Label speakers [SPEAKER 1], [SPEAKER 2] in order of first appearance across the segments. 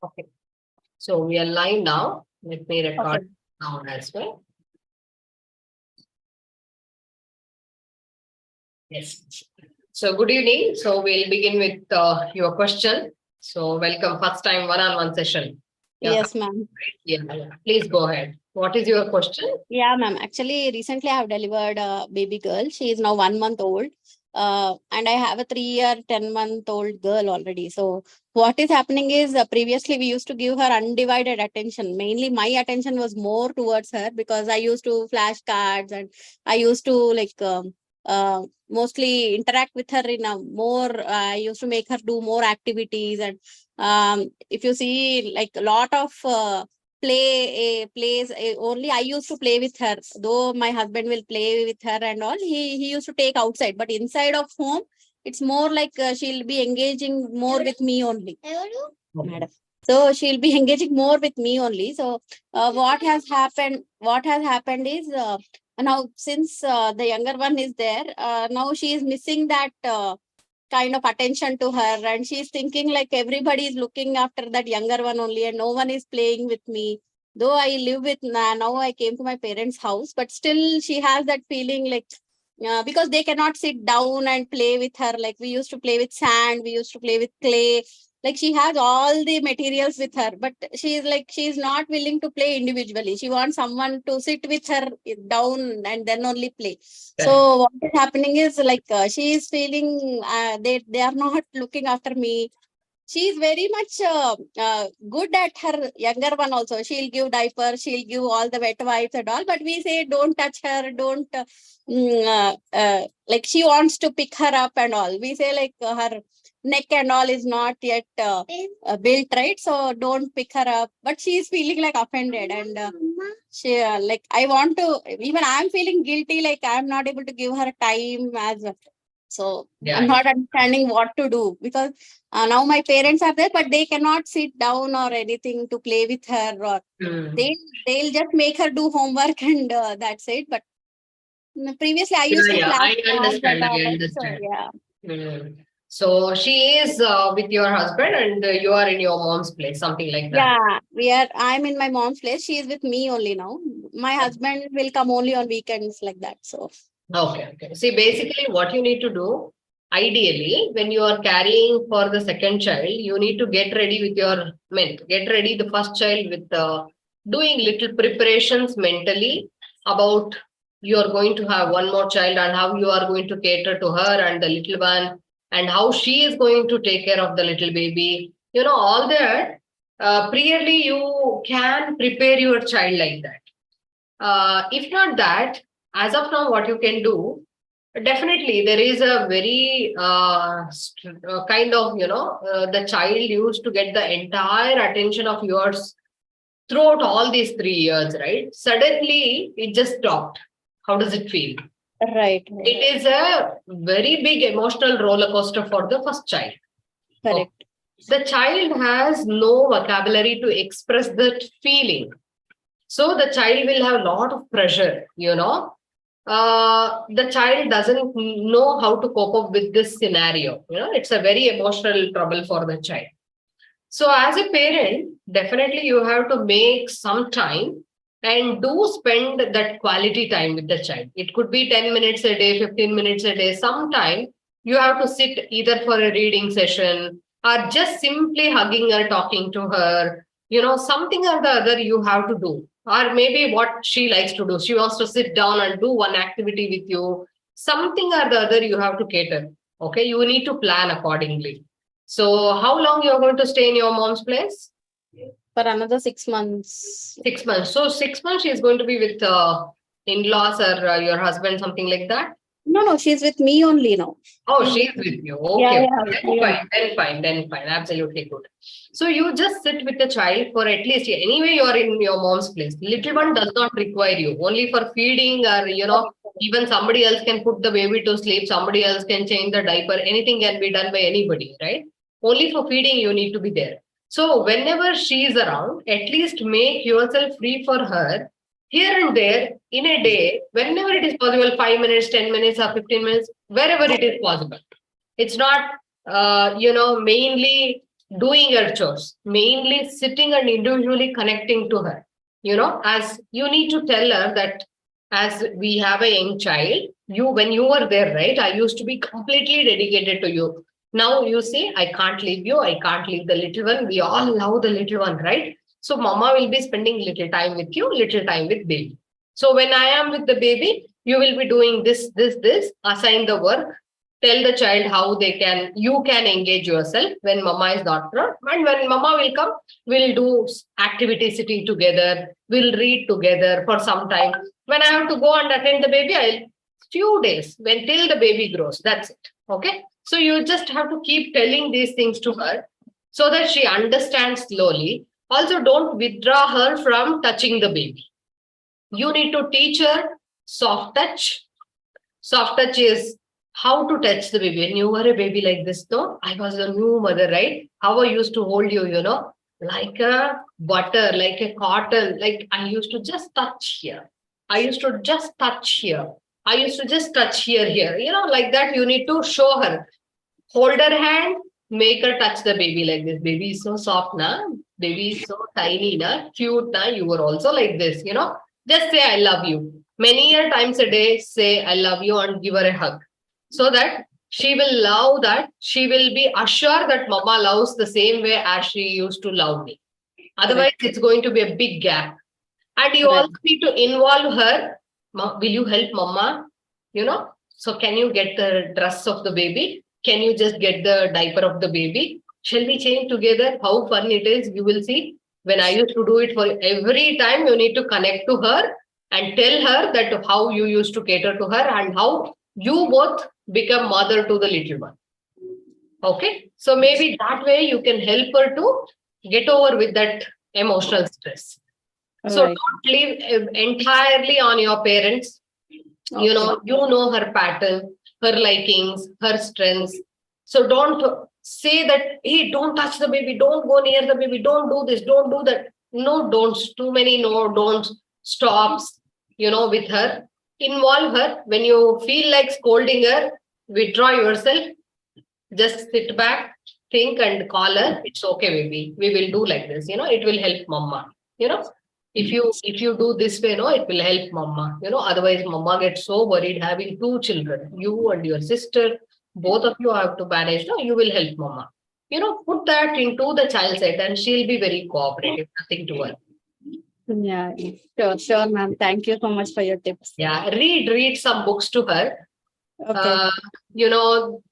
[SPEAKER 1] Okay. So we are live now. Let me record
[SPEAKER 2] Okay.
[SPEAKER 1] now as well. Yes. So good evening. So we'll begin with your question. So welcome, first time one-on-one session. Yeah.
[SPEAKER 2] Yes, ma'am.
[SPEAKER 1] Yeah. Please go ahead. What is your question?
[SPEAKER 2] Yeah, ma'am. Actually, recently I have delivered a baby girl. She is now 1 month old. And I have a 3-year, 10-month-old girl already. So what is happening is previously we used to give her undivided attention. Mainly my attention was more towards her because I used to flash cards and I used to mostly interact with her in a more, I used to make her do more activities. And if you see like a lot of only I used to play with her, though my husband will play with her and all. He used to take outside, but inside of home it's more like she'll be engaging more with me only, madam. So she'll be engaging more with me only. So what has happened is now since the younger one is there, now she is missing that kind of attention to her, and she's thinking like everybody is looking after that younger one only and no one is playing with me. Though I live with now I came to my parents house, but still she has that feeling like because they cannot sit down and play with her. Like we used to play with sand, we used to play with clay. Like she has all the materials with her, but she's not willing to play individually. She wants someone to sit with her down and then only play. So what is happening is like she is feeling they are not looking after me. She is very much good at her younger one also. She'll give diaper, she'll give all the wet wipes and all, but we say don't touch her, don't like she wants to pick her up and all. We say like her neck and all is not yet built right, so don't pick her up. But she is feeling like offended, and she like I want to, even I'm feeling guilty, like I'm not able to give her time as well. So I'm not understanding what to do, because now my parents are there, but they cannot sit down or anything to play with her, or they'll just make her do homework and that's it. But previously I used to flash
[SPEAKER 1] I
[SPEAKER 2] cards and
[SPEAKER 1] understand. I
[SPEAKER 2] all. So
[SPEAKER 1] understand.
[SPEAKER 2] yeah.
[SPEAKER 1] So she is with your husband and you are in your mom's place, something like that.
[SPEAKER 2] Yeah, I'm in my mom's place. She is with me only now. My husband will come only on weekends like that. So
[SPEAKER 1] Okay. See, basically what you need to do, ideally, when you are carrying for the second child, you need to get ready with your get ready the first child with doing little preparations mentally about you are going to have one more child and how you are going to cater to her and the little one and how she is going to take care of the little baby. All that, priorly you can prepare your child like that. If not that, as of now, what you can do, definitely there is a very kind of, the child used to get the entire attention of yours throughout all these 3 years, right? Suddenly, it just stopped. How does it feel?
[SPEAKER 2] right.
[SPEAKER 1] It is a very big emotional roller coaster for the first child.
[SPEAKER 2] Correct.
[SPEAKER 1] The child has no vocabulary to express that feeling. So the child will have a lot of pressure, the child doesn't know how to cope up with this scenario. It's a very emotional trouble for the child. So as a parent, definitely you have to make some time and do spend that quality time with the child. It could be 10 minutes a day, 15 minutes a day. Sometime you have to sit either for a reading session or just simply hugging her, talking to her, something or the other you have to do. Or maybe what she likes to do. She wants to sit down and do one activity with you. Something or the other you have to cater. Okay, you need to plan accordingly. So how long you're going to stay in your mom's place?
[SPEAKER 2] For another 6 months.
[SPEAKER 1] 6 months. So 6 months she is going to be with in-laws or your husband, something like that?
[SPEAKER 2] No, she's with me only now.
[SPEAKER 1] Oh, she's with you.
[SPEAKER 2] Yeah,
[SPEAKER 1] Okay.
[SPEAKER 2] yeah.
[SPEAKER 1] Then fine. Absolutely good. So you just sit with the child for at least, anyway, you're in your mom's place. Little one does not require you. Only for feeding or, even somebody else can put the baby to sleep. Somebody else can change the diaper. Anything can be done by anybody, right? Only for feeding, you need to be there. So whenever she is around, at least make yourself free for her here and there in a day, whenever it is possible, 5 minutes, 10 minutes, or 15 minutes, wherever it is possible. It's not, mainly doing her chores, mainly sitting and individually connecting to her. As you need to tell her that as we have a young child, when you were there, right? I used to be completely dedicated to you. Now you say, I can't leave you, I can't leave the little one. We all love the little one, right? So mama will be spending little time with you, little time with baby. So when I am with the baby, you will be doing this, assign the work, tell the child how you can engage yourself when mama is not around. And when mama will come, we'll do activity sitting together, we'll read together for some time. When I have to go and attend the baby, I'll few days when till the baby grows. That's it. Okay. So you just have to keep telling these things to her so that she understands slowly. Also, don't withdraw her from touching the baby. You need to teach her soft touch. Soft touch is how to touch the baby. When you were a baby like this, no, I was a new mother, right? How I used to hold you, like a butter, like a cotton, like I used to just touch here. I used to just touch here. I used to just touch here, like that. You need to show her. Hold her hand, make her touch the baby like this. Baby is so soft, na? Baby is so tiny, na? Cute, na? You were also like this, Just say, I love you. Many times a day, say, I love you and give her a hug. So that she will love that. She will be assured that mama loves the same way as she used to love me. Otherwise, it's going to be a big gap. And you also need to involve her. Will you help mama? So can you get the dress of the baby? Can you just get the diaper of the baby? Shall we change together? How fun it is. You will see. When I used to do it for every time, you need to connect to her and tell her that how you used to cater to her and how you both become mother to the little one. Okay. So maybe that way you can help her to get over with that emotional stress. So don't leave entirely on your parents. Okay. You know her pattern, her likings, her strengths. So don't say that, hey, don't touch the baby, don't go near the baby, don't do this, don't do that. No, don't. Too many no, don't stops, with her. Involve her. When you feel like scolding her, withdraw yourself. Just sit back, think and call her. It's okay, baby. We will do like this. It will help mama. If you do this way, it will help mama. Otherwise mama gets so worried having two children, you and your sister, both of you have to manage. No, you will help mama. Put that into the child's head and she'll be very cooperative, nothing to worry.
[SPEAKER 2] Yeah, sure, ma'am. Thank you so much for your tips.
[SPEAKER 1] Yeah, read some books to her.
[SPEAKER 2] Okay.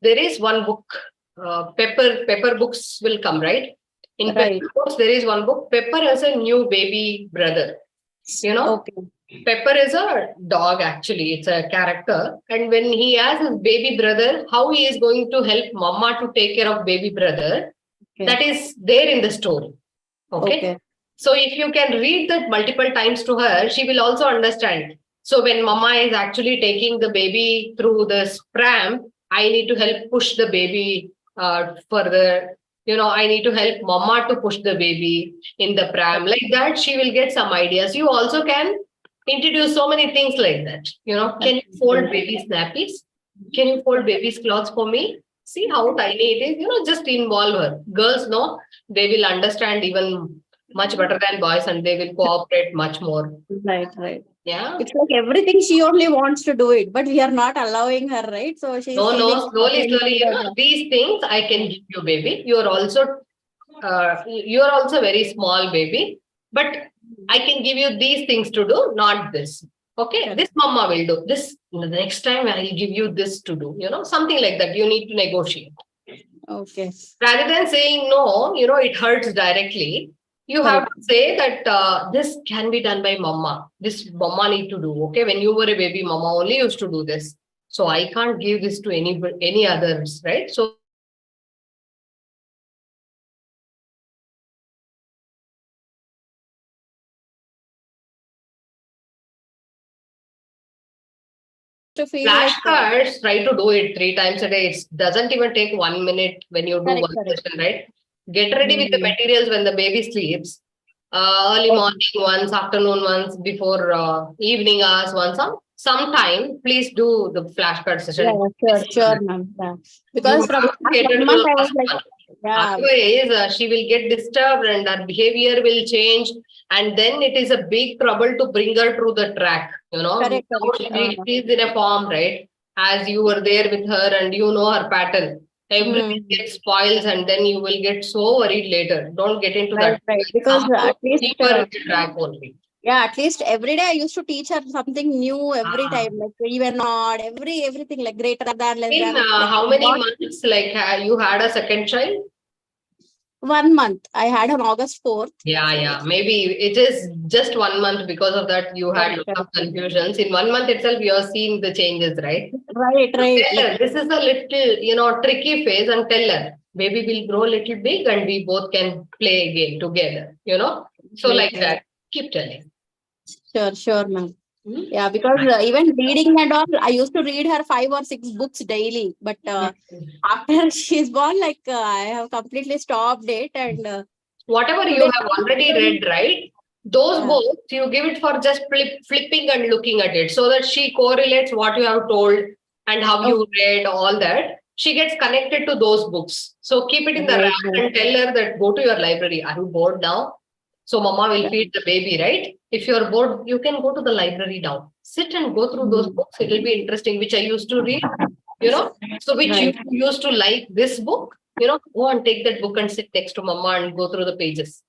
[SPEAKER 1] There is one book, Pepper books will come, right? In Pepper books, there is one book. Pepper has a new baby brother.
[SPEAKER 2] Okay.
[SPEAKER 1] Pepper is a dog, actually. It's a character. And when he has his baby brother, how he is going to help mama to take care of baby brother, that is there in the story. Okay. So if you can read that multiple times to her, she will also understand. So when mama is actually taking the baby through this pram, I need to help push the baby further. I need to help mama to push the baby in the pram. Like that, she will get some ideas. You also can introduce so many things like that. Can you fold baby's nappies? Can you fold baby's clothes for me? See how tiny it is. Just involve her. Girls know they will understand even much better than boys and they will cooperate much more.
[SPEAKER 2] Right.
[SPEAKER 1] Yeah.
[SPEAKER 2] It's like everything she only wants to do it, but we are not allowing her, right? So she's
[SPEAKER 1] slowly. These things I can give you, baby. You're also very small, baby. But I can give you these things to do, not this. Okay, this mama will do. This the next time I will give you this to do. Something like that. You need to negotiate.
[SPEAKER 2] Okay.
[SPEAKER 1] Rather than saying no, it hurts directly. You have to say that this can be done by mama. This mama need to do. Okay, when you were a baby, mama only used to do this. So I can't give this to any others, right? So flashcards, try to do it 3 times a day. It doesn't even take 1 minute when you do one session, right? Get ready with the materials when the baby sleeps. Early morning once, afternoon once, before evening hours once. sometime, please do the flashcard
[SPEAKER 2] Yeah,
[SPEAKER 1] session.
[SPEAKER 2] sure, ma'am. Yeah.
[SPEAKER 1] You
[SPEAKER 2] Because from
[SPEAKER 1] have to
[SPEAKER 2] last
[SPEAKER 1] cater to
[SPEAKER 2] 1 month
[SPEAKER 1] the
[SPEAKER 2] I was
[SPEAKER 1] first
[SPEAKER 2] like,
[SPEAKER 1] one.
[SPEAKER 2] yeah,
[SPEAKER 1] Otherwise, she will get disturbed and her behavior will change. And then it is a big trouble to bring her through the track.
[SPEAKER 2] correct,
[SPEAKER 1] Without
[SPEAKER 2] correct.
[SPEAKER 1] she is in a form, right? As you were there with her and you know her pattern. Everything
[SPEAKER 2] Hmm.
[SPEAKER 1] gets spoils and then you will get so worried later. Don't get into
[SPEAKER 2] Right,
[SPEAKER 1] that.
[SPEAKER 2] right. Because
[SPEAKER 1] Somehow
[SPEAKER 2] at least,
[SPEAKER 1] keep her in the track only.
[SPEAKER 2] yeah, at least every day I used to teach her something new every
[SPEAKER 1] Ah.
[SPEAKER 2] time, like even odd, everything like greater than, less
[SPEAKER 1] In
[SPEAKER 2] than, like
[SPEAKER 1] how many
[SPEAKER 2] not
[SPEAKER 1] months like you had a second child?
[SPEAKER 2] 1 month. I had on August 4th.
[SPEAKER 1] Yeah,
[SPEAKER 2] So,
[SPEAKER 1] yeah. Maybe it is just 1 month. Because of that, you had
[SPEAKER 2] correct,
[SPEAKER 1] lots of
[SPEAKER 2] correct.
[SPEAKER 1] confusions. In 1 month itself, you are seeing the changes, right?
[SPEAKER 2] Right,
[SPEAKER 1] So
[SPEAKER 2] right.
[SPEAKER 1] tell
[SPEAKER 2] Like,
[SPEAKER 1] her, this is a little, tricky phase and tell her, baby will grow a little big and we both can play again together. So
[SPEAKER 2] right,
[SPEAKER 1] like
[SPEAKER 2] right.
[SPEAKER 1] that, keep telling.
[SPEAKER 2] Sure, ma'am.
[SPEAKER 1] Hmm?
[SPEAKER 2] Yeah, because even reading and all, I used to read her 5 or 6 books daily. But after she's born, like I have completely stopped it. And
[SPEAKER 1] Whatever you
[SPEAKER 2] today,
[SPEAKER 1] have already read, right? Those
[SPEAKER 2] yeah,
[SPEAKER 1] books, you give it for just flipping and looking at it so that she correlates what you have told and how
[SPEAKER 2] oh,
[SPEAKER 1] you read, all that. She gets connected to those books. So keep it in the
[SPEAKER 2] right,
[SPEAKER 1] rack
[SPEAKER 2] right,
[SPEAKER 1] and tell her that go to your library. Are you bored now? So mama will
[SPEAKER 2] right.
[SPEAKER 1] feed the baby, right? If you're bored, you can go to the library now. Sit and go through those
[SPEAKER 2] Hmm.
[SPEAKER 1] books. It will be interesting, which I used to read, you know. So which you
[SPEAKER 2] Right.
[SPEAKER 1] used to like this book, go and take that book and sit next to mama and go through the pages,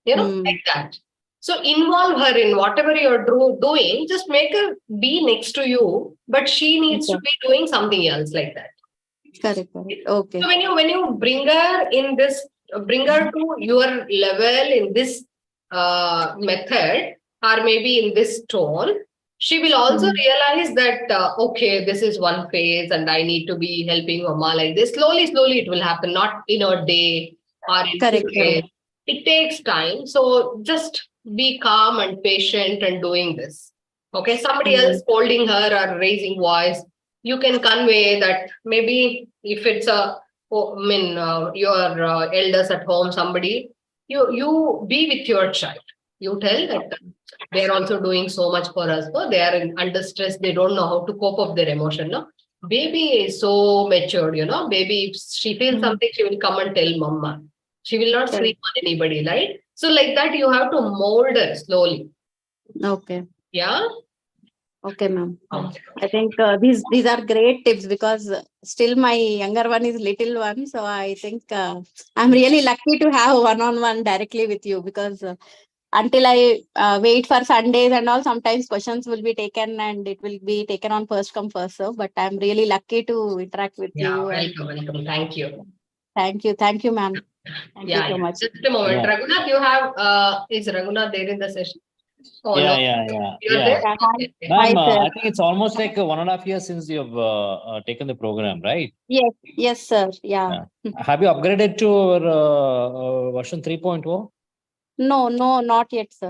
[SPEAKER 2] Hmm.
[SPEAKER 1] like that. So involve her in whatever you're doing, just make her be next to you, but she needs to
[SPEAKER 2] Okay.
[SPEAKER 1] be doing something else like that.
[SPEAKER 2] Correct. Okay.
[SPEAKER 1] So when you bring her to your level in this method, or maybe in this tone, she will also
[SPEAKER 2] Hmm.
[SPEAKER 1] realize that okay, this is one phase and I need to be helping mama like this. Slowly it will happen, not in a day or in
[SPEAKER 2] Correct,
[SPEAKER 1] 2 days.
[SPEAKER 2] correct.
[SPEAKER 1] It takes time. So just be calm and patient and doing this. Okay, somebody else
[SPEAKER 2] Hmm.
[SPEAKER 1] scolding her or raising voice, you can convey that. Maybe if it's your elders at home, somebody, you be with your child. You tell that they are also doing so much for us. No? They are under stress. They don't know how to cope up their emotion. No, baby is so matured. Baby, if she feels
[SPEAKER 2] Hmm.
[SPEAKER 1] something, she will come and tell mama. She will not
[SPEAKER 2] Correct.
[SPEAKER 1] sleep on anybody, right? So like that, you have to mold her slowly.
[SPEAKER 2] Okay.
[SPEAKER 1] Yeah.
[SPEAKER 2] Okay, ma'am. Yeah.
[SPEAKER 1] Okay.
[SPEAKER 2] I think these are great tips because still my younger one is little one, so I think I'm really lucky to have one-on-one directly with you because until I wait for Sundays and all, sometimes questions will be taken and it will be taken on first come first serve. But I'm really lucky to interact with
[SPEAKER 1] Yeah.
[SPEAKER 2] you and
[SPEAKER 1] Welcome. Thank you.
[SPEAKER 2] thank you, ma'am. Thank you
[SPEAKER 1] Yeah.
[SPEAKER 2] so
[SPEAKER 1] Yeah.
[SPEAKER 2] much.
[SPEAKER 1] Just a moment.
[SPEAKER 3] Yeah,
[SPEAKER 1] Raghunath, you have, is Raghunath there in the session? Oh,
[SPEAKER 3] yeah,
[SPEAKER 1] no.
[SPEAKER 3] yeah, yeah,
[SPEAKER 1] You're
[SPEAKER 3] yeah.
[SPEAKER 1] there?
[SPEAKER 2] Yeah, hi,
[SPEAKER 1] Okay. Okay.
[SPEAKER 2] hi,
[SPEAKER 3] Ma'am,
[SPEAKER 2] sir.
[SPEAKER 3] I think it's almost like 1.5 years since you've taken the program, right?
[SPEAKER 2] Yes, sir. Yeah.
[SPEAKER 3] Yeah. Have you upgraded to our version 3.0?
[SPEAKER 2] No, not yet, sir.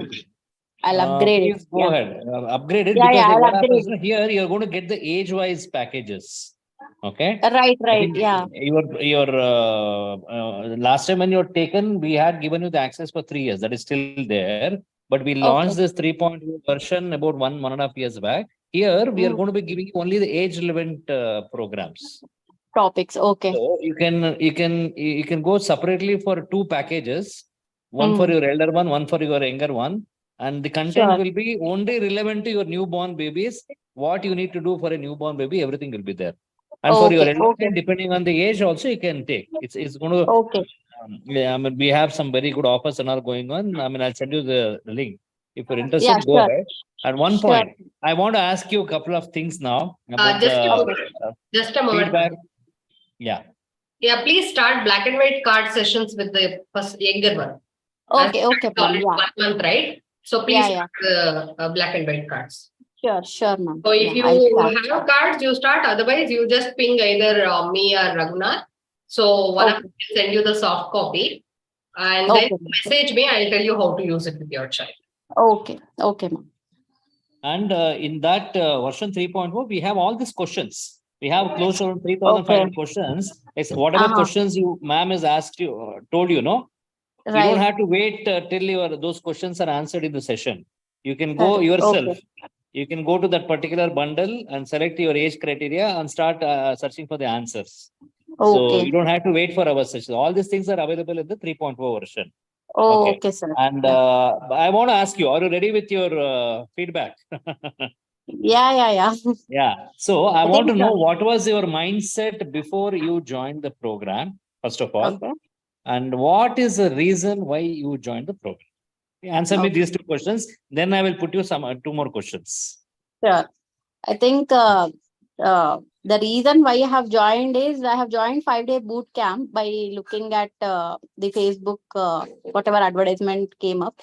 [SPEAKER 2] I'll upgrade it.
[SPEAKER 3] Please go
[SPEAKER 2] Yeah.
[SPEAKER 3] ahead, upgrade it,
[SPEAKER 2] Yeah,
[SPEAKER 3] because like
[SPEAKER 2] I'll
[SPEAKER 3] what happens
[SPEAKER 2] upgrade it.
[SPEAKER 3] here, you're going to get the age-wise packages. Okay. I
[SPEAKER 2] Right.
[SPEAKER 3] think
[SPEAKER 2] Yeah.
[SPEAKER 3] your last time when you're taken, we had given you the access for 3 years. That is still there. But we
[SPEAKER 2] Okay.
[SPEAKER 3] launched this 3.0 version about 1.5 years back. Here, we are
[SPEAKER 2] Mm.
[SPEAKER 3] going to be giving you only the age-relevant programs.
[SPEAKER 2] Topics. Okay.
[SPEAKER 3] So you can go separately for 2 packages, one for
[SPEAKER 2] Mm.
[SPEAKER 3] your elder one for your younger one, and the content
[SPEAKER 2] Sure.
[SPEAKER 3] will be only relevant to your newborn babies. What you need to do for a newborn baby, everything will be there. And for your
[SPEAKER 2] Okay.
[SPEAKER 3] elder
[SPEAKER 2] Okay.
[SPEAKER 3] child, depending on the age, also you can take. It's going to.
[SPEAKER 2] Okay.
[SPEAKER 3] Yeah, I mean, we have some very good offers and all going on. I mean, I'll send you the link. If you're
[SPEAKER 2] Yeah.
[SPEAKER 3] interested, go
[SPEAKER 2] Sure.
[SPEAKER 3] ahead. At one
[SPEAKER 2] Sure.
[SPEAKER 3] point, I want to ask you a couple of things now about
[SPEAKER 1] Just a
[SPEAKER 3] the
[SPEAKER 2] Okay.
[SPEAKER 1] moment. Just a moment.
[SPEAKER 3] feedback. Yeah.
[SPEAKER 1] Yeah, please start black and white card sessions with the first younger one. As
[SPEAKER 2] Okay. Okay,
[SPEAKER 1] it's
[SPEAKER 2] ma'am.
[SPEAKER 1] already
[SPEAKER 2] Yeah.
[SPEAKER 1] 1 month, right? So please
[SPEAKER 2] Yeah.
[SPEAKER 1] start the black and white cards.
[SPEAKER 2] Sure, ma'am.
[SPEAKER 1] So if
[SPEAKER 2] Yeah.
[SPEAKER 1] you
[SPEAKER 2] I'll start.
[SPEAKER 1] have cards, you start. Otherwise, you just ping either me or Raghunath. So one of
[SPEAKER 2] Okay.
[SPEAKER 1] them will send you the soft copy, and then
[SPEAKER 2] Okay.
[SPEAKER 1] message me. I'll tell you how to use it with your child.
[SPEAKER 2] Okay, ma'am.
[SPEAKER 3] And in that version 3.0, we have all these questions. We have close to
[SPEAKER 2] Okay.
[SPEAKER 3] 3,500 questions. It's whatever
[SPEAKER 2] Uh-huh.
[SPEAKER 3] questions you ma'am has asked you, told you, no? You don't
[SPEAKER 2] Right.
[SPEAKER 3] have to wait till those questions are answered in the session. You can go
[SPEAKER 2] Correct.
[SPEAKER 3] yourself.
[SPEAKER 2] Okay.
[SPEAKER 3] you can go to that particular bundle and select your age criteria and start searching for the answers. So
[SPEAKER 2] Okay.
[SPEAKER 3] you don't have to wait for our session. All these things are available in the 3.0 version.
[SPEAKER 2] Oh,
[SPEAKER 3] Okay.
[SPEAKER 2] okay, sir.
[SPEAKER 3] And
[SPEAKER 2] Yeah.
[SPEAKER 3] I want to ask you, are you ready with your feedback?
[SPEAKER 2] Yeah.
[SPEAKER 3] Yeah. So I
[SPEAKER 2] I
[SPEAKER 3] want to
[SPEAKER 2] think,
[SPEAKER 3] know what was your mindset before you joined the program, first of all,
[SPEAKER 2] okay.
[SPEAKER 3] and what is the reason why you joined the program? Answer me
[SPEAKER 2] Okay.
[SPEAKER 3] these two questions. Then I will put you some two more questions.
[SPEAKER 2] Sure. I think the reason why I have joined is I have joined 5-day boot camp by looking at the Facebook, whatever advertisement came up.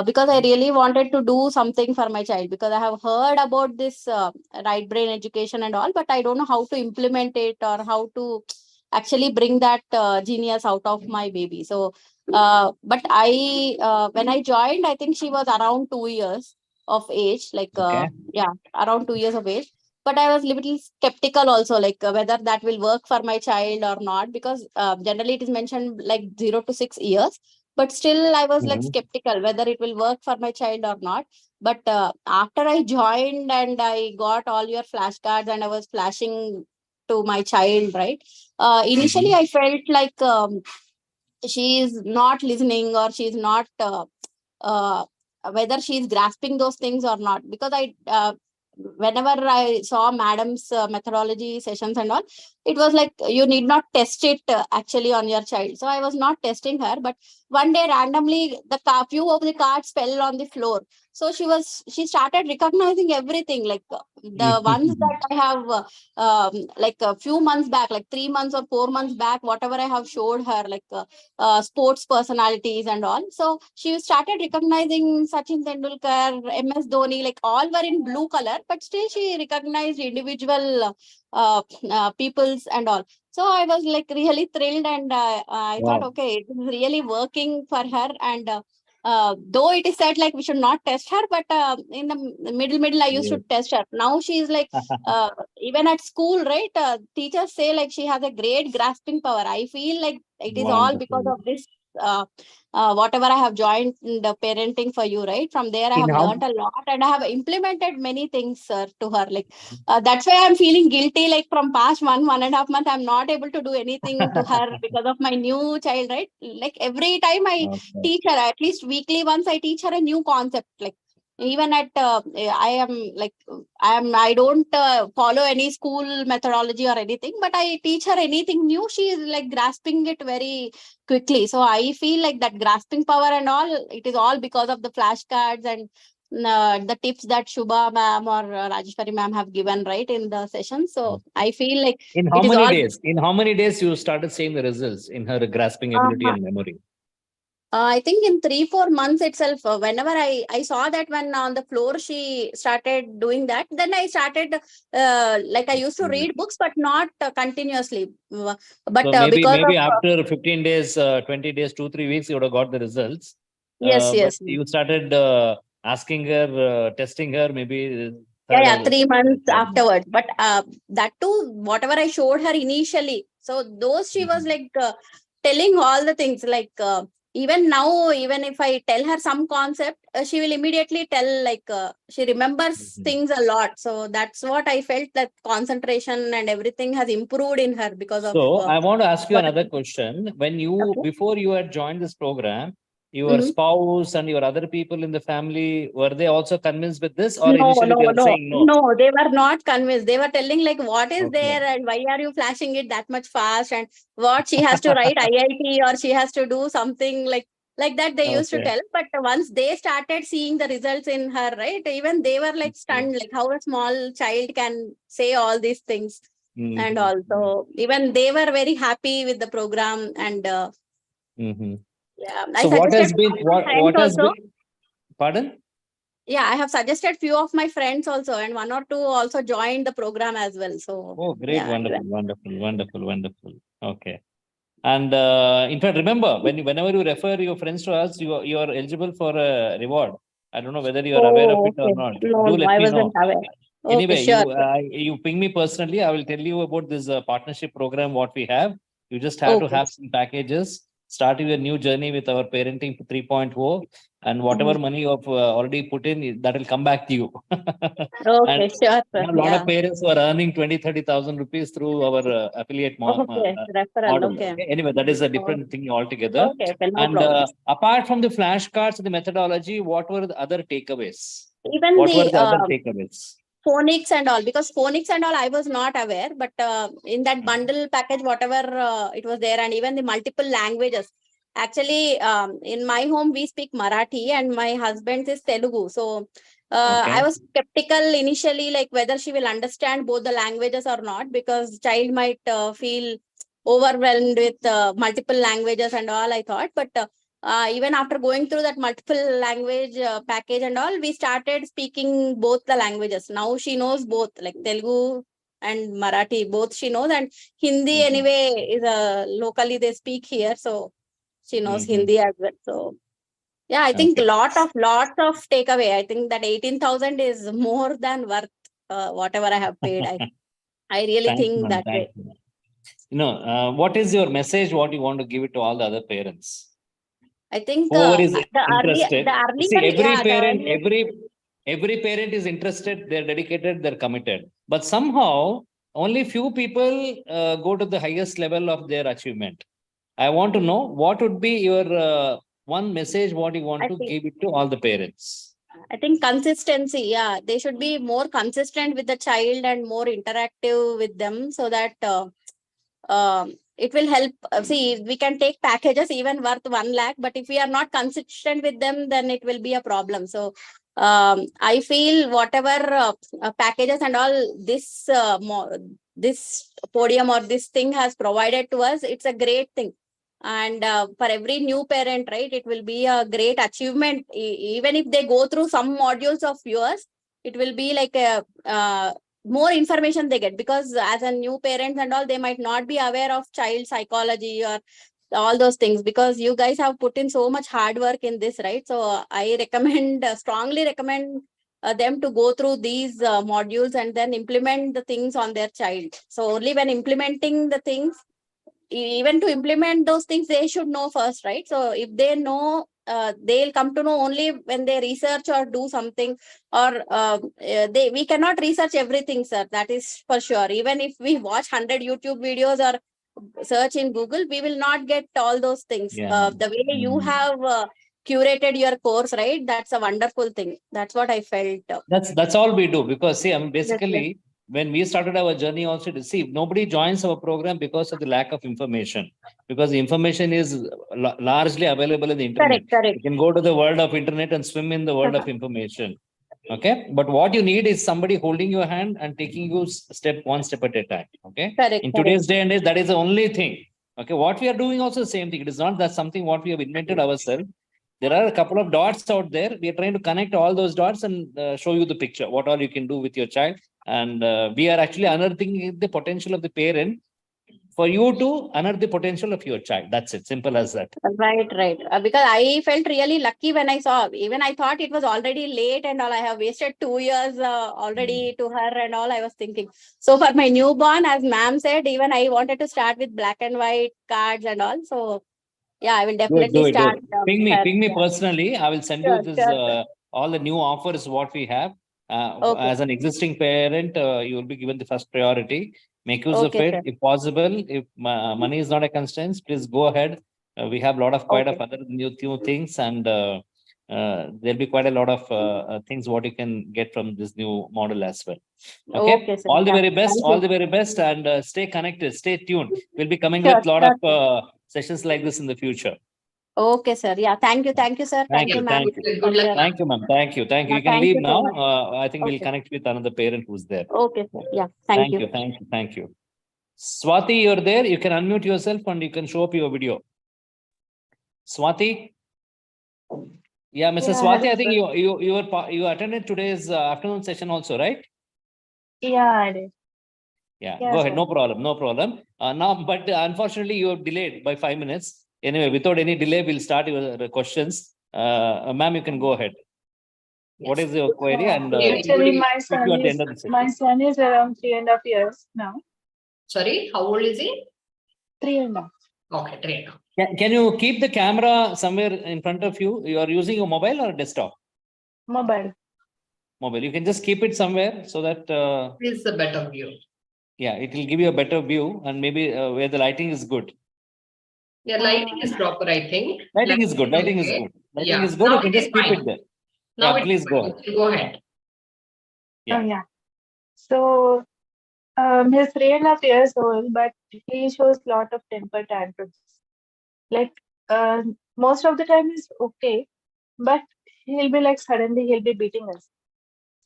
[SPEAKER 2] Because I really wanted to do something for my child, because I have heard about this right brain education and all, but I don't know how to implement it or how to actually bring that genius out of my baby. So, but when I joined, I think she was around 2 years of age, like
[SPEAKER 3] Okay.
[SPEAKER 2] yeah, around 2 years of age. But I was a little skeptical also, like whether that will work for my child or not, because generally it is mentioned like 0 to 6 years. But still, I was like
[SPEAKER 3] Mhm.
[SPEAKER 2] skeptical whether it will work for my child or not. But after I joined and I got all your flashcards and I was flashing to my child, right? Initially,
[SPEAKER 3] Mhm.
[SPEAKER 2] I felt like she is not listening, or she's not uh, whether she's grasping those things or not, because I whenever I saw madam's methodology sessions and all, it was like you need not test it actually on your child. So I was not testing her, but one day randomly the few of the cards fell on the floor. So she started recognizing everything, like the ones that I have like a few months back, like 3 months or 4 months back, whatever I have showed her, like sports personalities and all. So she started recognizing Sachin Tendulkar, MS Dhoni, like all were in blue color, but still she recognized individual peoples and all. So I was like really thrilled, and I thought,
[SPEAKER 3] Wow.
[SPEAKER 2] okay, it is really working for her. And though it is said like we should not test her, but in the middle, I used to
[SPEAKER 3] Yes.
[SPEAKER 2] test her. Now she is like, even at school, right? Teachers say like she has a great grasping power. I feel like it is all because
[SPEAKER 3] Wonderful.
[SPEAKER 2] of this whatever I have joined in the parenting for you, right? From there I
[SPEAKER 3] In
[SPEAKER 2] have
[SPEAKER 3] how
[SPEAKER 2] learned a lot, and I have implemented many things to her. Like that's why I'm feeling guilty, like from past 1.5 months I'm not able to do anything to her because of my new child, right? Like every time I
[SPEAKER 3] Okay.
[SPEAKER 2] teach her, at least weekly once, I teach her a new concept. Like even at I am like I don't follow any school methodology or anything, but I teach her anything new, she is like grasping it very quickly. So I feel like that grasping power and all, it is all because of the flashcards and the tips that Shubha ma'am or Rajwshwari ma'am have given, right, in the session. So I feel like
[SPEAKER 3] In how
[SPEAKER 2] it is
[SPEAKER 3] many
[SPEAKER 2] all
[SPEAKER 3] days? In how many days you started seeing the results in her grasping ability
[SPEAKER 2] uh,
[SPEAKER 3] and memory?
[SPEAKER 2] I think in 3-4 months itself, whenever I saw that when on the floor she started doing that, then I started like I used to
[SPEAKER 3] Okay.
[SPEAKER 2] read books, but not continuously. But
[SPEAKER 3] So maybe
[SPEAKER 2] because of
[SPEAKER 3] after 15 days, 20 days, 2, 3 weeks, you would have got the results.
[SPEAKER 2] yes,
[SPEAKER 3] But
[SPEAKER 2] yes,
[SPEAKER 3] you started asking her, testing her, maybe
[SPEAKER 2] yeah,
[SPEAKER 3] third or
[SPEAKER 2] 3 months
[SPEAKER 3] fourth month.
[SPEAKER 2] afterwards. But that too, whatever I showed her initially, so those she was
[SPEAKER 3] Mhm.
[SPEAKER 2] like telling all the things, like even now, even if I tell her some concept, she will immediately tell, like she remembers
[SPEAKER 3] Mhm.
[SPEAKER 2] things a lot. So that's what I felt, that concentration and everything has improved in her because of
[SPEAKER 3] So I want to ask you
[SPEAKER 2] what.
[SPEAKER 3] another question. When you,
[SPEAKER 2] Okay.
[SPEAKER 3] before you had joined this program, your
[SPEAKER 2] Mhm.
[SPEAKER 3] spouse and your other people in the family, were they also convinced with this, or
[SPEAKER 2] No,
[SPEAKER 3] initially
[SPEAKER 2] no,
[SPEAKER 3] they were
[SPEAKER 2] no,
[SPEAKER 3] saying no?
[SPEAKER 2] no, they were not convinced. They were telling like, what is
[SPEAKER 3] Okay.
[SPEAKER 2] there and why are you flashing it that much fast, and what she has to write IIT or she has to do something like that they used to
[SPEAKER 3] Okay.
[SPEAKER 2] tell. But once they started seeing the results in her, right, even they were like
[SPEAKER 3] Okay.
[SPEAKER 2] stunned, like how a small child can say all these things. And
[SPEAKER 3] Mhm.
[SPEAKER 2] also even they were very happy with the program. And
[SPEAKER 3] Mhm.
[SPEAKER 2] yeah, I
[SPEAKER 3] So what
[SPEAKER 2] suggested
[SPEAKER 3] has
[SPEAKER 2] few
[SPEAKER 3] been
[SPEAKER 2] of my friends
[SPEAKER 3] what has
[SPEAKER 2] also.
[SPEAKER 3] been pardon?
[SPEAKER 2] Yeah, I have suggested few of my friends also, and one or two also joined the program as well. So
[SPEAKER 3] Oh, great,
[SPEAKER 2] yeah,
[SPEAKER 3] wonderful, wonderful, wonderful, wonderful. Okay. And in fact, remember whenever you refer your friends to us, you are eligible for a reward. I don't know whether you are aware of
[SPEAKER 2] oh,
[SPEAKER 3] it or
[SPEAKER 2] okay.
[SPEAKER 3] not.
[SPEAKER 2] No,
[SPEAKER 3] Do
[SPEAKER 2] no,
[SPEAKER 3] let
[SPEAKER 2] I
[SPEAKER 3] me
[SPEAKER 2] wasn't
[SPEAKER 3] know.
[SPEAKER 2] aware. Okay,
[SPEAKER 3] Anyway,
[SPEAKER 2] sure.
[SPEAKER 3] you ping me personally. I will tell you about this partnership program what we have. You just have to
[SPEAKER 2] Okay.
[SPEAKER 3] have some packages. Start your new journey with our parenting 3.0. and whatever money you have already put in, that will come back to you.
[SPEAKER 2] Okay,
[SPEAKER 3] And
[SPEAKER 2] sure, sir.
[SPEAKER 3] a lot
[SPEAKER 2] Yeah.
[SPEAKER 3] of parents who are earning 20,000-30,000 rupees through our affiliate
[SPEAKER 2] Okay, referral.
[SPEAKER 3] model.
[SPEAKER 2] Okay.
[SPEAKER 3] Okay? Anyway, that is a different thing altogether.
[SPEAKER 2] Okay, no
[SPEAKER 3] And
[SPEAKER 2] problem.
[SPEAKER 3] apart from the flashcards and the methodology, what were the other takeaways?
[SPEAKER 2] Even
[SPEAKER 3] What were
[SPEAKER 2] the
[SPEAKER 3] the other takeaways?
[SPEAKER 2] phonics and all, because phonics and all I was not aware, but in that bundle package, whatever it was there, and even the multiple languages. Actually, in my home we speak Marathi and my husband is Telugu. So
[SPEAKER 3] Okay.
[SPEAKER 2] I was skeptical initially, like whether she will understand both the languages or not, because child might feel overwhelmed with multiple languages and all, I thought. But even after going through that multiple language package and all, we started speaking both the languages. Now she knows both, like Telugu and Marathi, both she knows. And Hindi anyway is locally they speak here, so she knows Hindi as well. So yeah, I think
[SPEAKER 3] Okay.
[SPEAKER 2] lots of takeaway. I think that 18,000 is more than worth whatever I have paid. I really
[SPEAKER 3] Thank you,
[SPEAKER 2] think
[SPEAKER 3] ma'am.
[SPEAKER 2] that
[SPEAKER 3] Thank
[SPEAKER 2] way.
[SPEAKER 3] you. You know, what is your message? What you want to give it to all the other parents?
[SPEAKER 2] I think
[SPEAKER 3] Whoever is
[SPEAKER 2] the
[SPEAKER 3] interested.
[SPEAKER 2] earlier,
[SPEAKER 3] See, every
[SPEAKER 2] yeah,
[SPEAKER 3] parent, every parent is interested. They're dedicated. They're committed. But somehow, only few people go to the highest level of their achievement. I want to know what would be your one message. What you want
[SPEAKER 2] I
[SPEAKER 3] to
[SPEAKER 2] think
[SPEAKER 3] give it to all the parents?
[SPEAKER 2] I think consistency. Yeah, they should be more consistent with the child and more interactive with them, so that it will help. See, we can take packages even worth 1 lakh, but if we are not consistent with them, then it will be a problem. So I feel whatever packages and all this podium or this thing has provided to us, it's a great thing. And for every new parent, right, it will be a great achievement. Even if they go through some modules of yours, it will be like a more information they get, because as a new parent and all, they might not be aware of child psychology or all those things, because you guys have put in so much hard work in this, right? So I recommend, strongly recommend them to go through these modules and then implement the things on their child. So only when implementing the things, even to implement those things, they should know first, right? So if they know, they'll come to know only when they research or do something, or we cannot research everything, sir. That is for sure. Even if we watch 100 YouTube videos or search in Google, we will not get all those things.
[SPEAKER 3] Yeah.
[SPEAKER 2] The way you have curated your course, right? That's a wonderful thing. That's what I felt.
[SPEAKER 3] That's all we do, because see, I mean,
[SPEAKER 2] Yes,
[SPEAKER 3] basically, when we started our journey also to see, nobody joins our program because of the lack of information, because the information is largely available in the internet.
[SPEAKER 2] Correct.
[SPEAKER 3] You can go to the world of internet and swim in the world of information. Okay. But what you need is somebody holding your hand and taking you one step at a time. Okay.
[SPEAKER 2] Correct.
[SPEAKER 3] In today's day and age, that is the only thing. Okay. What we are doing also the same thing. It is not that something what we have invented ourselves. There are a couple of dots out there. We are trying to connect all those dots and show you the picture, what all you can do with your child. And we are actually unearthing the potential of the parent for you to unearth the potential of your child. That's it. Simple as that.
[SPEAKER 2] Right. Because I felt really lucky when I saw, even I thought it was already late and all. I have wasted 2 years already to her and all, I was thinking. So for my newborn, as ma'am said, even I wanted to start with black and white cards and all. So yeah, I will definitely
[SPEAKER 3] Do it.
[SPEAKER 2] start.
[SPEAKER 3] Ping me
[SPEAKER 2] Yeah.
[SPEAKER 3] personally. I will send you
[SPEAKER 2] Sure,
[SPEAKER 3] this,
[SPEAKER 2] sure.
[SPEAKER 3] all the new offers, what we have.
[SPEAKER 2] Okay.
[SPEAKER 3] As an existing parent, you will be given the first priority. Make use of
[SPEAKER 2] Okay,
[SPEAKER 3] it.
[SPEAKER 2] sir.
[SPEAKER 3] If possible, if money is not a constraint, please go ahead. We have quite
[SPEAKER 2] Okay.
[SPEAKER 3] of other new things, and there'll be quite a lot of things what you can get from this new model as well. Okay.
[SPEAKER 2] Sir.
[SPEAKER 3] All the
[SPEAKER 2] Yeah.
[SPEAKER 3] very best.
[SPEAKER 2] Thank
[SPEAKER 3] All
[SPEAKER 2] you.
[SPEAKER 3] the very best, and stay connected. Stay tuned. We'll be coming
[SPEAKER 2] Sure,
[SPEAKER 3] with a lot
[SPEAKER 2] sure,
[SPEAKER 3] of sessions like this in the future.
[SPEAKER 2] Okay, sir. Yeah. Thank you, sir. Thank you, ma'am.
[SPEAKER 1] Good luck.
[SPEAKER 3] Thank you, ma'am. Thank you.
[SPEAKER 2] Yeah,
[SPEAKER 3] You can
[SPEAKER 2] thank
[SPEAKER 3] leave
[SPEAKER 2] you so
[SPEAKER 3] now.
[SPEAKER 2] much.
[SPEAKER 3] I think we'll
[SPEAKER 2] Okay.
[SPEAKER 3] connect with another parent who's there.
[SPEAKER 2] Okay, sir. Yeah. Thank you.
[SPEAKER 3] Thank you. Swati, you're there. You can unmute yourself and you can show up your video. Swati? Yeah, Mr. Swati, I think you attended today's afternoon session also, right?
[SPEAKER 4] Yeah, I did.
[SPEAKER 3] Yeah,
[SPEAKER 4] Yes,
[SPEAKER 3] go ahead.
[SPEAKER 4] sir.
[SPEAKER 3] No problem. Now, but unfortunately, you have delayed by 5 minutes. Anyway, without any delay, we'll start your questions. Ma'am, you can go ahead. What is your query? And
[SPEAKER 4] Actually, my
[SPEAKER 3] at the end of the session.
[SPEAKER 4] son is around 3.5 years now.
[SPEAKER 1] Sorry, how old is he?
[SPEAKER 4] 3.5.
[SPEAKER 1] Okay, 3.5.
[SPEAKER 3] Can you keep the camera somewhere in front of you? You are using a mobile or a desktop?
[SPEAKER 4] Mobile.
[SPEAKER 3] Mobile. You can just keep it somewhere so that
[SPEAKER 1] This is a better view.
[SPEAKER 3] yeah, it will give you a better view and maybe where the lighting is good.
[SPEAKER 1] Yeah, lighting is proper, I think.
[SPEAKER 3] Lighting is good. Lighting is
[SPEAKER 1] okay.
[SPEAKER 3] good. Lighting
[SPEAKER 1] Yeah.
[SPEAKER 3] is good.
[SPEAKER 1] Now
[SPEAKER 3] You can
[SPEAKER 1] it is
[SPEAKER 3] just keep
[SPEAKER 1] fine.
[SPEAKER 3] it there.
[SPEAKER 1] Now
[SPEAKER 3] Yeah,
[SPEAKER 1] it
[SPEAKER 3] please
[SPEAKER 1] is
[SPEAKER 3] go
[SPEAKER 1] fine.
[SPEAKER 3] ahead.
[SPEAKER 1] Go ahead.
[SPEAKER 3] Yeah.
[SPEAKER 4] Oh, yeah. So, he's 3.5 years old, but he shows lot of temper tantrums. Like, most of the time he's okay, but he'll be like suddenly he'll be beating us.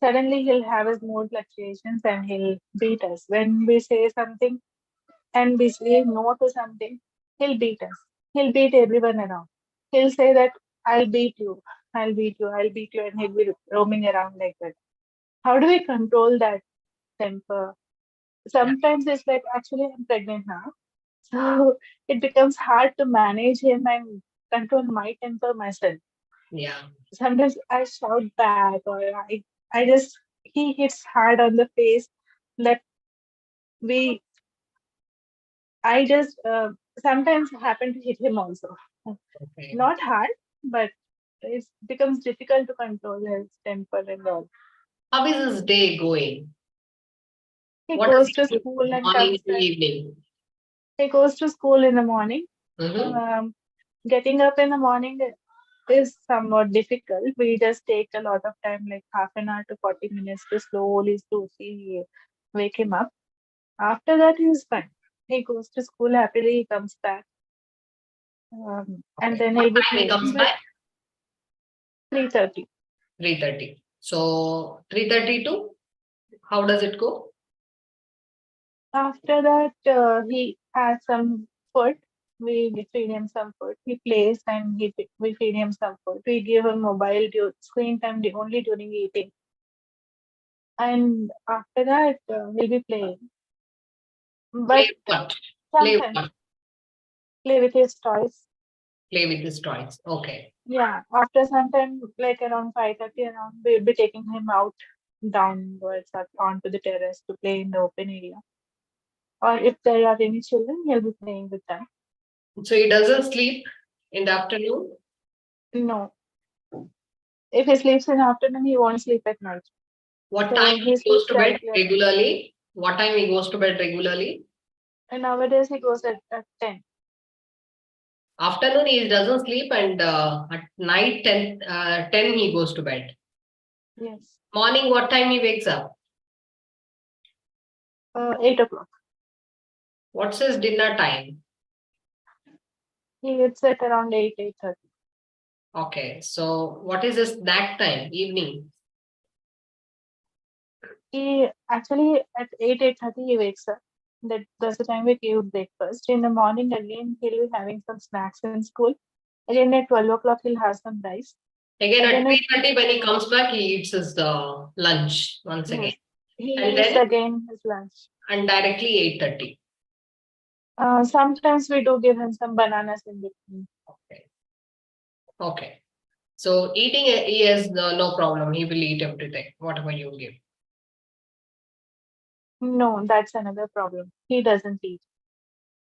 [SPEAKER 4] Suddenly he'll have his mood fluctuations and he'll beat us. When we say something and we say no to something, he'll beat us. He'll beat everyone around. He'll say that I'll beat you, I'll beat you, I'll beat you, and he'll be roaming around like that. How do we control that temper? Sometimes it's like, actually I'm pregnant now. So it becomes hard to manage him and control my temper myself.
[SPEAKER 1] Yeah.
[SPEAKER 4] Sometimes I shout back, or I just, he hits hard on the face that we, I just sometimes happen to hit him also.
[SPEAKER 1] Okay.
[SPEAKER 4] Not hard, but it becomes difficult to control his temper and all.
[SPEAKER 1] How is his day going?
[SPEAKER 4] He
[SPEAKER 1] What does
[SPEAKER 4] goes
[SPEAKER 1] he
[SPEAKER 4] to
[SPEAKER 1] do
[SPEAKER 4] school and
[SPEAKER 1] morning
[SPEAKER 4] comes
[SPEAKER 1] to
[SPEAKER 4] back.
[SPEAKER 1] evening?
[SPEAKER 4] He goes to school in the morning.
[SPEAKER 1] Mm-hmm.
[SPEAKER 4] Getting up in the morning is somewhat difficult. We just take a lot of time, like half an hour to 40 minutes to slowly to see, wake him up. After that, he's fine. He goes to school happily, he comes back. And
[SPEAKER 1] Okay.
[SPEAKER 4] then
[SPEAKER 1] What
[SPEAKER 4] he'll be
[SPEAKER 1] time he
[SPEAKER 4] playing
[SPEAKER 1] comes
[SPEAKER 4] with
[SPEAKER 1] back?
[SPEAKER 4] 3:30.
[SPEAKER 1] 3:30. So 3:30 to how does it go?
[SPEAKER 4] After that, he has some food. We feed him some food. He plays and we feed him some food. We give him mobile screen time only during eating. And after that, he'll be playing. But
[SPEAKER 1] Play what? Play
[SPEAKER 4] sometimes
[SPEAKER 1] what?
[SPEAKER 4] play with his toys.
[SPEAKER 1] Play with his toys. Okay.
[SPEAKER 4] Yeah, after some time, like around 5:30 around, we'll be taking him out downwards or onto the terrace to play in the open area. Or if there are any children, he'll be playing with them.
[SPEAKER 1] So he doesn't sleep in the afternoon?
[SPEAKER 4] No. If he sleeps in the afternoon, he won't sleep at night.
[SPEAKER 1] What
[SPEAKER 4] So
[SPEAKER 1] time
[SPEAKER 4] he
[SPEAKER 1] he goes
[SPEAKER 4] sleeps
[SPEAKER 1] to bed
[SPEAKER 4] directly at night.
[SPEAKER 1] regularly? What time he goes to bed regularly?
[SPEAKER 4] And nowadays he goes at 10.
[SPEAKER 1] Afternoon he doesn't sleep and at night 10 he goes to bed.
[SPEAKER 4] Yes.
[SPEAKER 1] Morning what time he wakes up?
[SPEAKER 4] 8 o'clock.
[SPEAKER 1] What's his dinner time?
[SPEAKER 4] He eats at around 8, 8:30.
[SPEAKER 1] Okay, so what is his snack time? Evening.
[SPEAKER 4] He actually at 8, 8:30 he wakes up. That's the time we give breakfast. In the morning again, he'll be having some snacks in school. Again at 12 o'clock, he'll have some rice.
[SPEAKER 1] Again at
[SPEAKER 4] Again at
[SPEAKER 1] 3:30 when he comes back, he eats his lunch once again.
[SPEAKER 4] yes, he
[SPEAKER 1] And
[SPEAKER 4] eats
[SPEAKER 1] then
[SPEAKER 4] again his lunch.
[SPEAKER 1] and directly 8:30.
[SPEAKER 4] Sometimes we do give him some bananas in between.
[SPEAKER 1] Okay. Okay. So eating, he has no problem. He will eat everything, whatever you give.
[SPEAKER 4] No, that's another problem. He doesn't eat.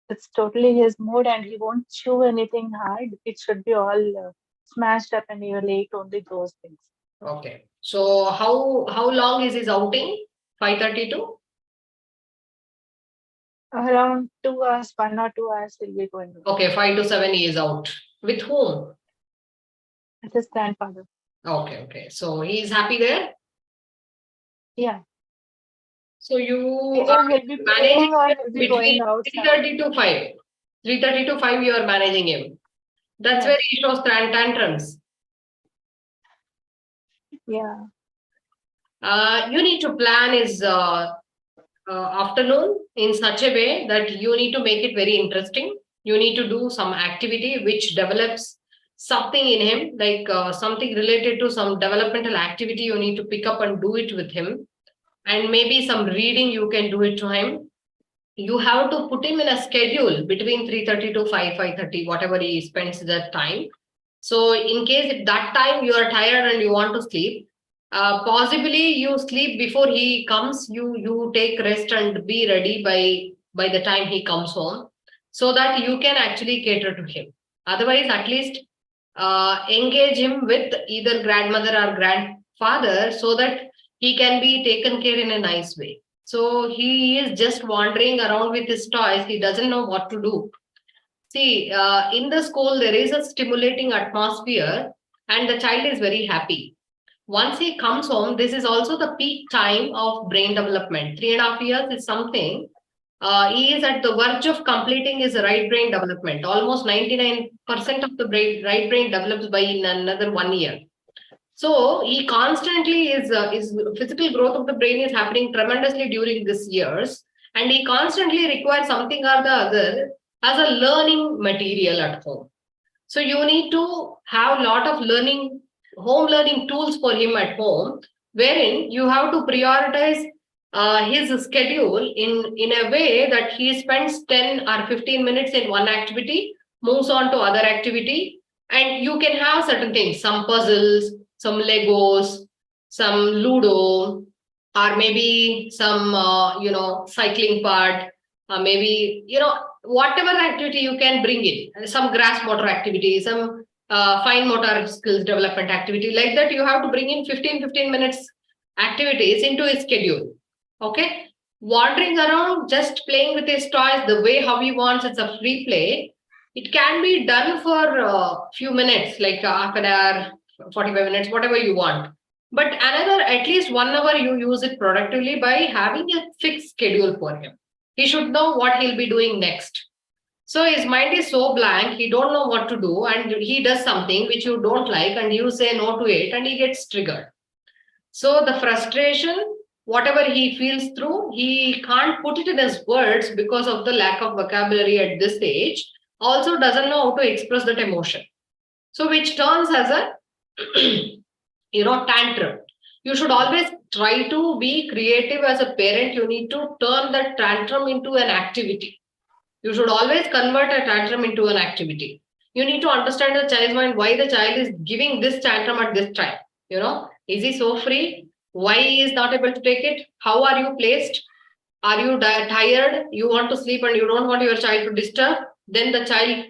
[SPEAKER 4] It's totally his mood, and he won't chew anything hard. It should be all smashed up, and he will eat only those things.
[SPEAKER 1] Okay. So how long is his outing? 5:30 to?
[SPEAKER 4] Around 2 hours, 1 or 2 hours, he'll be going out
[SPEAKER 1] Okay, 5 to 7 he is out. With whom?
[SPEAKER 4] with his grandfather.
[SPEAKER 1] Okay, okay. So he is happy there?
[SPEAKER 4] Yeah,
[SPEAKER 1] So you
[SPEAKER 4] either
[SPEAKER 1] are
[SPEAKER 4] he'll be
[SPEAKER 1] managing
[SPEAKER 4] playing or
[SPEAKER 1] him
[SPEAKER 4] he'll be
[SPEAKER 1] between
[SPEAKER 4] going outside.
[SPEAKER 1] 3:30 to 5. 3:30 to 5 you are managing him. That's where
[SPEAKER 4] Yes.
[SPEAKER 1] he shows tantrums.
[SPEAKER 4] Yeah.
[SPEAKER 1] You need to plan his afternoon in such a way that you need to make it very interesting. You need to do some activity which develops something in him, like something related to some developmental activity. You need to pick up and do it with him. And maybe some reading you can do it to him. You have to put him in a schedule between 3:30 to 5:30, whatever he spends that time. So in case if that time you are tired and you want to sleep, possibly you sleep before he comes. You take rest and be ready by the time he comes home. so that you can actually cater to him. Otherwise, at least engage him with either grandmother or grandfather so that he can be taken care in a nice way. So he is just wandering around with his toys. He doesn't know what to do. See, in the school, there is a stimulating atmosphere and the child is very happy. Once he comes home, this is also the peak time of brain development. 3.5 years is something. He is at the verge of completing his right brain development. Almost 99% of the right brain develops by in another 1 year. So he constantly his physical growth of the brain is happening tremendously during these years, and he constantly requires something or the other as a learning material at home. So you need to have a lot of home learning tools for him at home, wherein you have to prioritize his schedule in a way that he spends 10 or 15 minutes in one activity, moves on to other activity, and you can have certain things, some puzzles, some Legos, some Ludo, or maybe some, cycling part, maybe, whatever activity you can bring in, some grass motor activity, some fine motor skills development activity, like that you have to bring in 15 minutes activities into his schedule. Okay. Wandering around, just playing with his toys the way how he wants, it's a free play. It can be done for a few minutes, like half an hour, 45 minutes, whatever you want. But another, at least 1 hour, you use it productively by having a fixed schedule for him. He should know what he'll be doing next. So his mind is so blank, he don't know what to do, and he does something which you don't like, and you say no to it, and he gets triggered. So the frustration, whatever he feels through, he can't put it in his words because of the lack of vocabulary at this stage. Also doesn't know how to express that emotion. So which turns as a tantrum. You should always try to be creative as a parent. You need to turn that tantrum into an activity. You should always convert a tantrum into an activity. You need to understand the child's mind, why the child is giving this tantrum at this time. Is he so free? Why he is not able to take it? How are you placed? Are you tired? You want to sleep and you don't want your child to disturb? Then the child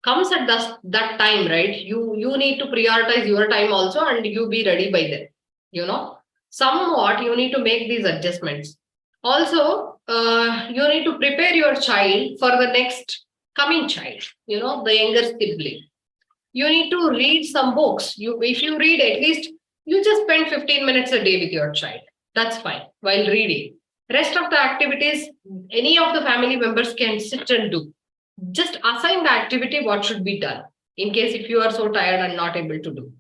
[SPEAKER 1] comes at that time, right? You need to prioritize your time also, and you be ready by then. Somewhat you need to make these adjustments. Also, you need to prepare your child for the next coming child, the younger sibling. You need to read some books. If you read, at least you just spend 15 minutes a day with your child. That's fine while reading. Rest of the activities, any of the family members can sit and do. Just assign the activity what should be done in case if you are so tired and not able to do.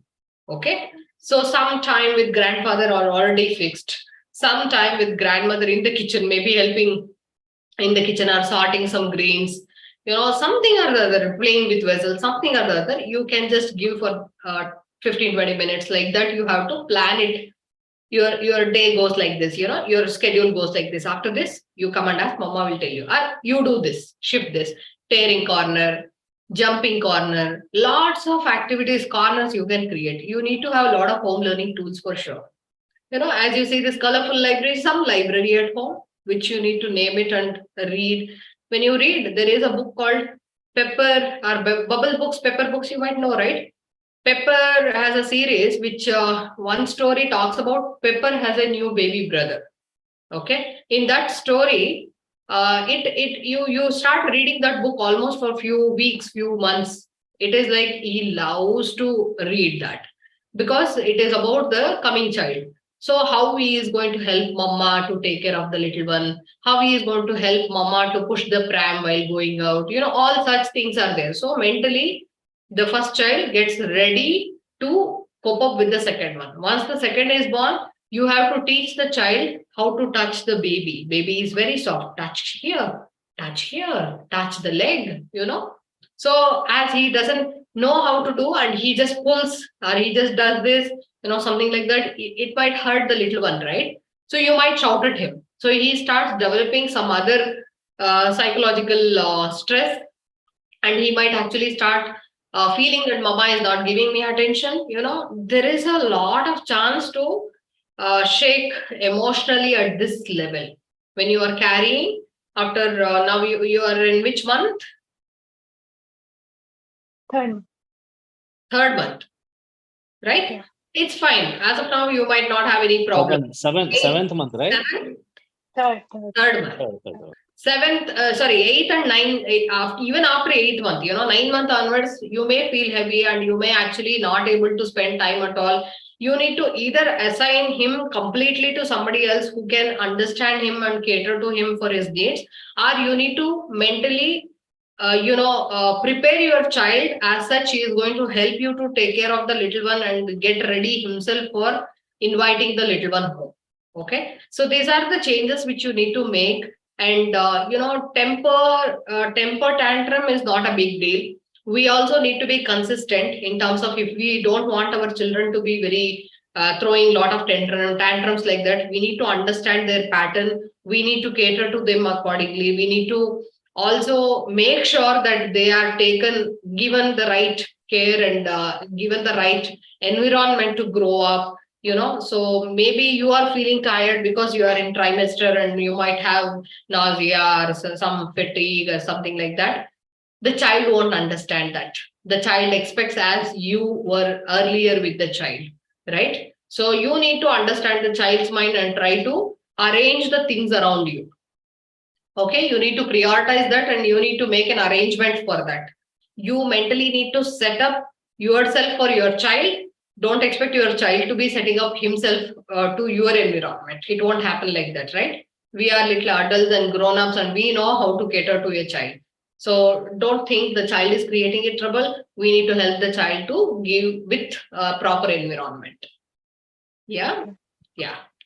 [SPEAKER 1] Okay. So some time with grandfather are already fixed. Some time with grandmother in the kitchen, maybe helping in the kitchen or sorting some grains, something or the other, playing with vessels, something or the other, you can just give for 15-20 minutes. Like that, you have to plan it. Your day goes like this, your schedule goes like this. After this, you come and ask, Mama will tell you. You do this, shift this, tearing corner, jumping corner, lots of activities, corners you can create. You need to have a lot of home learning tools for sure. As you see this colorful library, some library at home, which you need to name it and read. When you read, there is a book called Pepper or Bubble Books, Pepper Books, you might know, right? Pepper has a series which one story talks about Pepper has a new baby brother. Okay. In that story, you start reading that book almost for a few weeks, few months. It is like he loves to read that because it is about the coming child. So how he is going to help mama to take care of the little one, how he is going to help mama to push the pram while going out, all such things are there. So mentally, the first child gets ready to cope up with the second one. Once the second is born, you have to teach the child how to touch the baby. Baby is very soft. Touch here, touch the leg, So as he doesn't know how to do and he just pulls or he just does this, something like that, it might hurt the little one, right? So you might shout at him. So he starts developing some other psychological stress, and he might actually start feeling that mama is not giving me attention. There is a lot of chance to shake emotionally at this level. When you are carrying, after now you are in which month?
[SPEAKER 4] Third.
[SPEAKER 1] Third month, right?
[SPEAKER 4] Yeah.
[SPEAKER 1] It's fine. As of now, you might not have any problem.
[SPEAKER 3] Seventh month, right?
[SPEAKER 1] Seventh,
[SPEAKER 4] Third.
[SPEAKER 1] third month.
[SPEAKER 3] Third.
[SPEAKER 1] Seventh, eighth and ninth, even after 8th month, 9 month onwards, you may feel heavy and you may actually not able to spend time at all. You need to either assign him completely to somebody else who can understand him and cater to him for his needs, or you need to mentally, prepare your child as such. He is going to help you to take care of the little one and get ready himself for inviting the little one home. Okay, so these are the changes which you need to make. And temper tantrum is not a big deal. We also need to be consistent in terms of, if we don't want our children to be very throwing a lot of tantrums like that, we need to understand their pattern. We need to cater to them accordingly. We need to also make sure that they are given the right care and given the right environment to grow up. So maybe you are feeling tired because you are in trimester and you might have nausea or some fatigue or something like that. The child won't understand that. The child expects as you were earlier with the child, right? So you need to understand the child's mind and try to arrange the things around you. Okay, you need to prioritize that and you need to make an arrangement for that. You mentally need to set up yourself for your child. Don't expect your child to be setting up himself to your environment. It won't happen like that, right? We are little adults and grown-ups and we know how to cater to a child. So don't think the child is creating a trouble. We need to help the child to give with proper environment. Yeah.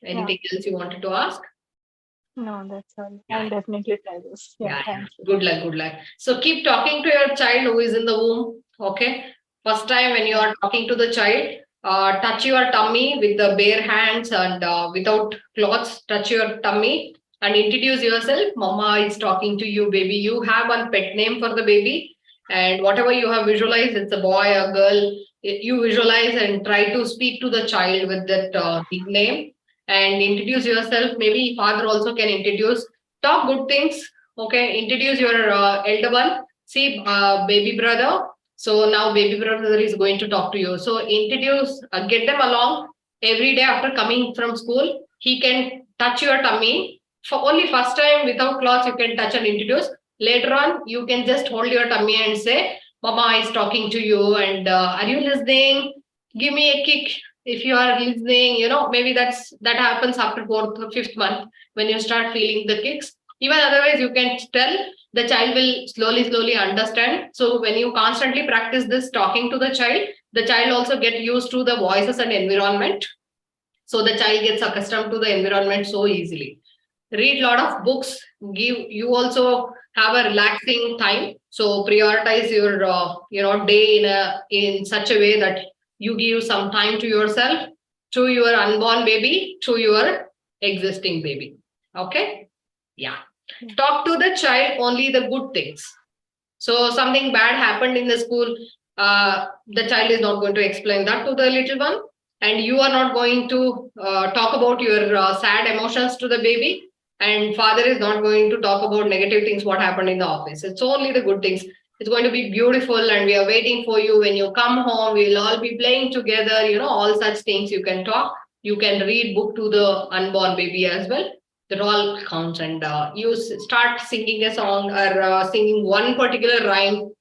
[SPEAKER 1] Anything else you wanted to ask?
[SPEAKER 4] No, that's all. I'll definitely try this. Yeah, thank you.
[SPEAKER 1] Good luck. So keep talking to your child who is in the womb. Okay. First time when you are talking to the child, touch your tummy with the bare hands and without cloths, touch your tummy and introduce yourself. Mama is talking to you, baby. You have one pet name for the baby, and whatever you have visualized, it's a boy or girl, you visualize and try to speak to the child with that nickname and introduce yourself. Maybe father also can introduce, talk good things. Okay, introduce your elder one. See, baby brother. So now baby brother is going to talk to you. So introduce, get them along every day after coming from school. He can touch your tummy. For only first time without clothes, you can touch and introduce. Later on, you can just hold your tummy and say, Mama is talking to you and are you listening? Give me a kick if you are listening. Maybe that happens after 4th or 5th month when you start feeling the kicks. Even otherwise, you can tell, the child will slowly understand. So when you constantly practice this talking to the child also get used to the voices and environment. So the child gets accustomed to the environment so easily. Read a lot of books. You also have a relaxing time. So prioritize your day in such a way that you give some time to yourself, to your unborn baby, to your existing baby. Okay? Yeah. Talk to the child only the good things. So something bad happened in the school, the child is not going to explain that to the little one, and you are not going to talk about your sad emotions to the baby, and father is not going to talk about negative things what happened in the office. It's only the good things. It's going to be beautiful and we are waiting for you. When you come home, we'll all be playing together, all such things. You can talk, you can read book to the unborn baby as well. That all counts. And you start singing a song or singing one particular rhyme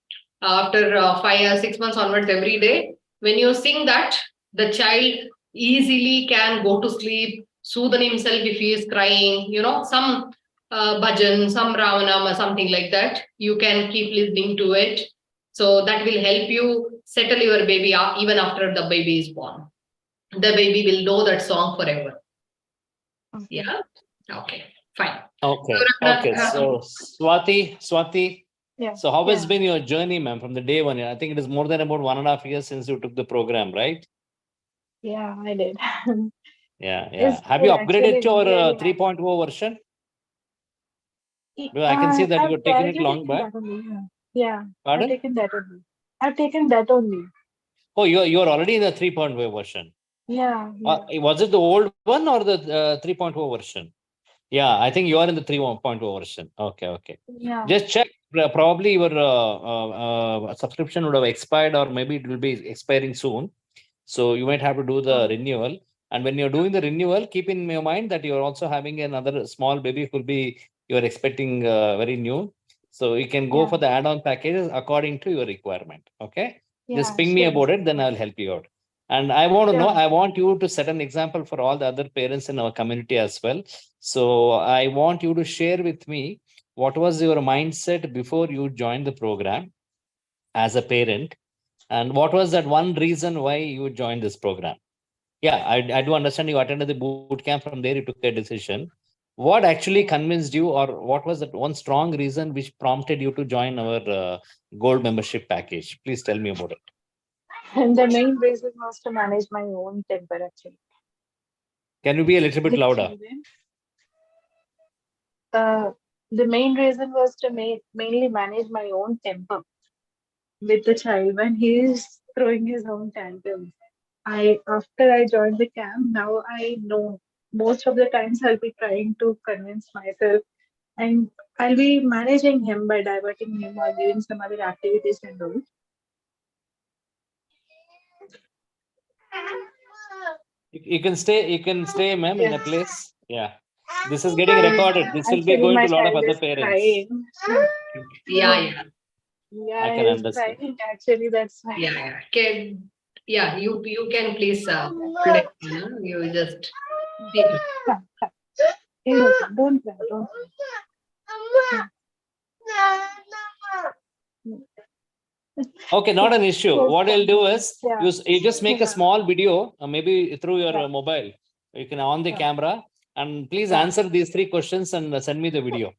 [SPEAKER 1] after 5 or 6 months onwards every day. When you sing that, the child easily can go to sleep, soothe himself if he is crying, some bhajan, some ravanam or something like that. You can keep listening to it. So that will help you settle your baby even after the baby is born. The baby will know that song forever.
[SPEAKER 4] Okay.
[SPEAKER 1] Yeah. Okay. Fine.
[SPEAKER 3] Okay. So Swati.
[SPEAKER 4] Yeah.
[SPEAKER 3] So how has been your journey, ma'am, from the day one? I think it is more than about 1.5 years since you took the program, right?
[SPEAKER 4] Yeah, I did.
[SPEAKER 3] Yeah. Have you upgraded to your 3.0 version? I can see that you've taken it long back.
[SPEAKER 4] Yeah.
[SPEAKER 3] Pardon?
[SPEAKER 4] I've taken that only.
[SPEAKER 3] Oh, you're already in the 3.0 version.
[SPEAKER 4] Yeah.
[SPEAKER 3] Was it the old one or the 3.0 version? Yeah, I think you are in the 3.0 version. Okay.
[SPEAKER 4] Yeah.
[SPEAKER 3] Just check. probably your subscription would have expired, or maybe it will be expiring soon. So you might have to do the renewal. And when you're doing the renewal, keep in your mind that you're also having another small baby who will be you're expecting very new. So you can go
[SPEAKER 4] Yeah.
[SPEAKER 3] for the add-on packages according to your requirement. Okay. Just
[SPEAKER 4] Yeah,
[SPEAKER 3] ping me
[SPEAKER 4] sure.
[SPEAKER 3] about it, then I'll help you out. And I want to know,
[SPEAKER 4] Sure.
[SPEAKER 3] I want you to set an example for all the other parents in our community as well. So I want you to share with me what was your mindset before you joined the program as a parent, and what was that one reason why you joined this program? Yeah, I do understand you attended the boot camp. From there, you took a decision. What actually convinced you, or what was that one strong reason which prompted you to join our gold membership package? Please tell me about it.
[SPEAKER 4] And the main reason was to manage my own temper actually.
[SPEAKER 3] Can you be a little bit
[SPEAKER 4] With
[SPEAKER 3] louder?
[SPEAKER 4] children, the main reason was to mainly manage my own temper with the child when he is throwing his own tantrums. After I joined the camp, now I know most of the times I'll be trying to convince myself, and I'll be managing him by diverting him or giving some other activities and all.
[SPEAKER 3] You can stay. You can stay, ma'am, in a
[SPEAKER 4] Yes.
[SPEAKER 3] place. Yeah. This is getting recorded. This will be
[SPEAKER 4] Actually,
[SPEAKER 3] going
[SPEAKER 4] my
[SPEAKER 3] to a lot of
[SPEAKER 4] child
[SPEAKER 3] other
[SPEAKER 4] is
[SPEAKER 3] parents.
[SPEAKER 4] crying.
[SPEAKER 1] Yeah, yeah,
[SPEAKER 3] I
[SPEAKER 4] Yeah,
[SPEAKER 3] can
[SPEAKER 4] he's
[SPEAKER 3] understand.
[SPEAKER 4] crying. Actually, that's why.
[SPEAKER 1] yeah, yeah. Can, yeah, you can please hold it. You just take it.
[SPEAKER 4] Hey, listen, don't cry, don't cry.
[SPEAKER 3] Okay, not an issue.
[SPEAKER 4] Yes,
[SPEAKER 3] What I'll do is
[SPEAKER 4] yeah,
[SPEAKER 3] you just make a
[SPEAKER 4] yeah,
[SPEAKER 3] small video, maybe through your
[SPEAKER 4] yeah,
[SPEAKER 3] mobile. You can on the
[SPEAKER 4] yeah,
[SPEAKER 3] camera, and please
[SPEAKER 4] yeah.
[SPEAKER 3] answer these 3 questions and send me the video.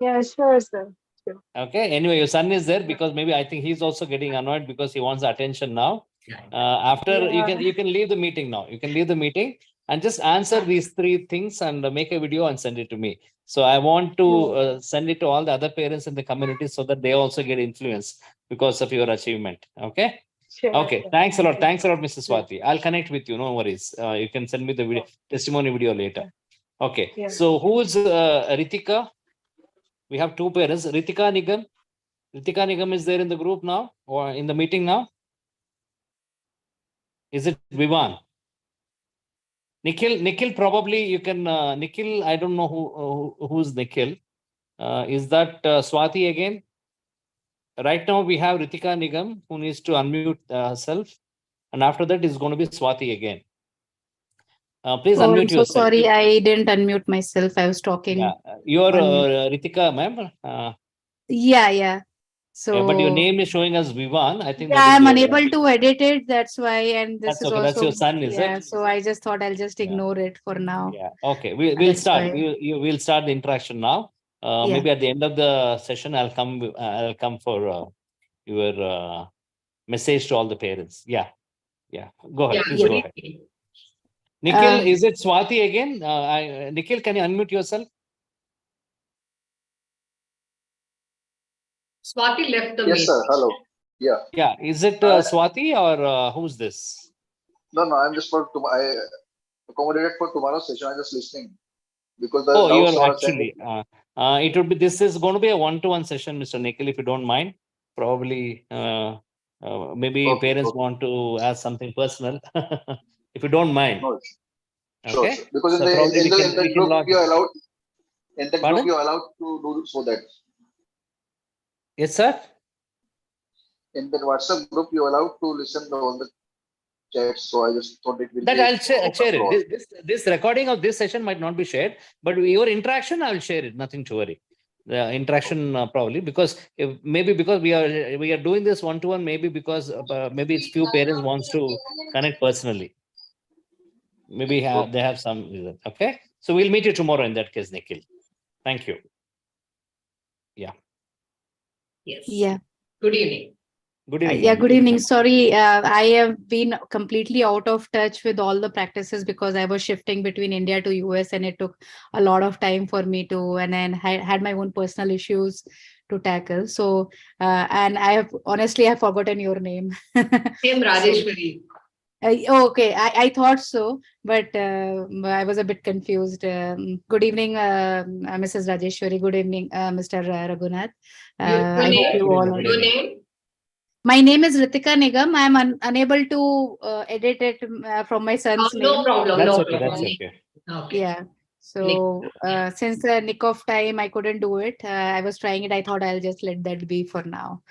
[SPEAKER 4] Yeah, sure, sir. Sure.
[SPEAKER 3] Okay. Anyway, your son is there because maybe I think he's also getting annoyed because he wants attention now. After
[SPEAKER 4] Yeah,
[SPEAKER 3] you can leave the meeting now. You can leave the meeting and just answer these 3 things and make a video and send it to me. So I want to
[SPEAKER 4] yeah,
[SPEAKER 3] send it to all the other parents in the community so that they also get influence because of your achievement. Okay.
[SPEAKER 4] sure,
[SPEAKER 3] Okay.
[SPEAKER 4] sir.
[SPEAKER 3] Thanks a
[SPEAKER 4] Thank
[SPEAKER 3] lot.
[SPEAKER 4] you.
[SPEAKER 3] Thanks a lot, Mrs.
[SPEAKER 4] Yeah,
[SPEAKER 3] Swati. I'll connect with you. No worries. You can send me the video,
[SPEAKER 4] yeah,
[SPEAKER 3] testimony video later.
[SPEAKER 4] yeah,
[SPEAKER 3] Okay.
[SPEAKER 4] yeah.
[SPEAKER 3] So who's Ritika? We have 2 parents. Ritika Nigam. Ritika Nigam is there in the group now or in the meeting now? Is it Vivan? Nikhil, probably you can, Nikhil, I don't know who's Nikhil. Is that Swati again? Right now we have Ritika Nigam who needs to unmute herself. And after that is going to be Swati again. Please
[SPEAKER 5] Oh, I'm
[SPEAKER 3] unmute
[SPEAKER 5] so
[SPEAKER 3] yourself.
[SPEAKER 5] sorry. I didn't unmute myself. I was
[SPEAKER 3] Yeah,
[SPEAKER 5] talking
[SPEAKER 3] you're
[SPEAKER 5] on mute.
[SPEAKER 3] Ritika, ma'am.
[SPEAKER 5] Yeah.
[SPEAKER 3] Yeah, but your
[SPEAKER 5] So
[SPEAKER 3] name is showing as Vivan. I think
[SPEAKER 5] yeah,
[SPEAKER 3] that is
[SPEAKER 5] I'm
[SPEAKER 3] your.
[SPEAKER 5] unable to edit it. That's why. And this
[SPEAKER 3] That's
[SPEAKER 5] is
[SPEAKER 3] okay. That's your
[SPEAKER 5] also,
[SPEAKER 3] son, is
[SPEAKER 5] yeah.
[SPEAKER 3] it?
[SPEAKER 5] So I just thought I'll just
[SPEAKER 3] Yeah.
[SPEAKER 5] ignore it for now.
[SPEAKER 3] Yeah. Okay. We'll
[SPEAKER 5] That's
[SPEAKER 3] start.
[SPEAKER 5] why.
[SPEAKER 3] We'll start the interaction now.
[SPEAKER 5] Yeah.
[SPEAKER 3] Maybe at the end of the session, I'll come for your message to all the parents. Yeah. Yeah. Go
[SPEAKER 1] Yeah,
[SPEAKER 3] ahead. Please
[SPEAKER 5] Yeah.
[SPEAKER 3] go ahead.
[SPEAKER 1] good.
[SPEAKER 3] Nikhil, is it Swati again? Nikhil, can you unmute yourself?
[SPEAKER 1] Swati left the
[SPEAKER 6] Yes, sir.
[SPEAKER 1] meeting.
[SPEAKER 6] Hello. Yeah.
[SPEAKER 3] Yeah. Is it Swati or who's this?
[SPEAKER 6] No, I'm just I accommodated for tomorrow's session. I'm just listening because the
[SPEAKER 3] Oh,
[SPEAKER 6] doubts
[SPEAKER 3] you're
[SPEAKER 6] are sent.
[SPEAKER 3] actually. It would be. This is going to be a one-to-one session, Mr. Nikhil, if you don't mind. Probably. Maybe
[SPEAKER 6] Okay.
[SPEAKER 3] parents
[SPEAKER 6] Okay.
[SPEAKER 3] want to ask something personal. If you don't mind.
[SPEAKER 6] No, sure,
[SPEAKER 3] Okay.
[SPEAKER 6] sure. Because
[SPEAKER 3] So probably
[SPEAKER 6] in the
[SPEAKER 3] we can
[SPEAKER 6] group
[SPEAKER 3] log.
[SPEAKER 6] you're allowed
[SPEAKER 3] Pardon?
[SPEAKER 6] you're allowed to do so that
[SPEAKER 3] Yes, sir.
[SPEAKER 6] in the WhatsApp group you're allowed to listen to all the chats. So I just thought it will
[SPEAKER 3] That
[SPEAKER 6] be
[SPEAKER 3] I'll share
[SPEAKER 6] open for all.
[SPEAKER 3] it. This recording of this session might not be shared, but your interaction I will share it. Nothing to worry. The interaction probably because maybe because we are doing this one-to-one. Maybe because maybe it's few parents wants to connect personally. Maybe they have some reason. Okay, so we'll meet you tomorrow in that case, Nikhil. Thank you. Yeah.
[SPEAKER 1] Yes.
[SPEAKER 5] Yeah.
[SPEAKER 1] Good evening.
[SPEAKER 3] Good evening.
[SPEAKER 5] Yeah,
[SPEAKER 3] ma'am.
[SPEAKER 5] good evening. Sorry, I have been completely out of touch with all the practices because I was shifting between India to US and it took a lot of time for me to, and then I had my own personal issues to tackle. So, and I have honestly, I've forgotten your name.
[SPEAKER 1] Same
[SPEAKER 5] So,
[SPEAKER 1] Rajwshwari.
[SPEAKER 5] Okay, I thought so, but I was a bit confused. Good evening, Mrs. Rajeshwari. Good evening, Mr. Raghunath.
[SPEAKER 1] Your
[SPEAKER 5] I hope
[SPEAKER 1] name?
[SPEAKER 5] you
[SPEAKER 3] Good
[SPEAKER 5] all
[SPEAKER 3] evening,
[SPEAKER 5] are.
[SPEAKER 3] good
[SPEAKER 1] Your
[SPEAKER 3] evening.
[SPEAKER 1] name?
[SPEAKER 5] My name is Ritika Nigam. I'm unable to edit it from my son's
[SPEAKER 1] No
[SPEAKER 5] name.
[SPEAKER 1] problem.
[SPEAKER 3] That's
[SPEAKER 1] No
[SPEAKER 3] okay, that's
[SPEAKER 1] problem.
[SPEAKER 3] okay.
[SPEAKER 1] Okay.
[SPEAKER 5] Yeah.
[SPEAKER 1] Nick.
[SPEAKER 5] So
[SPEAKER 1] Yeah.
[SPEAKER 5] since the nick of time, I couldn't do it. I was trying it. I thought I'll just let that be for now.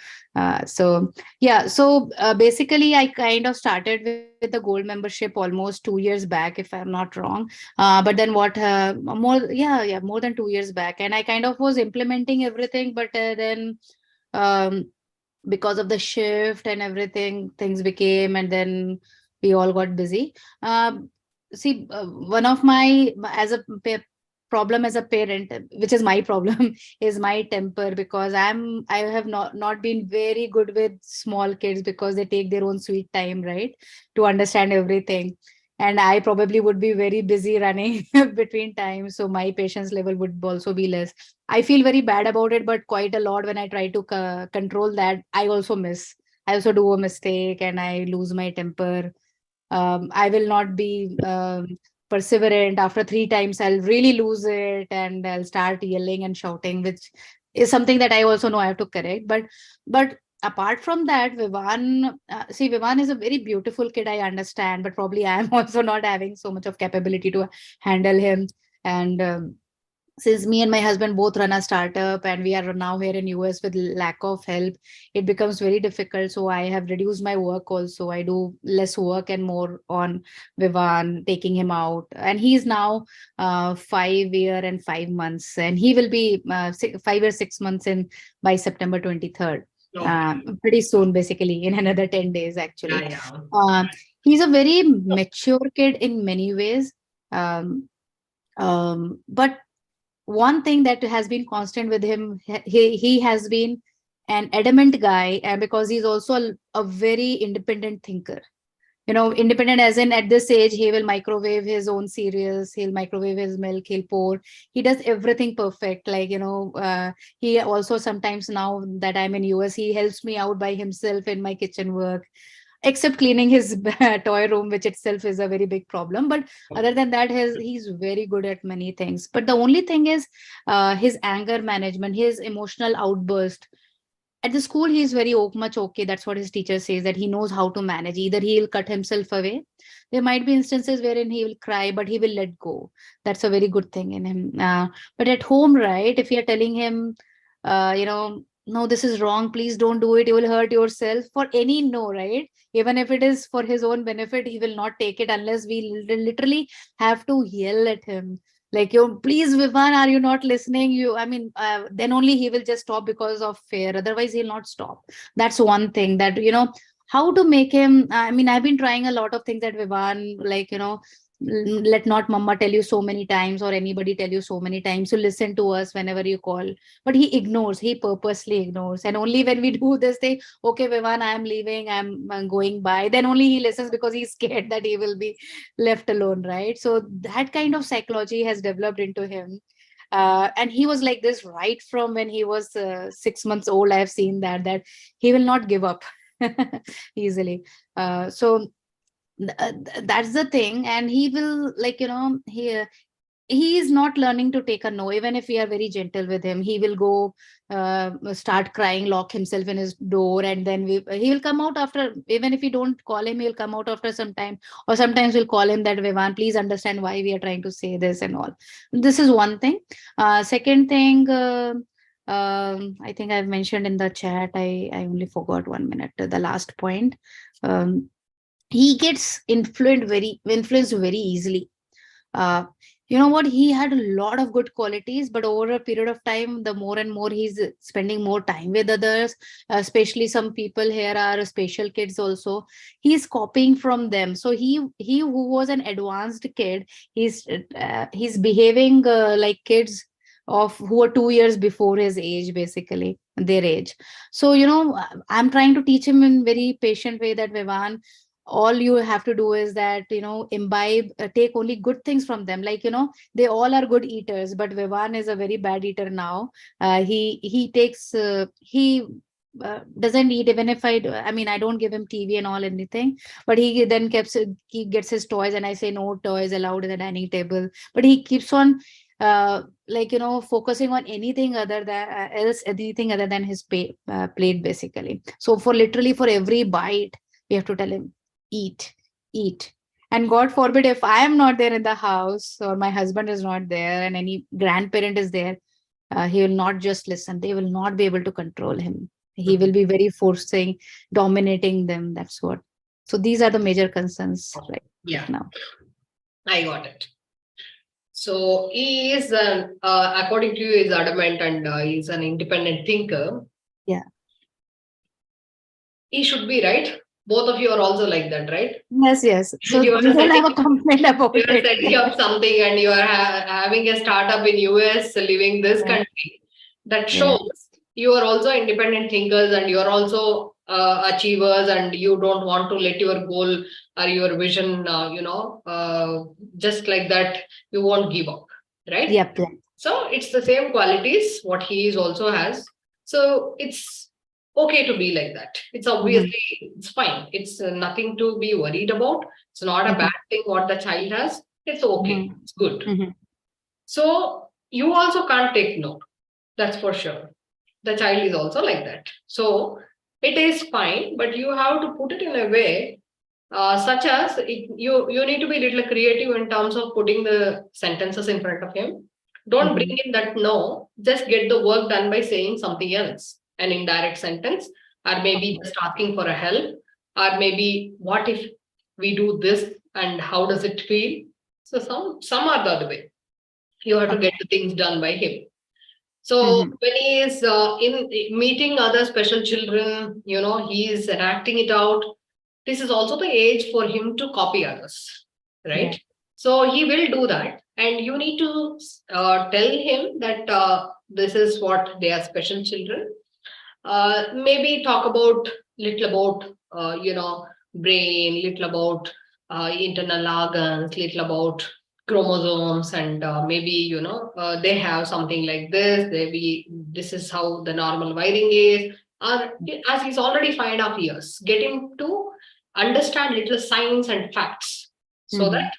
[SPEAKER 5] So yeah. So basically, I kind of started with the gold membership almost 2 years back, if I'm not wrong. But then what? More than 2 years back, and I kind of was implementing everything, but then. Um, because of the shift and everything, things became, and then we all got busy. See, one of my as a problem as a parent, which is my problem, is my temper, because I have not been very good with small kids, because they take their own sweet time, right, to understand everything. And I probably would be very busy running between times, so my patience level would also be less. I feel very bad about it, but quite a lot when I try to control that, I also miss. I also do a mistake and I lose my temper. I will not be perseverant. After 3 times, I'll really lose it and I'll start yelling and shouting, which is something that I also know I have to correct. But apart from that, Vivan is a very beautiful kid. I understand, but probably I am also not having so much of capability to handle him. And since me and my husband both run a startup and we are now here in US with lack of help, it becomes very difficult. So I have reduced my work also. I do less work and more on Vivan, taking him out. And he's now 5 year and 5 months, and he will be 5 or 6 months in by September 23rd.
[SPEAKER 1] Okay.
[SPEAKER 5] Pretty soon, basically, in another 10 days, actually.
[SPEAKER 1] Yeah, yeah.
[SPEAKER 5] Uh, he's a very mature kid in many ways. Um, but one thing that has been constant with him, he has been an adamant guy, and because he's also a very independent thinker. Independent as in, at this age, he will microwave his own cereals, he'll microwave his milk, he'll pour, he does everything perfect. Like, he also sometimes, now that I'm in US, he helps me out by himself in my kitchen work, except cleaning his toy room, which itself is a very big problem. But other than that, he's very good at many things. But the only thing is his anger management, his emotional outburst. At the school, he's very much okay. That's what his teacher says, that he knows how to manage. Either he'll cut himself away. There might be instances wherein he will cry, but he will let go. That's a very good thing in him. But at home, right, if you're telling him, no, this is wrong, please don't do it, you will hurt yourself, for any no, right? Even if it is for his own benefit, he will not take it unless we literally have to yell at him, like, you please, Vivan, are you not listening? Then only he will just stop because of fear, otherwise he'll not stop. That's one thing, that how to make him. I've been trying a lot of things at Vivan, like, let not mama tell you so many times, or anybody tell you so many times, to listen to us whenever you call. But he ignores, he purposely ignores, and only when we do this thing, okay, Vivan, I am leaving, I'm going by, then only he listens, because he's scared that he will be left alone, right? So that kind of psychology has developed into him. And he was like this right from when he was 6 months old. I have seen that he will not give up easily. That's the thing. And he will, like, he is not learning to take a no. Even if we are very gentle with him, he will go start crying, lock himself in his door, and then he will come out after. Even if we don't call him, he'll come out after some time. Or sometimes we'll call him, that, Vivan, please understand why we are trying to say this and all. This is one thing. Second thing, I think I've mentioned in the chat, I only forgot 1 minute, the last point. He gets influenced very easily. uh, you know what, he had a lot of good qualities, but over a period of time, the more and more he's spending more time with others, especially some people here are special kids also, he's copying from them. So he who was an advanced kid, he's behaving like kids of who are 2 years before his age, basically their age. So I'm trying to teach him in very patient way, that, Vivan, all you have to do is that, imbibe, take only good things from them. Like, they all are good eaters, but Vivan is a very bad eater now. He takes he doesn't eat even if I mean, I don't give him TV and all anything, but he then he gets his toys and I say no toys allowed in the dining table, but he keeps on like, you know, focusing on anything other than anything other than his plate basically. So for literally for every bite, we have to tell him, eat, eat. And God forbid, if I am not there in the house or my husband is not there and any grandparent is there, he will not just listen. They will not be able to control him. He will be very forcing, dominating them. That's what. So these are the major concerns right now.
[SPEAKER 1] I got it. So he is, according to you, is adamant and he's an independent thinker.
[SPEAKER 5] Yeah.
[SPEAKER 1] He should be, right? Both of you are also like that, right?
[SPEAKER 5] Yes, yes. So
[SPEAKER 1] You
[SPEAKER 5] we
[SPEAKER 1] are
[SPEAKER 5] don't have a
[SPEAKER 1] setting-
[SPEAKER 5] complaint about
[SPEAKER 1] You are
[SPEAKER 5] it.
[SPEAKER 1] setting up something and you are having a startup in US, living this
[SPEAKER 5] Yeah.
[SPEAKER 1] country. That
[SPEAKER 5] Yeah.
[SPEAKER 1] shows you are also independent thinkers and you are also achievers, and you don't want to let your goal or your vision, just like that, you won't give up, right?
[SPEAKER 5] Yep.
[SPEAKER 1] So it's the same qualities what he is also has. So it's okay to be like that. It's obviously it's fine. It's nothing to be worried about. It's not a bad thing what the child has. It's okay. It's good. So you also can't take no. That's for sure. The child is also like that. So it is fine, but you have to put it in a way such as you need to be a little creative in terms of putting the sentences in front of him. Don't bring in that no, just get the work done by saying something else, an indirect sentence, or maybe just asking for a help, or maybe what if we do this and how does it feel? So some are the other way. You have to get the things done by him. So when he is in meeting other special children, he is enacting it out. This is also the age for him to copy others, right?
[SPEAKER 5] Yeah.
[SPEAKER 1] So he will do that, and you need to tell him that this is what they are special children. Maybe talk about little about brain, little about internal organs, little about chromosomes, and maybe they have something like this. This is how the normal wiring is. Or as he's already 5.5 years, get him to understand little science and facts, so that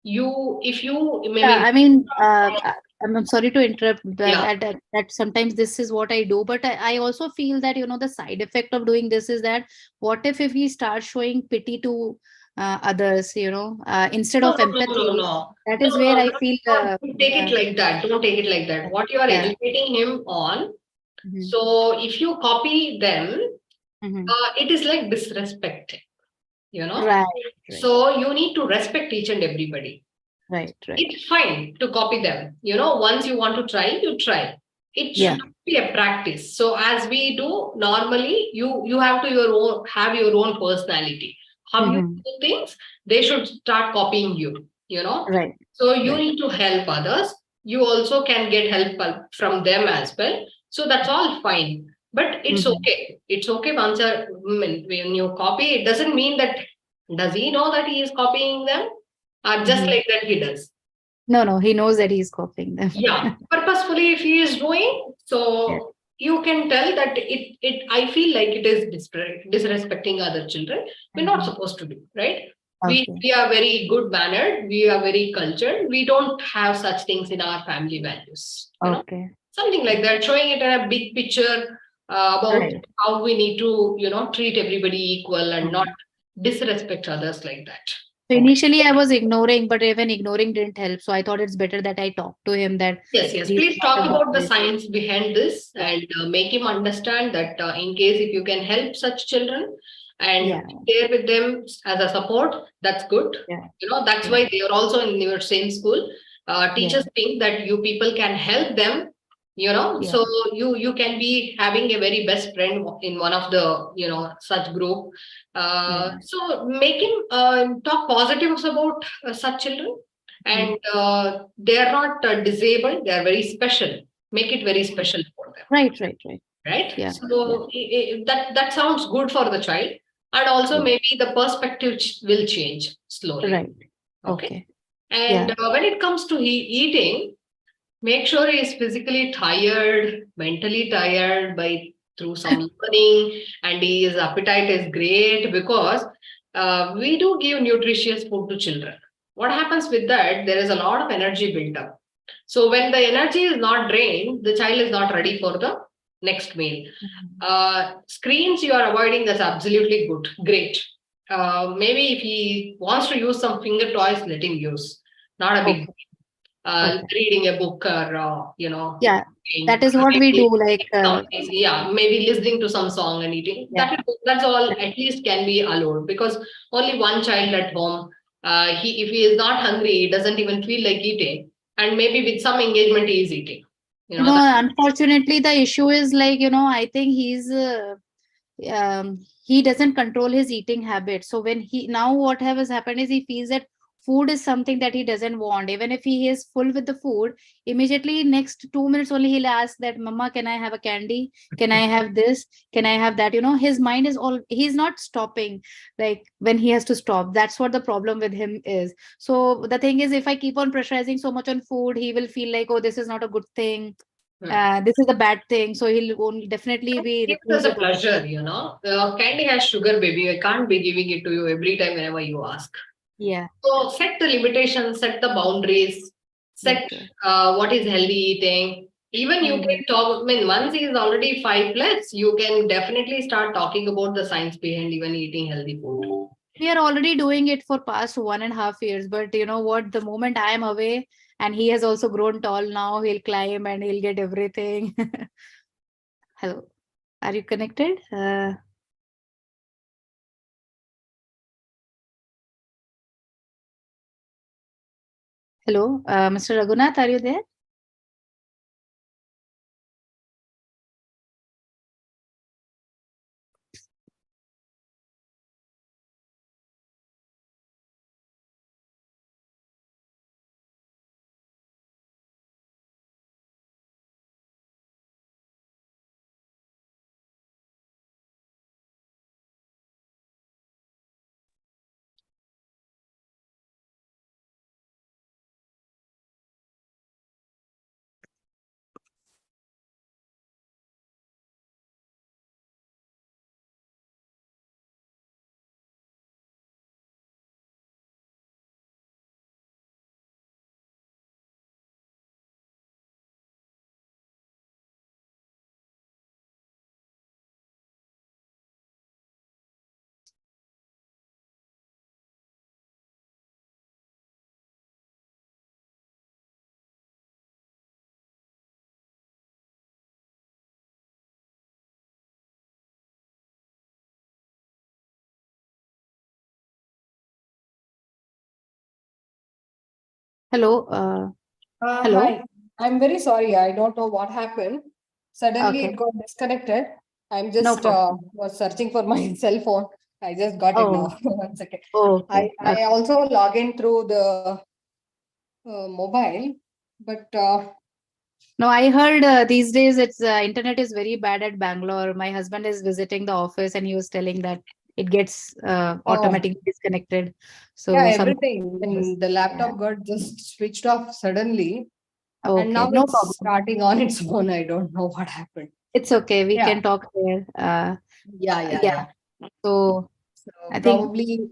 [SPEAKER 1] if you maybe
[SPEAKER 5] I mean, I'm sorry to interrupt, but
[SPEAKER 1] Yeah.
[SPEAKER 5] that sometimes this is what I do, but I also feel that, the side effect of doing this is that what if we start showing pity to others, instead of empathy,
[SPEAKER 1] no.
[SPEAKER 5] that is where I feel.
[SPEAKER 1] Don't take it like that. Don't take it like that. What you are
[SPEAKER 5] Yeah.
[SPEAKER 1] educating him on.
[SPEAKER 5] Mhm.
[SPEAKER 1] So if you copy them,
[SPEAKER 5] Mhm.
[SPEAKER 1] it is like disrespecting,
[SPEAKER 5] Right.
[SPEAKER 1] So you need to respect each and everybody.
[SPEAKER 5] Right.
[SPEAKER 1] It's fine to copy them. Once you want to try, you try. It should
[SPEAKER 5] Yeah.
[SPEAKER 1] be a practice. So as we do normally, you have to have your own personality. How you do things, they should start copying you.
[SPEAKER 5] Right.
[SPEAKER 1] So you
[SPEAKER 5] Right.
[SPEAKER 1] need to help others. You also can get help from them as well. So that's all fine. But it's okay. It's okay once when you copy, it doesn't mean that does he know that he is copying them? Or just like that he does.
[SPEAKER 5] No, he knows that he's copying them.
[SPEAKER 1] Yeah, purposefully if he is doing, so
[SPEAKER 5] Yeah.
[SPEAKER 1] you can tell that I feel like it is disrespecting other children. We're not supposed to do, right?
[SPEAKER 5] Okay.
[SPEAKER 1] We are very good mannered, we are very cultured, we don't have such things in our family values.
[SPEAKER 5] Okay.
[SPEAKER 1] Something like that, showing it in a big picture about
[SPEAKER 5] Right.
[SPEAKER 1] how we need to, treat everybody equal and not disrespect others like that.
[SPEAKER 5] So initially I was ignoring, but even ignoring didn't help. So I thought it's better that I talk to him that.
[SPEAKER 1] Yes.
[SPEAKER 5] these
[SPEAKER 1] Please
[SPEAKER 5] are
[SPEAKER 1] talk
[SPEAKER 5] the
[SPEAKER 1] about the
[SPEAKER 5] ways.
[SPEAKER 1] science behind this and make him understand that in case if you can help such children and share with them as a support, that's good.
[SPEAKER 5] Yeah.
[SPEAKER 1] That's why they are also in your same school. Teachers think that you people can help them, so you can be having a very best friend in one of the, such group. So make him talk positives about such children. And they are not disabled, they are very special. Make it very special for them. Right?
[SPEAKER 5] Yeah.
[SPEAKER 1] So that sounds good for the child. And also maybe the perspective will change slowly.
[SPEAKER 5] Right.
[SPEAKER 1] Okay. And when it comes to eating, make sure he is physically tired, mentally tired by through some learning, and his appetite is great because we do give nutritious food to children. What happens with that? There is a lot of energy built up. So when the energy is not drained, the child is not ready for the next meal. Screens you are avoiding, that's absolutely good, great. Maybe if he wants to use some finger toys, let him use. Not a big
[SPEAKER 5] Okay.
[SPEAKER 1] reading a book or
[SPEAKER 5] Yeah, that is what we
[SPEAKER 1] maybe
[SPEAKER 5] do. Like,
[SPEAKER 1] maybe listening to some song and eating.
[SPEAKER 5] yeah.
[SPEAKER 1] That's all. At least can be allowed, because only one child at home. He if he is not hungry, he doesn't even feel like eating, and maybe with some engagement he is eating.
[SPEAKER 5] Unfortunately, the issue is like, I think he doesn't control his eating habits. So when now what has happened is he feels that food is something that he doesn't want. Even if he is full with the food, immediately next 2 minutes only he'll ask that, Mama, can I have a candy? Can I have this? Can I have that? His mind is he's not stopping, like when he has to stop. That's what the problem with him is. So the thing is, if I keep on pressurizing so much on food, he will feel like, oh, this is not a good thing. This is a bad thing. So he'll only definitely be
[SPEAKER 1] Gives us a
[SPEAKER 5] refusing.
[SPEAKER 1] pleasure, candy has sugar, baby. I can't be giving it to you every time whenever you ask.
[SPEAKER 5] Yeah.
[SPEAKER 1] So set the limitations, set the boundaries, set
[SPEAKER 5] Okay.
[SPEAKER 1] what is healthy eating. Even you can talk, once he is already 5+, you can definitely start talking about the science behind even eating healthy food.
[SPEAKER 5] We are already doing it for past 1.5 years, but you know what? The moment I am away, and he has also grown tall now, he'll climb and he'll get everything. Hello, are you connected? Hello, Mr. Raghunath, are you there? Hello, hello.
[SPEAKER 7] Hi, I'm very sorry. I don't know what happened. Suddenly
[SPEAKER 5] Okay,
[SPEAKER 7] it got disconnected. I'm
[SPEAKER 5] no
[SPEAKER 7] just
[SPEAKER 5] problem.
[SPEAKER 7] was searching for my cell phone. I just got it
[SPEAKER 5] Oh,
[SPEAKER 7] now. 1 second.
[SPEAKER 5] okay.
[SPEAKER 7] I also log in through the mobile, but
[SPEAKER 5] No, I heard these days it's internet is very bad at Bangalore. My husband is visiting the office and he was telling that it gets
[SPEAKER 7] oh
[SPEAKER 5] automatically disconnected.
[SPEAKER 7] yeah,
[SPEAKER 5] So some
[SPEAKER 7] everything. And the
[SPEAKER 5] yeah.
[SPEAKER 7] laptop got just switched off suddenly, and
[SPEAKER 5] Okay,
[SPEAKER 7] now
[SPEAKER 5] no
[SPEAKER 7] it's
[SPEAKER 5] problem.
[SPEAKER 7] starting on its own. I don't know what happened.
[SPEAKER 5] It's okay. We
[SPEAKER 7] Yeah,
[SPEAKER 5] can talk here. Yeah.
[SPEAKER 7] yeah.
[SPEAKER 5] So
[SPEAKER 7] So
[SPEAKER 5] I think
[SPEAKER 7] probably,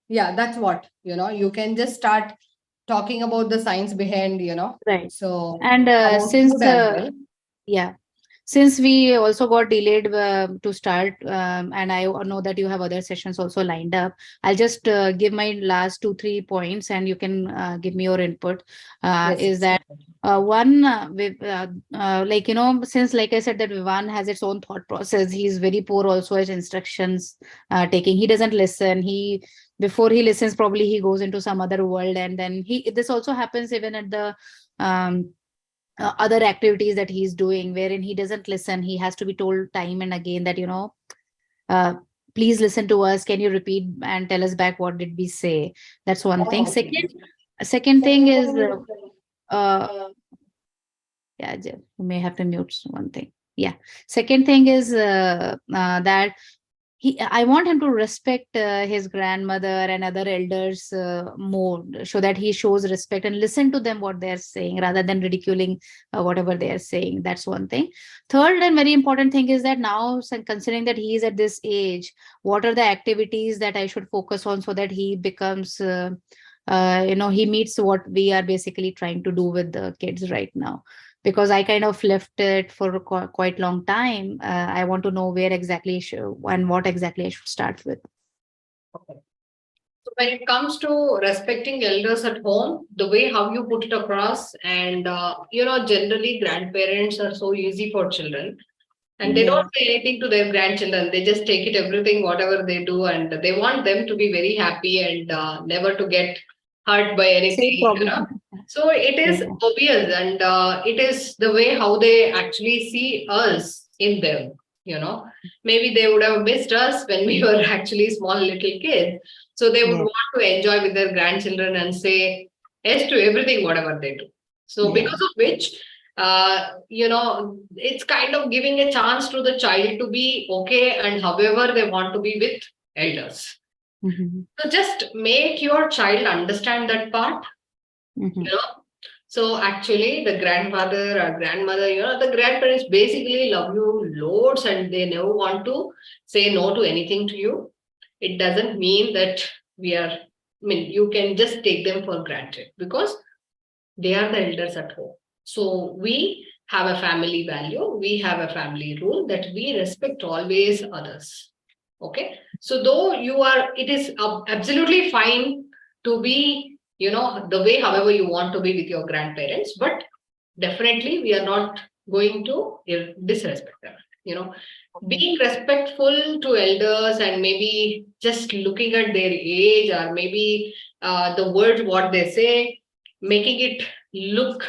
[SPEAKER 7] yeah, that's what, you can just start talking about the science behind,
[SPEAKER 5] right.
[SPEAKER 7] so
[SPEAKER 5] And
[SPEAKER 7] about food
[SPEAKER 5] since
[SPEAKER 7] as well.
[SPEAKER 5] yeah, since we also got delayed to start, and I know that you have other sessions also lined up, I'll just give my last 2-3 points, and you can give me your input.
[SPEAKER 7] Yes,
[SPEAKER 5] Is
[SPEAKER 7] yes.
[SPEAKER 5] that one with like since like I said that Vivan has its own thought process. He's very poor also at instructions taking. He doesn't listen. Before he listens, probably he goes into some other world, and then this also happens even at the um, other activities that he's doing, wherein he doesn't listen. He has to be told time and again that uh, please listen to us, can you repeat and tell us back what did we say. That's one thing. Second thing is uh yeah, you may have to mute one thing. Yeah, second thing is that I want him to respect his grandmother and other elders more, so that he shows respect and listen to them what they're saying rather than ridiculing whatever they are saying. That's one thing. Third and very important thing is that now, considering that he is at this age, what are the activities that I should focus on so that he becomes, he meets what we are basically trying to do with the kids right now. Because I kind of left it for quite long time. I want to know where exactly and what exactly I should start with.
[SPEAKER 1] Okay. So when it comes to respecting elders at home, the way how you put it across, and generally grandparents are so easy for children, and they don't say anything to their grandchildren. They just take it everything, whatever they do, and they want them to be very happy and never to get hurt by anything. So it is obvious, and it is the way how they actually see us in them. Maybe they would have missed us when we were actually small little kids. So they would want to enjoy with their grandchildren and say yes to everything, whatever they do. So because of which, it's kind of giving a chance to the child to be okay and however they want to be with elders. So just make your child understand that part. So actually the grandfather or grandmother, the grandparents basically love you loads and they never want to say no to anything to you. It doesn't mean that you can just take them for granted because they are the elders at home. So we have a family value, we have a family rule that we respect always others. Okay. So though it is absolutely fine to be, the way however you want to be with your grandparents, but definitely we are not going to disrespect them. Being respectful to elders and maybe just looking at their age or maybe the words what they say, making it look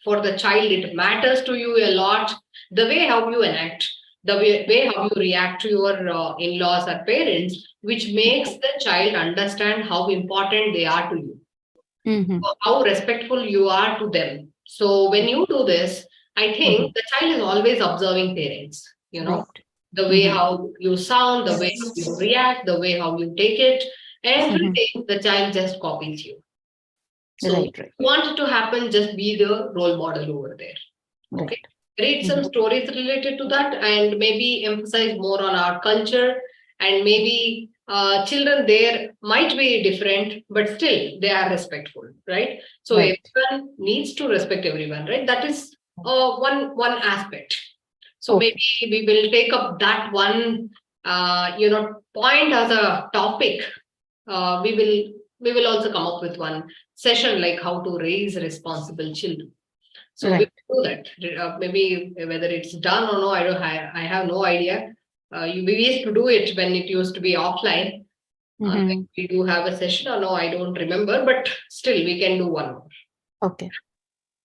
[SPEAKER 1] for the child, it matters to you a lot. The way how you enact, the way how you react to your in-laws or parents, which makes the child understand how important they are to you. How respectful you are to them. So when you do this, I think the child is always observing parents, the way how you sound, the way how you react, the way how you take it, everything, the child just copies you. So if you want it to happen, just be the role model over there. Okay. Read some stories related to that and maybe emphasize more on our culture, and maybe children there might be different, but still they are respectful, right? So everyone needs to respect everyone, right? That is one aspect. So maybe we will take up that one, point as a topic. We will also come up with one session like how to raise responsible children. So we will do that. Maybe whether it's done or no, I have no idea. We used to do it when it used to be offline. We do have a session or no, I don't remember, but still we can do one more.
[SPEAKER 5] Okay.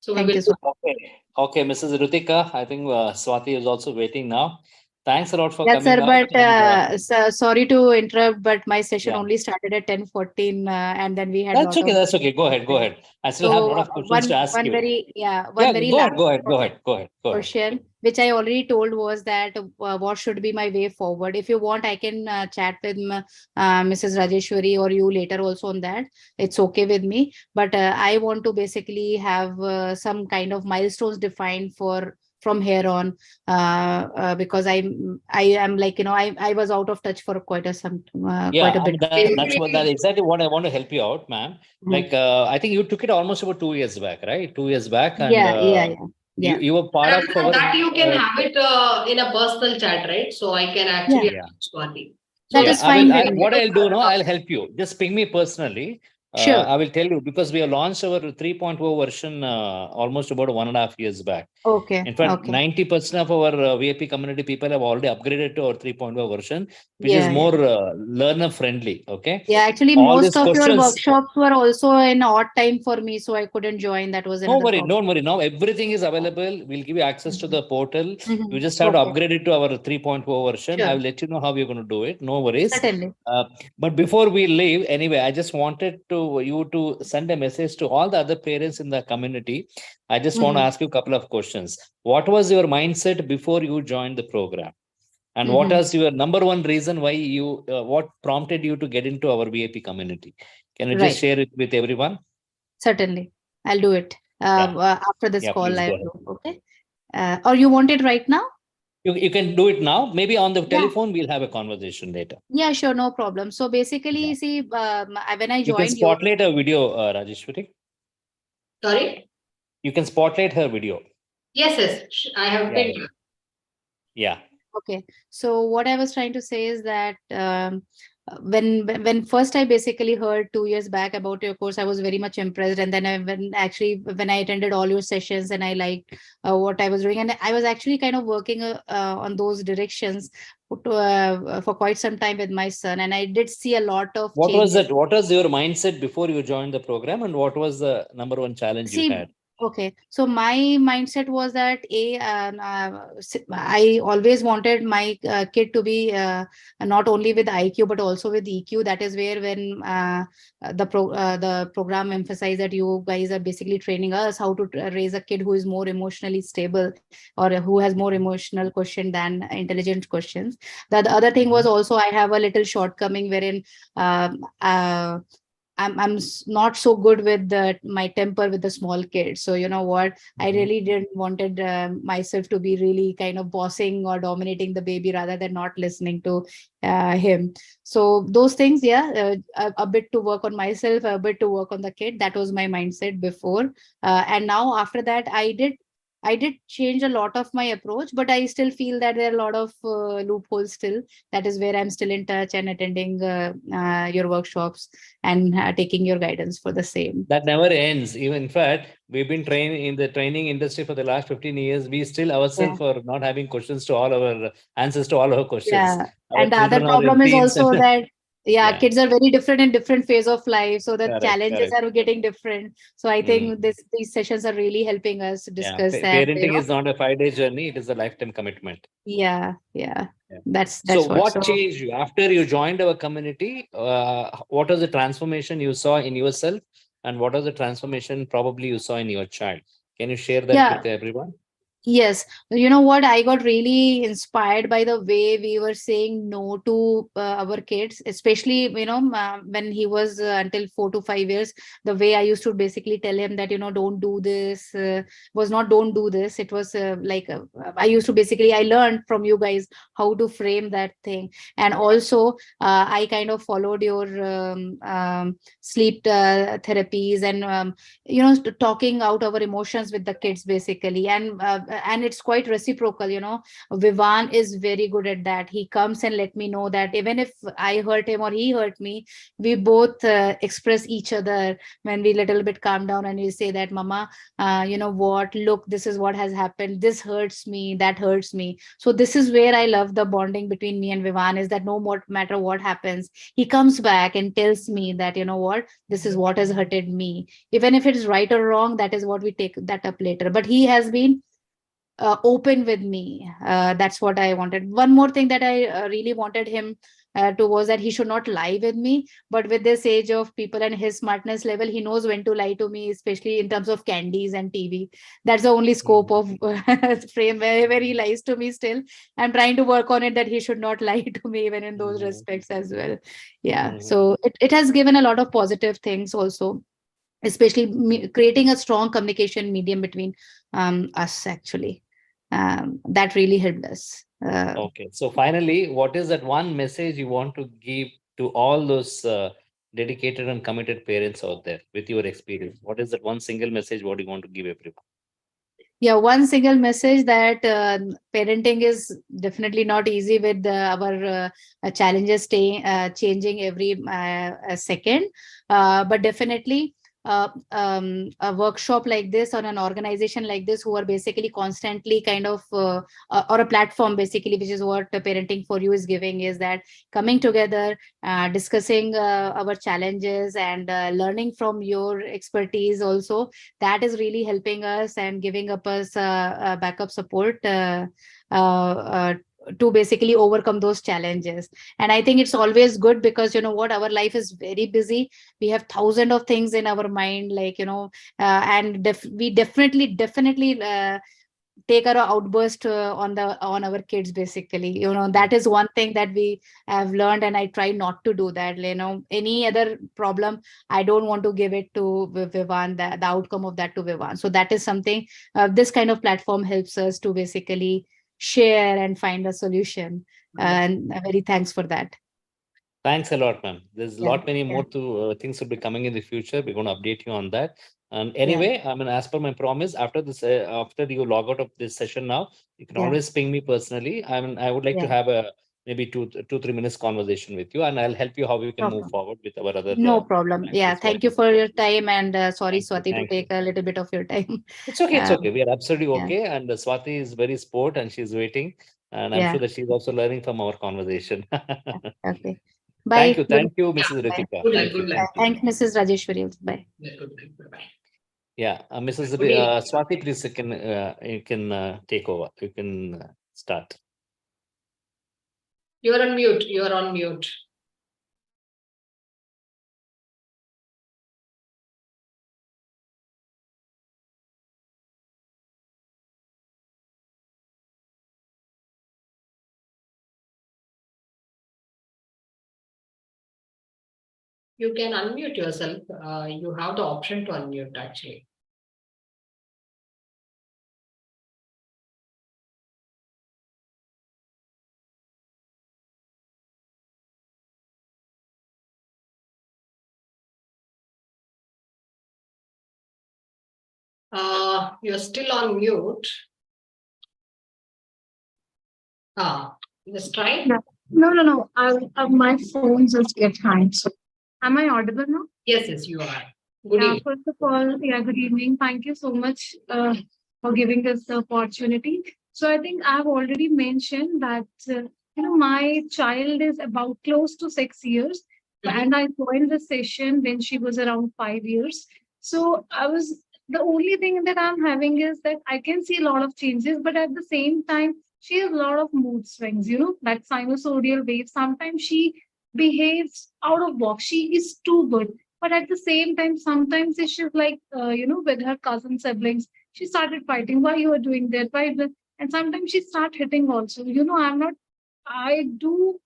[SPEAKER 1] So we will.
[SPEAKER 3] Okay, Mrs. Rutika, I think Swati is also waiting now. Thanks a lot for coming.
[SPEAKER 5] Sir, but sorry to interrupt, but my session only started at 10:14, and then we had.
[SPEAKER 3] That's okay. That's okay. Go ahead. I still have a lot of questions to ask you. Go ahead.
[SPEAKER 5] Question, which I already told, was that what should be my way forward. If you want, I can chat with Mrs. Rajwshwari or you later also on that. It's okay with me. But I want to basically have some kind of milestones defined from here on, because I am like, I was out of touch for quite a bit.
[SPEAKER 3] That's exactly what I want to help you out, ma'am. Like, I think you took it almost about 2 years back, right? 2 years back. And, You were part of
[SPEAKER 1] that. You can have it in a personal chat, right? So I can actually Swati.
[SPEAKER 5] That is fine.
[SPEAKER 3] What I'll do now, I'll help you. Just ping me personally.
[SPEAKER 5] Sure.
[SPEAKER 3] I will tell you, because we have launched our 3.0 version almost about 1.5 years back.
[SPEAKER 5] Okay.
[SPEAKER 3] In fact, 90% of our VIP community people have already upgraded to our 3.0 version, which is more learner friendly. Okay.
[SPEAKER 5] Yeah, actually, most of your workshops were also in odd time for me, so I couldn't join. That was
[SPEAKER 3] don't worry. Now everything is available. We'll give you access to the portal. You just have to upgrade it to our 3.0 version. I will let you know how we're going to do it. No worries.
[SPEAKER 5] Certainly.
[SPEAKER 3] But before we leave, anyway, I just wanted you to send a message to all the other parents in the community. I just want to ask you a couple of questions. What was your mindset before you joined the program? And what is your number one reason why you, what prompted you to get into our VIP community? Can you just
[SPEAKER 5] Right.
[SPEAKER 3] share it with everyone?
[SPEAKER 5] Certainly, I'll do it.
[SPEAKER 3] Yeah.
[SPEAKER 5] After this
[SPEAKER 3] Yeah,
[SPEAKER 5] call,
[SPEAKER 3] please
[SPEAKER 5] I
[SPEAKER 3] go
[SPEAKER 5] will do. Okay. Or you want it right now?
[SPEAKER 3] You can do it now. Maybe on the
[SPEAKER 5] Yeah.
[SPEAKER 3] telephone, we'll have a conversation later.
[SPEAKER 5] Yeah, sure, no problem. So basically,
[SPEAKER 3] Yeah.
[SPEAKER 5] see, when I
[SPEAKER 3] You can
[SPEAKER 5] joined you,
[SPEAKER 3] spotlight a video, Rajwshwari.
[SPEAKER 1] Sorry?
[SPEAKER 3] You can spotlight her video.
[SPEAKER 1] Yes. I have
[SPEAKER 3] Yeah,
[SPEAKER 1] been.
[SPEAKER 3] Yeah.
[SPEAKER 5] okay. So what I was trying to say is that when first I basically heard 2 years back about your course, I was very much impressed. And then when I attended all your sessions and I liked what I was doing, and I was actually kind of working on those directions for quite some time with my son, and I did see a lot of
[SPEAKER 3] What was
[SPEAKER 5] changes.
[SPEAKER 3] that? What was your mindset before you joined the program, and what was the number one challenge you
[SPEAKER 5] See,
[SPEAKER 3] had?
[SPEAKER 5] okay, so my mindset was that I always wanted my kid to be not only with IQ but also with EQ. That is where when the program emphasized that you guys are basically training us how to raise a kid who is more emotionally stable or who has more emotional quotient than intelligent questions. The other thing was also I have a little shortcoming wherein I'm not so good with my temper with the small kids. So you know what, I really didn't wanted myself to be really kind of bossing or dominating the baby rather than not listening to him. So those things, yeah, a bit to work on myself, a bit to work on the kid. That was my mindset before, and now after that, I did change a lot of my approach, but I still feel that there are a lot of loopholes still. That is where I'm still in touch and attending your workshops and taking your guidance for the same.
[SPEAKER 3] That never ends. Even in fact, we've been trained in the training industry for the last 15 years. We still
[SPEAKER 5] Yeah.
[SPEAKER 3] ourselves are not having questions to all our answers to all our questions.
[SPEAKER 5] Yeah.
[SPEAKER 3] Our
[SPEAKER 5] And the other
[SPEAKER 3] children are in
[SPEAKER 5] problem is
[SPEAKER 3] teens.
[SPEAKER 5] also that, yeah,
[SPEAKER 3] Yeah,
[SPEAKER 5] kids are very different in different phase of life. So the
[SPEAKER 3] correct,
[SPEAKER 5] challenges
[SPEAKER 3] correct.
[SPEAKER 5] are getting different. So I think these sessions are really helping us
[SPEAKER 3] Yeah,
[SPEAKER 5] discuss and,
[SPEAKER 3] parenting is not a 5-day journey. It is a lifetime commitment.
[SPEAKER 5] yeah.
[SPEAKER 3] Yeah.
[SPEAKER 5] That's
[SPEAKER 3] So
[SPEAKER 5] what.
[SPEAKER 3] what
[SPEAKER 5] So
[SPEAKER 3] changed you after you joined our community? What was the transformation you saw in yourself, and what was the transformation probably you saw in your child? Can you share that
[SPEAKER 5] yeah.
[SPEAKER 3] with everyone?
[SPEAKER 5] Yes, you know what? I got really inspired by the way we were saying no to our kids, especially, when he was until 4 to 5 years. The way I used to basically tell him that, don't do this, was not don't do this. It was I used to basically, I learned from you guys how to frame that thing. And also, I kind of followed your sleep therapies and, talking out our emotions with the kids basically. And it's quite reciprocal. Vivan is very good at that. He comes and let me know that even if I hurt him or he hurt me, we both express each other when we little bit calm down, and we say that, mama, you know what, look, this is what has happened, this hurts me, that hurts me. So this is where I love the bonding between me and Vivan, is that no more matter what happens, he comes back and tells me that, you know what, this is what has hurted me. Even if it's right or wrong, that is what we take that up later. But he has been open with me. That's what I wanted. One more thing that I really wanted him to was that he should not lie with me. But with this age of people and his smartness level, he knows when to lie to me, especially in terms of candies and TV. That's the only scope of frame where he lies to me still. I'm trying to work on it that he should not lie to me even in those respects as well. Yeah. So it has given a lot of positive things also, especially creating a strong communication medium between us actually. That really helped us.
[SPEAKER 3] Okay. So finally, what is that one message you want to give to all those dedicated and committed parents out there with your experience? What is that one single message what you want to give everyone?
[SPEAKER 5] Yeah, one single message that parenting is definitely not easy with our challenges changing every second. But definitely a workshop like this or an organization like this who are basically constantly kind of or a platform basically, which is what Parenting for You is giving, is that coming together, discussing our challenges and learning from your expertise also. That is really helping us and giving up us backup support to basically overcome those challenges. And I think it's always good because, you know what, our life is very busy. We have thousands of things in our mind, like, and we definitely take our outburst on our kids, basically. That is one thing that we have learned, and I try not to do that. Any other problem, I don't want to give it to Vivan, the outcome of that to Vivan. So that is something, this kind of platform helps us to basically share and find a solution, and I'm very thanks for that.
[SPEAKER 3] Thanks a lot, ma'am. There's a
[SPEAKER 5] Yeah,
[SPEAKER 3] lot many
[SPEAKER 5] yeah.
[SPEAKER 3] more to things will be coming in the future. We're going to update you on that. And anyway, I mean, as per my promise, after this, after you log out of this session now, you can
[SPEAKER 5] Yeah.
[SPEAKER 3] always ping me personally. I mean, I would like to
[SPEAKER 5] Yeah.
[SPEAKER 3] have a maybe 3 minutes conversation with you, and I'll help you how we can
[SPEAKER 5] No
[SPEAKER 3] move
[SPEAKER 5] problem.
[SPEAKER 3] forward with our other.
[SPEAKER 5] No problem. Yeah,
[SPEAKER 3] activities,
[SPEAKER 5] thank you
[SPEAKER 3] whatever.
[SPEAKER 5] for your time, and sorry,
[SPEAKER 3] Thank you.
[SPEAKER 5] Swati, to
[SPEAKER 3] Thank you.
[SPEAKER 5] take a little bit of your time.
[SPEAKER 3] It's okay. It's
[SPEAKER 5] Um,
[SPEAKER 3] okay. We are absolutely
[SPEAKER 5] yeah.
[SPEAKER 3] okay. And Swati is very sport and she's waiting. And I'm
[SPEAKER 5] Yeah.
[SPEAKER 3] sure that she's also learning from our conversation.
[SPEAKER 5] Okay.
[SPEAKER 3] Thank
[SPEAKER 5] Bye.
[SPEAKER 3] you.
[SPEAKER 5] Good.
[SPEAKER 3] Thank you,
[SPEAKER 1] Yeah.
[SPEAKER 3] Mrs.
[SPEAKER 5] Bye.
[SPEAKER 3] Ritika.
[SPEAKER 1] Good luck.
[SPEAKER 3] Thank you.
[SPEAKER 1] Good luck.
[SPEAKER 3] Thank you.
[SPEAKER 5] Thank Mrs. Rajeshwari. Bye.
[SPEAKER 1] Yeah, good luck. Bye-bye.
[SPEAKER 3] Yeah, Mrs.
[SPEAKER 1] Good evening.
[SPEAKER 3] Swati, please you can take over. You can start.
[SPEAKER 1] You're on mute. You're on mute. You can unmute yourself. You have the option to unmute actually. You're still on mute. Just try.
[SPEAKER 8] No. My phone just get hanged. So, am I audible now?
[SPEAKER 1] Yes, you are. Good
[SPEAKER 8] Yeah,
[SPEAKER 1] evening.
[SPEAKER 8] first of all, yeah, good evening. Thank you so much for giving us the opportunity. So, I think I've already mentioned that, my child is about close to 6 years, and I joined the session when she was around 5 years. So, the only thing that I'm having is that I can see a lot of changes, but at the same time, she has a lot of mood swings, that sinusoidal wave. Sometimes she behaves out of box. She is too good. But at the same time, sometimes it's just like, with her cousin siblings, she started fighting. Why you are doing that? And sometimes she start hitting also. I do,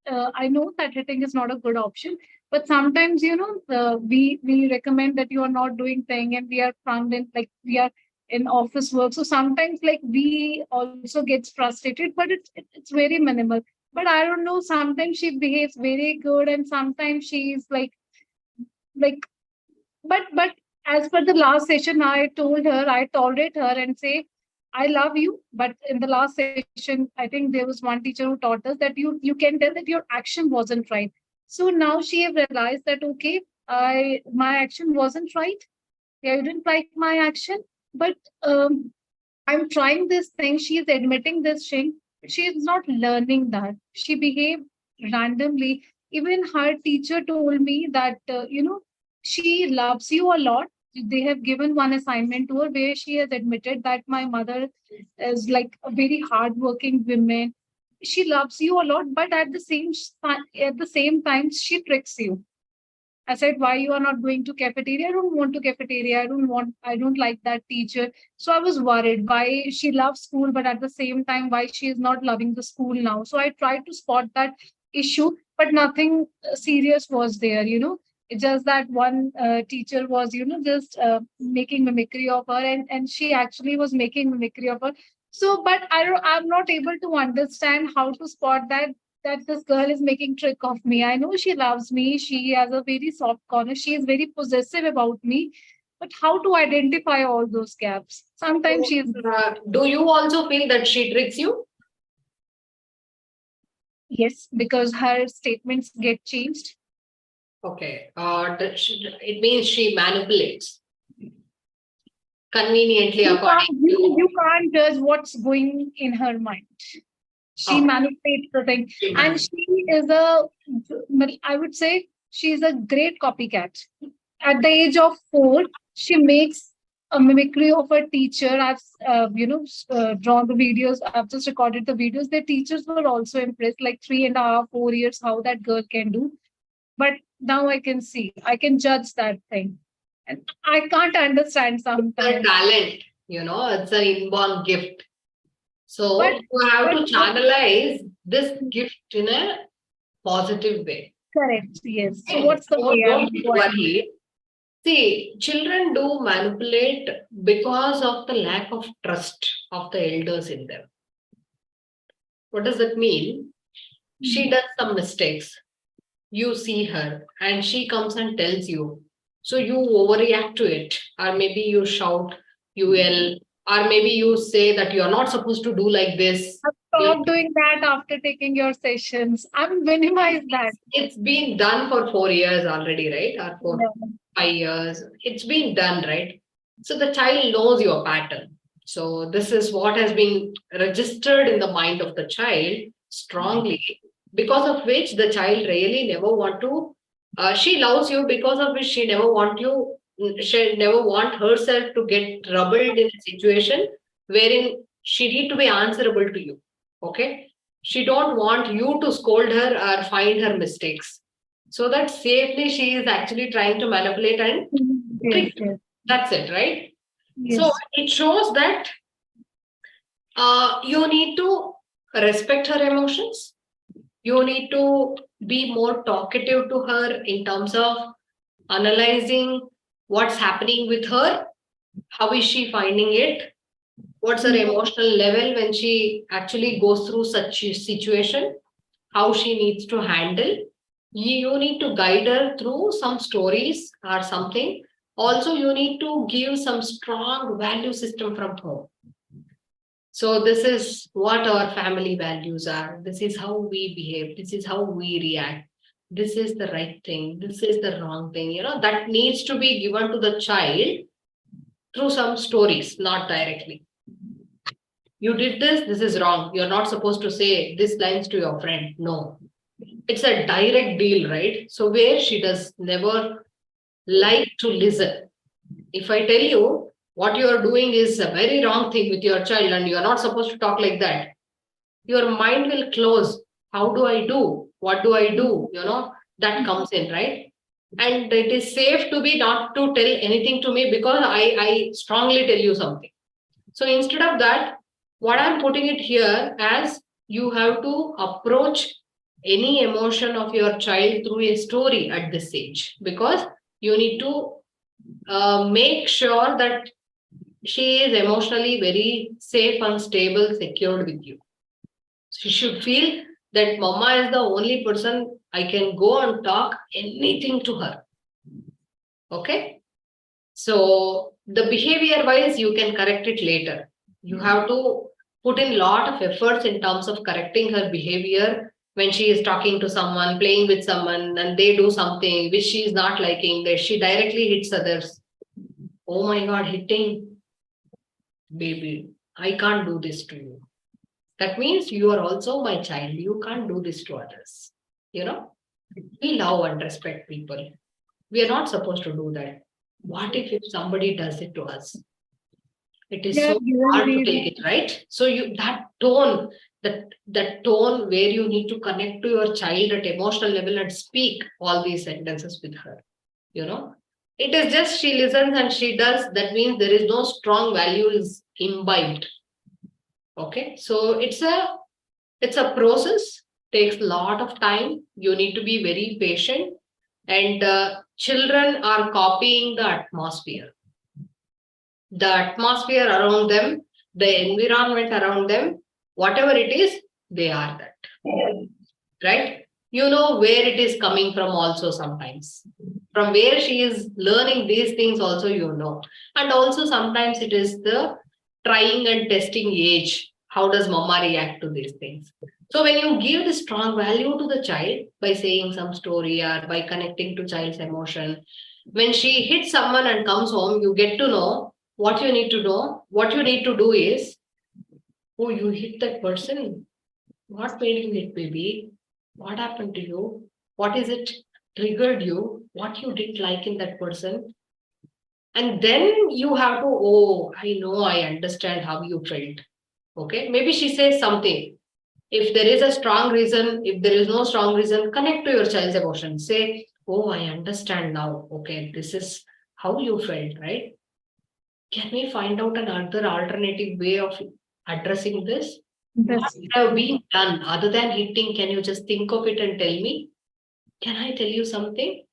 [SPEAKER 8] I know that hitting is not a good option, but sometimes, we recommend that you are not doing thing, and we are found in, like, we are in office work. So sometimes, like, we also gets frustrated, but it's very minimal. But I don't know, sometimes she behaves very good, and sometimes she's like but as per the last session, I told her, I tolerate her and say, I love you. But in the last session, I think there was one teacher who taught us that you can tell that your action wasn't right. So now she have realized that, okay, my action wasn't right. Yeah, you didn't like my action, but I'm trying this thing. She is admitting this thing, but she is not learning that. She behaved randomly. Even her teacher told me that, she loves you a lot. They have given one assignment to her where she has admitted that my mother is like a very hardworking woman. She loves you a lot, but at the same time, she tricks you. I said, why you are not going to cafeteria? I don't want to cafeteria. I don't like that teacher. So I was worried why she loves school, but at the same time, why she is not loving the school now. So I tried to spot that issue, but nothing serious was there, It's just that one teacher was, just making mimicry of her, and she actually was making mimicry of her. So, but I'm not able to understand how to spot that this girl is making trick of me. I know she loves me. She has a very soft corner. She is very possessive about me. But how to identify all those gaps? Sometimes she is.
[SPEAKER 1] Do you also feel that she tricks you?
[SPEAKER 8] Yes, because her statements get changed.
[SPEAKER 1] Okay. It means she manipulates conveniently according to.
[SPEAKER 8] You can't judge what's going in her mind. She manipulates the thing. And she is I would say she's a great copycat. At the age of 4, she makes a mimicry of her teacher. I've, drawn the videos. I've just recorded the videos. The teachers were also impressed, like 3.5, 4 years, how that girl can do. But now I can see, I can judge that thing. And I can't understand
[SPEAKER 1] Her
[SPEAKER 8] sometimes.
[SPEAKER 1] talent. it's an inborn gift. So
[SPEAKER 8] But-
[SPEAKER 1] you have to
[SPEAKER 8] but-
[SPEAKER 1] channelize this gift in a positive way.
[SPEAKER 8] Correct. Yes. So
[SPEAKER 1] And
[SPEAKER 8] what's the way?
[SPEAKER 1] don't get worried. See, children do manipulate because of the lack of trust of the elders in them. What does that mean? She does some mistakes. You see her and she comes and tells you. So you overreact to it, or maybe you shout, you yell, or maybe you say that you are not supposed to do like this.
[SPEAKER 8] Stop doing that after taking your sessions. I'm minimize that.
[SPEAKER 1] It's been done for 4 years already, right? Or for 5 years. It's been done, right? So the child knows your pattern. So this is what has been registered in the mind of the child strongly, because of which the child really never want to, she loves you, because of which she never want herself to get troubled in a situation wherein she need to be answerable to you. Okay. She don't want you to scold her or find her mistakes. So that safely she is actually trying to manipulate and trick.
[SPEAKER 8] Yes.
[SPEAKER 1] That's it, right?
[SPEAKER 8] Yes.
[SPEAKER 1] So it shows that you need to respect her emotions. You need to be more talkative to her in terms of analyzing what's happening with her. How is she finding it? What's her emotional level when she actually goes through such a situation? How she needs to handle. You need to guide her through some stories or something. Also, you need to give some strong value system from home. So this is what our family values are. This is how we behave. This is how we react. This is the right thing. This is the wrong thing. That needs to be given to the child through some stories, not directly. You did this is wrong. You're not supposed to say this lines to your friend. No. It's a direct deal, right? So where she does never like to listen. If I tell you what you are doing is a very wrong thing with your child and you are not supposed to talk like that, your mind will close. How do I do? What do I do? That comes in, right? And it is safe to be not to tell anything to me because I strongly tell you something. So instead of that, what I'm putting it here as you have to approach any emotion of your child through a story at this age, because you need to make sure that she is emotionally very safe and stable, secured with you. She should feel that mama is the only person I can go and talk anything to her. Okay. So the behavior wise, you can correct it later. You have to put in a lot of efforts in terms of correcting her behavior when she is talking to someone, playing with someone, and they do something which she is not liking, that she directly hits others. Oh my God, hitting. Baby, I can't do this to you. That means you are also my child. You can't do this to others. We love and respect people. We are not supposed to do that. What if somebody does it to us? It is so hard to take it, right? So that tone where you need to connect to your child at emotional level and speak all these sentences with her. It is just she listens and she does. That means there is no strong values imbibed. Okay, so it's a process. Takes a lot of time. You need to be very patient. And children are copying the atmosphere. The atmosphere around them, the environment around them, whatever it is, they are that. Right? You know where it is coming from also sometimes. From where she is learning these things also you know. And also sometimes it is the trying and testing age. How does mama react to these things? So when you give the strong value to the child by saying some story or by connecting to child's emotion, when she hits someone and comes home, you get to know what you need to know. What you need to do is, oh, you hit that person. What made you hit, baby? What happened to you? What is it triggered you? What you didn't like in that person? And then you have to, oh, I know, I understand how you felt. Okay, maybe she says something. If there is a strong reason, if there is no strong reason, connect to your child's emotion. Say, oh, I understand now. Okay, this is how you felt, right? can we find out another alternative way of addressing this? What
[SPEAKER 8] That's
[SPEAKER 1] have been done other than hitting? Can you just think of it and tell me? Can I tell you something?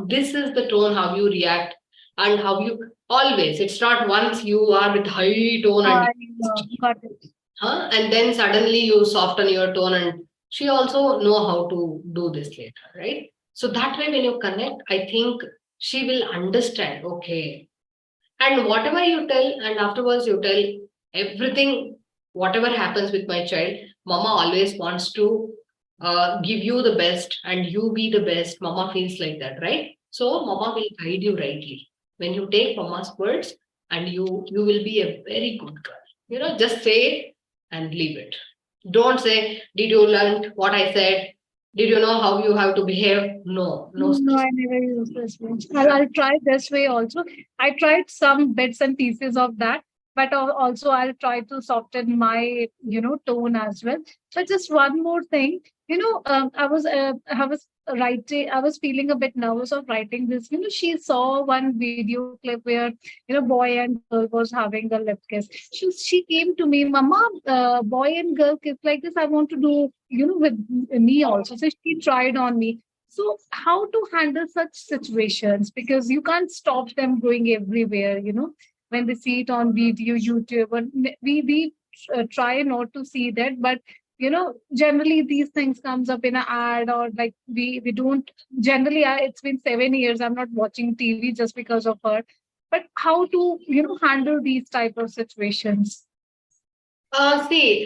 [SPEAKER 1] This is the tone, how you react and how you always, it's not once you are with high tone and
[SPEAKER 8] got it.
[SPEAKER 1] and then suddenly you soften your tone, and she also know how to do this later, right? So that way when you connect, I think she will understand, okay. And whatever you tell, and afterwards you tell everything, whatever happens with my child, mama always wants to give you the best and you be the best. Mama feels like that, right? So mama will guide you rightly. When you take mama's words, and you will be a very good girl. Just say it and leave it. Don't say, did you learn what I said? Did you know how you have to behave? No, no.
[SPEAKER 8] No, I never use this way. I'll try this way also. I tried some bits and pieces of that, but also I'll try to soften my, tone as well. But just one more thing, I was feeling a bit nervous of writing this. She saw one video clip where, boy and girl was having a lip kiss. She came to me, Mama, boy and girl kiss like this. I want to do, with me also. So she tried on me. So how to handle such situations? Because you can't stop them going everywhere, when they see it on video, YouTube, and we try not to see that, but generally these things comes up in an ad, or like we don't generally. It's been 7 years. I'm not watching TV just because of her. But how to handle these type of situations?
[SPEAKER 1] See,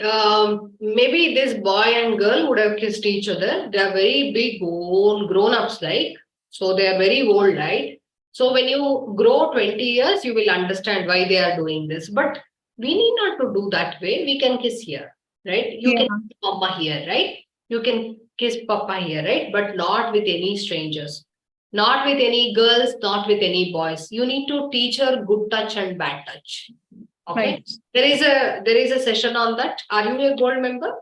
[SPEAKER 1] maybe this boy and girl would have kissed each other. They are very big, grown-ups, like, so they are very old, right? So when you grow 20 years, you will understand why they are doing this. But we need not to do that way. We can kiss here, right? You
[SPEAKER 8] Yeah.
[SPEAKER 1] can kiss mama here, right? You can kiss papa here, right? But not with any strangers, not with any girls, not with any boys. You need to teach her good touch and bad touch. Okay.
[SPEAKER 8] Right.
[SPEAKER 1] There is a session on that. Are you a gold member?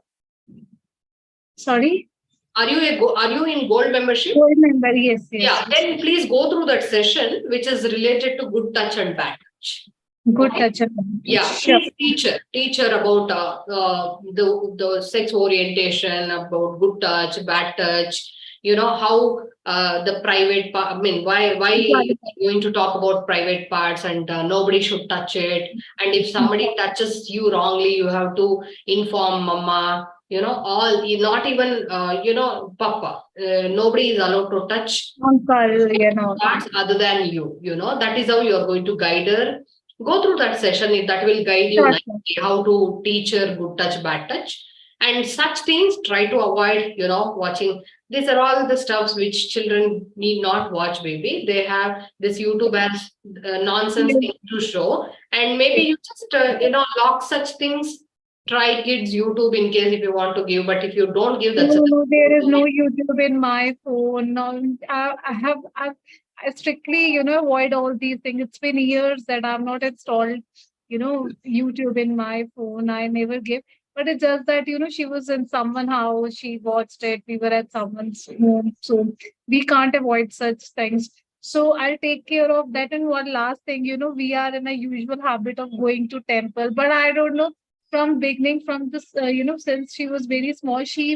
[SPEAKER 8] Sorry?
[SPEAKER 1] Are you in gold membership?
[SPEAKER 8] Gold member, yes.
[SPEAKER 1] Yeah, then please go through that session, which is related to good touch and bad touch.
[SPEAKER 8] Good
[SPEAKER 1] Okay.
[SPEAKER 8] touch.
[SPEAKER 1] Yeah,
[SPEAKER 8] Sure.
[SPEAKER 1] please teach her about the sex orientation, about good touch, bad touch. How the private part. I mean, why going to talk about private parts, and nobody should touch it. And if somebody touches you wrongly, you have to inform mama. Not even papa. Nobody is allowed to touch
[SPEAKER 8] Uncle,
[SPEAKER 1] parts other than you. That is how you are going to guide her. Go through that session. That will guide you
[SPEAKER 8] Sure.
[SPEAKER 1] nicely how to teach her good touch, bad touch, and such things. Try to avoid, watching. These are all the stuffs which children need not watch. Baby, they have this YouTube as nonsense thing to show, and maybe you just lock such things. Try kids YouTube in case if you want to give, but if you don't give, that's
[SPEAKER 8] No, there is no YouTube in my phone. No, I strictly, avoid all these things. It's been years that I've not installed, YouTube in my phone. I never give. But it's just that, she was in someone's house, she watched it, we were at someone's home. So we can't avoid such things. So I'll take care of that. And one last thing, we are in a usual habit of going to temple, but I don't know from beginning, from this since she was very small, she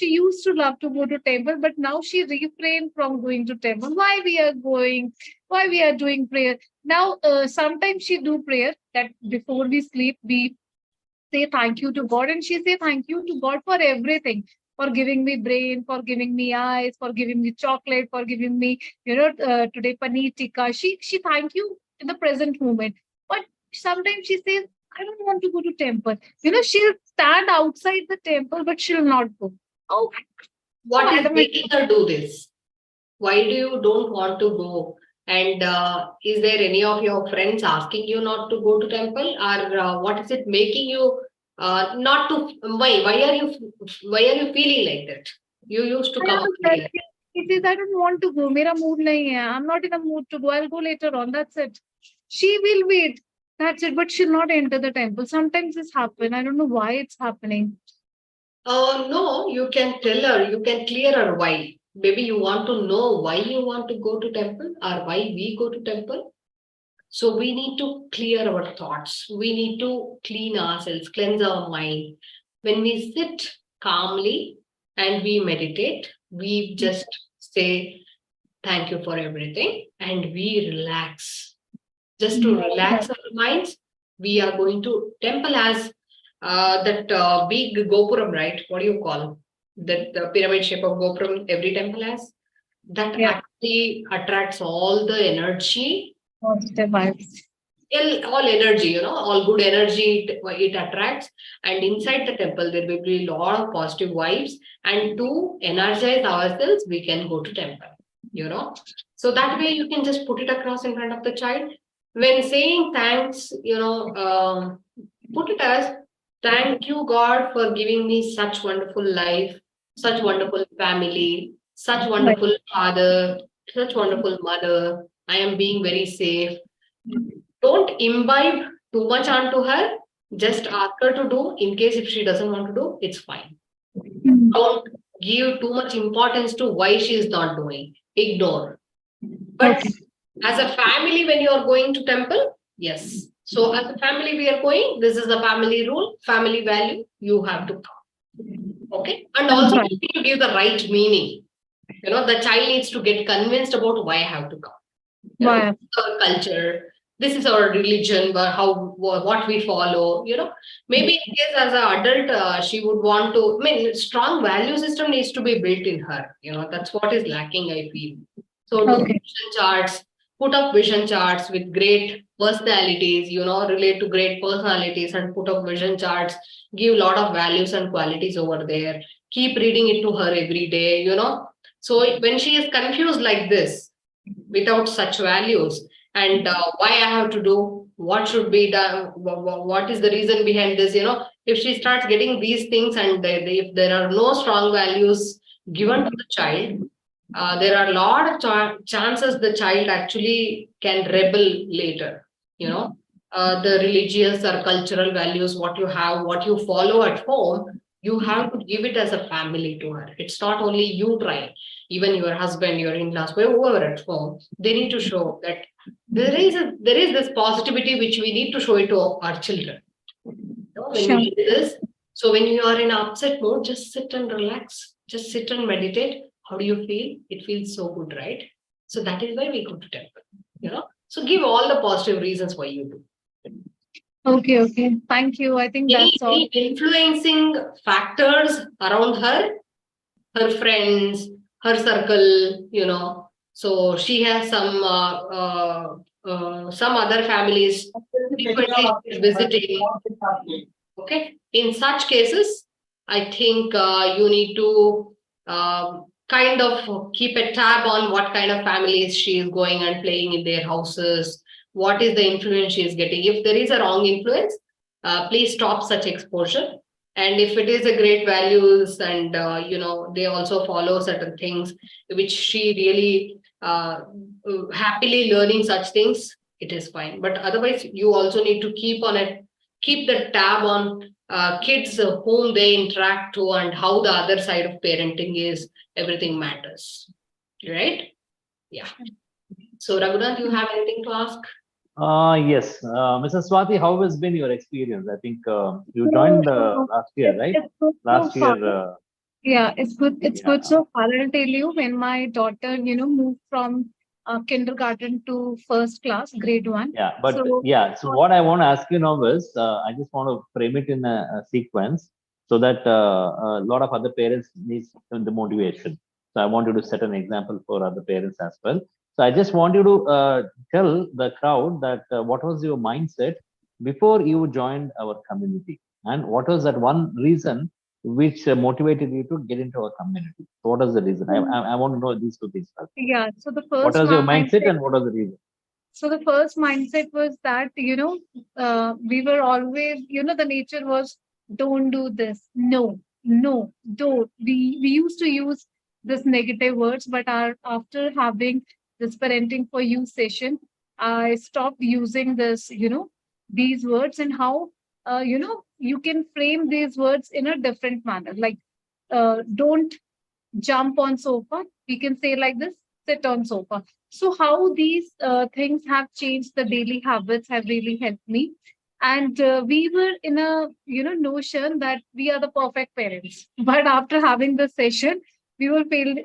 [SPEAKER 8] used to love to go to temple, but now she refrained from going to temple. Why we are going? Why we are doing prayer now? Sometimes she do prayer that before we sleep we say thank you to God, and she say thank you to God for everything, for giving me brain, for giving me eyes, for giving me chocolate, for giving me today paneer tikka. She thank you in the present moment, but sometimes she says I don't want to go to temple. She'll stand outside the temple, but she'll not go. Oh,
[SPEAKER 1] what is
[SPEAKER 8] madam,
[SPEAKER 1] making her do this? Why do you don't want to go? And is there any of your friends asking you not to go to temple, or what is it making you not to? Why are you feeling like that? You used to
[SPEAKER 8] I
[SPEAKER 1] come up
[SPEAKER 8] don't
[SPEAKER 1] here.
[SPEAKER 8] It is I don't want to go. Mera mood nahi hai. I'm not in a mood to go. I'll go later on. That's it. She will wait. That's it. But she'll not enter the temple. Sometimes this happen. I don't know why it's happening.
[SPEAKER 1] No, you can tell her. You can clear her why. Maybe you want to know why you want to go to temple, or why we go to temple. So we need to clear our thoughts. We need to clean ourselves, cleanse our mind. When we sit calmly and we meditate, we just say thank you for everything and we relax. Just to relax our minds, we are going to temple as that big Gopuram, right? What do you call that the pyramid shape of Gopuram? Every temple has that
[SPEAKER 8] Yeah.
[SPEAKER 1] actually attracts all the energy,
[SPEAKER 8] Positive vibes.
[SPEAKER 1] all energy, all good energy it attracts. And inside the temple, there will be a lot of positive vibes. And to energize ourselves, we can go to temple. So that way you can just put it across in front of the child. When saying thanks, put it as thank you, God, for giving me such wonderful life, such wonderful family, such wonderful father, such wonderful mother. I am being very safe. Don't imbibe too much onto her. Just ask her to do. In case if she doesn't want to do, it's fine. Don't give too much importance to why she is not doing. Ignore. But
[SPEAKER 8] Okay.
[SPEAKER 1] as a family, when you are going to temple, yes. So as a family, we are going. This is the family rule, family value. You have to come. Okay. And also
[SPEAKER 8] Right.
[SPEAKER 1] you need to give the right meaning. The child needs to get convinced about why I have to come.
[SPEAKER 8] Why?
[SPEAKER 1] Our culture, this is our religion, but what we follow. Maybe in case as an adult, she would want to. I mean, strong value system needs to be built in her. That's what is lacking, I feel. So do
[SPEAKER 8] Okay.
[SPEAKER 1] vision charts, put up vision charts with great personalities. Relate to great personalities and put up vision charts. Give a lot of values and qualities over there. Keep reading it to her every day. So when she is confused like this, without such values, and why I have to do, what should be done, what is the reason behind this, if she starts getting these things and if there are no strong values given to the child, there are a lot of chances the child actually can rebel later. The religious or cultural values, what you have, what you follow at home, you have to give it as a family to her. It's not only you trying. Even your husband, your in-laws, whoever at home, they need to show that there is this positivity which we need to show it to our children. When
[SPEAKER 8] Sure.
[SPEAKER 1] we do this, so when you are in upset mode, just sit and relax, just sit and meditate. How do you feel? It feels so good, right? So that is why we go to temple. So give all the positive reasons why you do.
[SPEAKER 8] Okay. Okay. Thank you. I think
[SPEAKER 1] Any,
[SPEAKER 8] that's all.
[SPEAKER 1] any influencing factors around her friends, her circle. So she has some other families frequently she's visiting. Okay. In such cases, I think you need to kind of keep a tab on what kind of families she is going and playing in their houses. What is the influence she is getting? If there is a wrong influence, please stop such exposure. And if it is a great values and they also follow certain things which she really happily learning such things, it is fine. But otherwise, you also need to keep the tab on kids whom they interact to and how the other side of parenting is. Everything matters, right? Yeah. So Raghunath, you have anything to ask?
[SPEAKER 3] Yes, Mrs. Swati, how has been your experience? I think you joined last year, right?
[SPEAKER 8] It's good so
[SPEAKER 3] Last year.
[SPEAKER 8] far. Yeah, it's good. It's
[SPEAKER 3] Yeah.
[SPEAKER 8] good so far. I'll tell you, when my daughter, moved from kindergarten to first class, grade 1.
[SPEAKER 3] Yeah, but
[SPEAKER 8] So,
[SPEAKER 3] so what I want to ask you now is, I just want to frame it in a sequence so that a lot of other parents need the motivation. So I want you to set an example for other parents as well. So I just want you to tell the crowd that what was your mindset before you joined our community, and what was that one reason which motivated you to get into our community? So what is the reason? I want to know these two things first.
[SPEAKER 8] yeah, so the
[SPEAKER 3] What
[SPEAKER 8] first
[SPEAKER 3] was your mindset
[SPEAKER 8] mindset,
[SPEAKER 3] and what was the reason?
[SPEAKER 8] so the first mindset was that, we were always, the nature was, don't do this. No, no, don't. We used to use this negative words, but after having this parenting for you session, I stopped using this, these words, and how, you can frame these words in a different manner. Like, don't jump on sofa. We can say like this, sit on sofa. So how these things have changed the daily habits have really helped me. And we were in a notion that we are the perfect parents. But after having the session, we will feel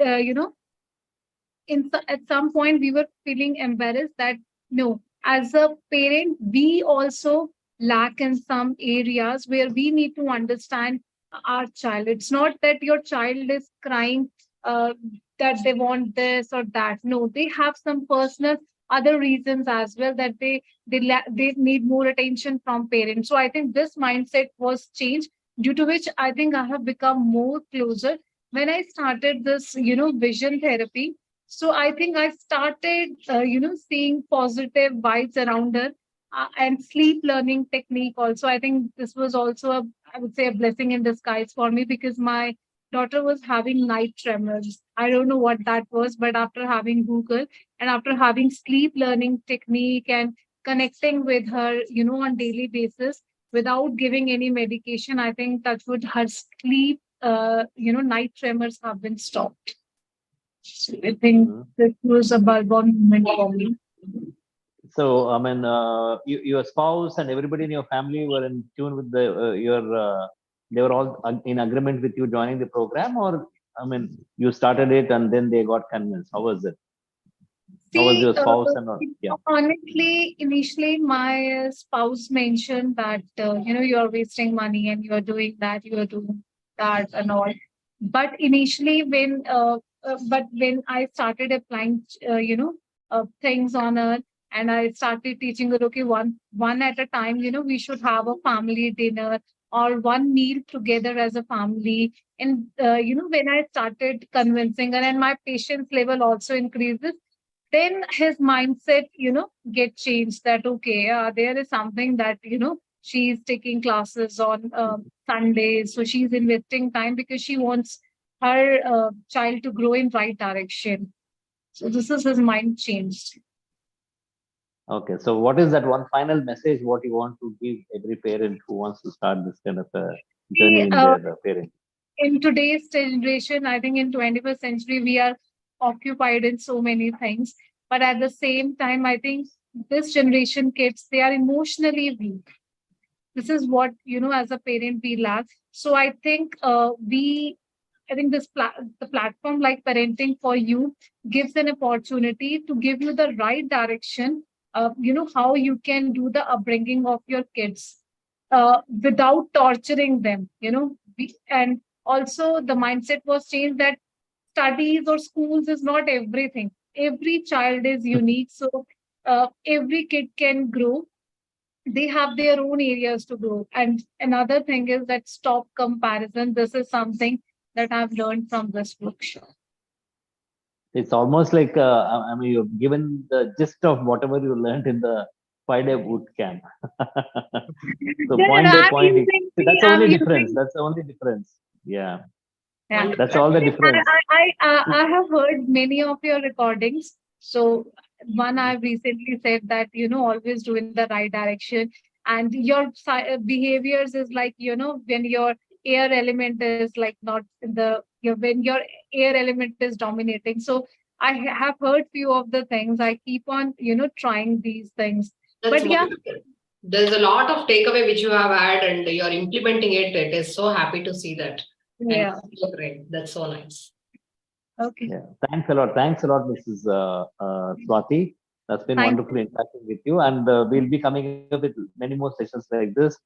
[SPEAKER 8] at some point we were feeling embarrassed that no, as a parent we also lack in some areas where we need to understand our child. It's not that your child is crying uh, that they want this or that. No, they have some personal other reasons as well, that they need more attention from parents. So I think this mindset was changed, due to which I think I have become more closer when I started this vision therapy. So I think I started, seeing positive vibes around her, and sleep learning technique. Also, I think this was also I would say, a blessing in disguise for me, because my daughter was having night tremors. I don't know what that was, but after having Google and after having sleep learning technique and connecting with her, on daily basis without giving any medication, I think that would her sleep, night tremors have been stopped. So I think
[SPEAKER 3] Mhm.
[SPEAKER 8] this was a bulb-on moment for me.
[SPEAKER 3] So, I mean, your spouse and everybody in your family were in tune with they were all in agreement with you joining the program, or, I mean, you started it and then they got convinced. How was it? How was
[SPEAKER 8] See,
[SPEAKER 3] your spouse and all? Yeah.
[SPEAKER 8] honestly, initially my spouse mentioned that, you're wasting money and you're doing that, you're doing that and all. But initially, when I started applying, things on her, and I started teaching her, okay, one at a time, we should have a family dinner or one meal together as a family. And, when I started convincing her, and my patience level also increases, then his mindset get changed, that okay, there is something that she's taking classes on Sundays, so she's investing time because she wants her child to grow in right direction. So this is his mind changed.
[SPEAKER 3] Okay. So, what is that one final message what you want to give every parent who wants to start this kind of a journey
[SPEAKER 8] See,
[SPEAKER 3] in their parenting?
[SPEAKER 8] in today's generation, I think in 21st century, we are occupied in so many things. But at the same time, I think this generation kids, they are emotionally weak. This is what, as a parent we lack. So I think the platform like Parenting for You gives an opportunity to give you the right direction, how you can do the upbringing of your kids without torturing them, and also the mindset was changed that studies or schools is not everything. Every child is unique. So every kid can grow. They have their own areas to grow. And another thing is that stop comparison. This is something that I've learned from this book.
[SPEAKER 3] It's almost like, I mean, you've given the gist of whatever you learned in the 5-day boot camp. So,
[SPEAKER 8] Then
[SPEAKER 3] point by
[SPEAKER 8] I'm
[SPEAKER 3] point,
[SPEAKER 8] using
[SPEAKER 3] see, that's the
[SPEAKER 8] I'm
[SPEAKER 3] only difference.
[SPEAKER 8] using
[SPEAKER 3] That's the only difference. Yeah.
[SPEAKER 8] yeah.
[SPEAKER 3] That's all the difference.
[SPEAKER 8] I have heard many of your recordings. So one I've recently said that always do in the right direction, and your behaviors is like when your air element is like not in the when your air element is dominating. So I have heard few of the things. I keep on trying these things.
[SPEAKER 1] That's
[SPEAKER 8] But yeah,
[SPEAKER 1] wonderful. There's a lot of takeaway which you have had and you're implementing it. It is so happy to see that. And
[SPEAKER 8] yeah.
[SPEAKER 1] so great. That's so nice.
[SPEAKER 8] Okay.
[SPEAKER 3] Yeah. Thanks a lot. Thanks a lot, Mrs. Swati. That's been
[SPEAKER 8] Thank
[SPEAKER 3] wonderful interacting with you. And we'll be coming up with many more sessions like this.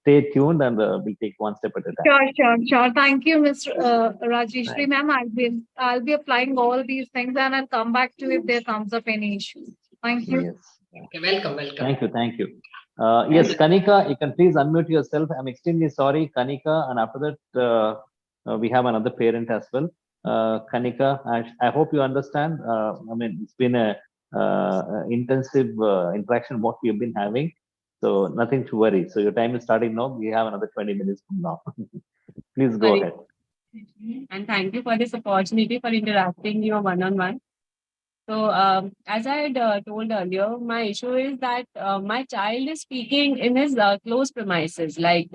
[SPEAKER 3] Stay tuned and we'll take one step at a time.
[SPEAKER 8] Sure. Thank you, Ms. Rajwshwari
[SPEAKER 3] Thanks.
[SPEAKER 8] ma'am. I'll be applying all these things, and I'll come back to you if there comes up any issue. Thank you.
[SPEAKER 3] Yes.
[SPEAKER 1] Okay, welcome.
[SPEAKER 3] Thank you. Yes, Kanika, you can please unmute yourself. I'm extremely sorry, Kanika. And after that, we have another parent as well. Kanika, I hope you understand. I mean, it's been a intensive interaction what we have been having. So nothing to worry. So your time is starting now. We have another 20 minutes from now. Please go
[SPEAKER 9] Sorry.
[SPEAKER 3] ahead.
[SPEAKER 9] And thank you for this opportunity for interacting you one-on-one. So, as I had told earlier, my issue is that my child is speaking in his close premises, like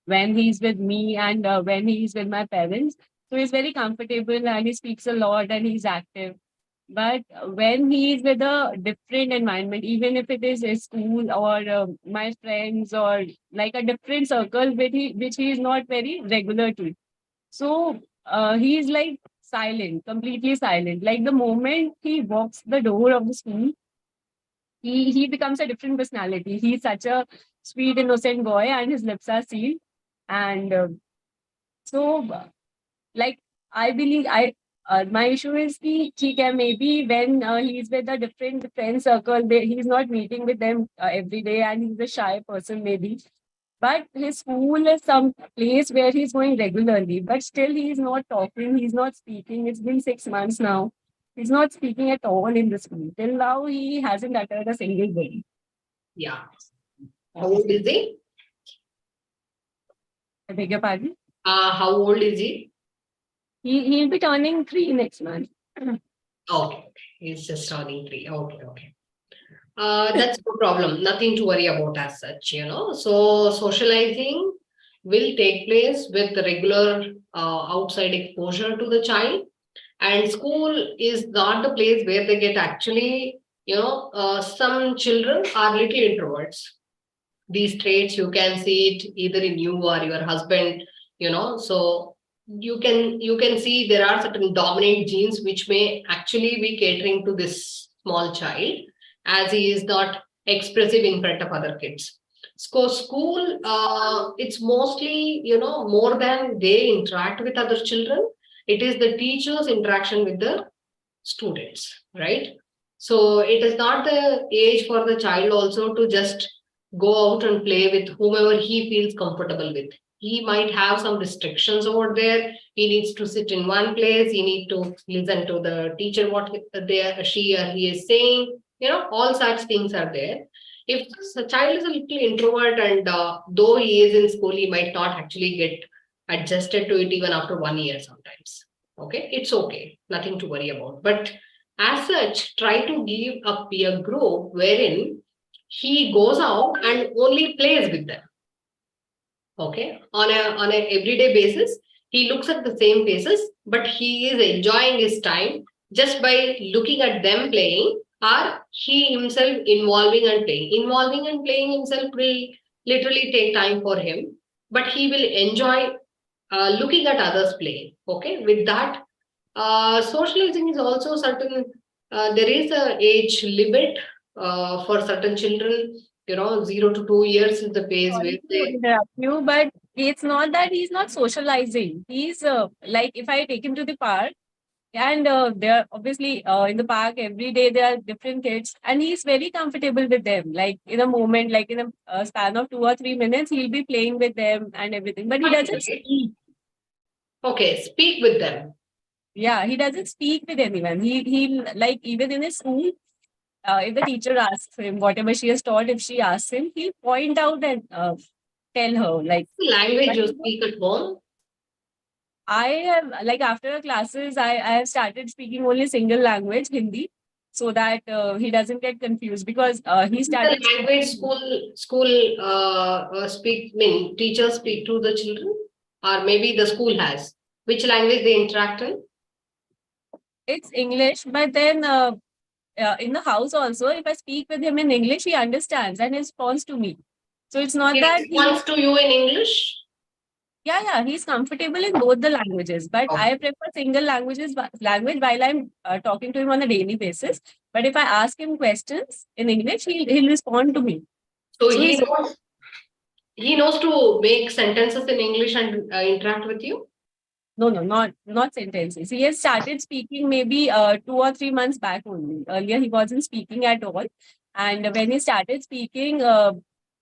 [SPEAKER 9] when he's with me and when he's with my parents. So he's very comfortable and he speaks a lot and he's active. But when he is with a different environment, even if it is a school or my friends or like a different circle which he is not very regular to. So he is like silent, completely silent. Like the moment he walks the door of the school, he becomes a different personality. He's such a sweet, innocent boy, and his lips are sealed. And so, like, I believe my issue is that maybe when he's with a different friend circle, he's not meeting with them every day, and he's a shy person maybe. But his school is some place where he's going regularly, but still he's not talking, he's not speaking. It's been 6 months now. He's not speaking at all in the school. Till now, he hasn't uttered a single word.
[SPEAKER 1] Yeah. How old is he?
[SPEAKER 9] I beg your pardon?
[SPEAKER 1] How old is he?
[SPEAKER 9] He'll be turning 3 next month.
[SPEAKER 1] Okay. He's just turning 3. Okay. That's no problem. Nothing to worry about as such, So socializing will take place with regular outside exposure to the child. And school is not the place where they get actually, some children are little introverts. These traits, you can see it either in you or your husband, so you can see there are certain dominant genes which may actually be catering to this small child, as he is not expressive in front of other kids. So school, it's mostly, more than they interact with other children, it is the teacher's interaction with the students, right? So it is not the age for the child also to just go out and play with whomever he feels comfortable with. He might have some restrictions over there. He needs to sit in one place. He needs to listen to the teacher, what she or he is saying. All such things are there. If the child is a little introvert and though he is in school, he might not actually get adjusted to it even after 1 year sometimes. Okay, it's okay. Nothing to worry about. But as such, try to give a peer group wherein he goes out and only plays with them. Okay, on a everyday basis, he looks at the same faces, but he is enjoying his time just by looking at them playing, or he himself involving and playing. Involving and playing himself will literally take time for him, but he will enjoy looking at others play. Okay, with that, socializing is also certain. There is a age limit for certain children. 0 to 2 years is the phase where
[SPEAKER 9] Sorry to
[SPEAKER 1] they.
[SPEAKER 9] interrupt you, but it's not that he's not socializing. He's like if I take him to the park, and they're obviously in the park every day there are different kids, and he's very comfortable with them. Like in a moment, like in a span of 2 or 3 minutes, he'll be playing with them and everything. But he doesn't speak.
[SPEAKER 1] Okay, speak with them.
[SPEAKER 9] Yeah, he doesn't speak with anyone. He like even in his school, if the teacher asks him whatever she has taught, if she asks him, he'll point out and tell her like.
[SPEAKER 1] Language
[SPEAKER 9] But
[SPEAKER 1] you speak at home.
[SPEAKER 9] I have like after classes, I have started speaking only single language, Hindi, so that he doesn't get confused because he
[SPEAKER 1] The
[SPEAKER 9] started.
[SPEAKER 1] language school teachers speak to the children, or maybe the school has. Which language they interact in?
[SPEAKER 9] It's English, but then in the house also, if I speak with him in English, he understands and he responds to me. So it's not
[SPEAKER 1] He
[SPEAKER 9] that
[SPEAKER 1] responds to you in English.
[SPEAKER 9] Yeah, he's comfortable in both the languages, but
[SPEAKER 1] Okay.
[SPEAKER 9] I prefer single language while I'm talking to him on a daily basis. But if I ask him questions in English, he'll respond to me.
[SPEAKER 1] So
[SPEAKER 9] So he's
[SPEAKER 1] he knows to make sentences in English and interact with you.
[SPEAKER 9] no, not sentences. He has started speaking maybe 2 or 3 months back only. Earlier he wasn't speaking at all, and when he started speaking,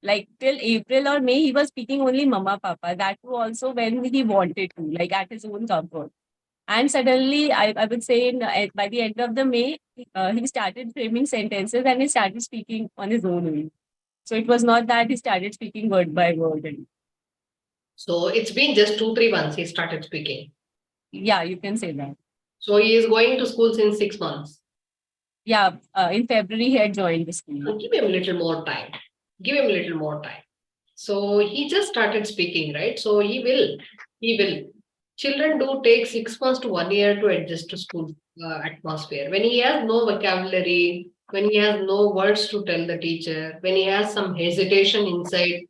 [SPEAKER 9] like till April or May, he was speaking only "mama, papa." That too also when he wanted to, like at his own comfort. And suddenly, I would say by the end of the May, he started framing sentences and he started speaking on his own way. So it was not that he started speaking word by word.
[SPEAKER 1] So it's been just 2-3 months he started speaking.
[SPEAKER 9] Yeah, you can say that.
[SPEAKER 1] So he is going to school since 6 months.
[SPEAKER 9] Yeah, in February, he had joined the school.
[SPEAKER 1] Give him a little more time. Give him a little more time. So he just started speaking, right? So he will. children do take 6 months to 1 year to adjust to school atmosphere. When he has no vocabulary, when he has no words to tell the teacher, when he has some hesitation inside,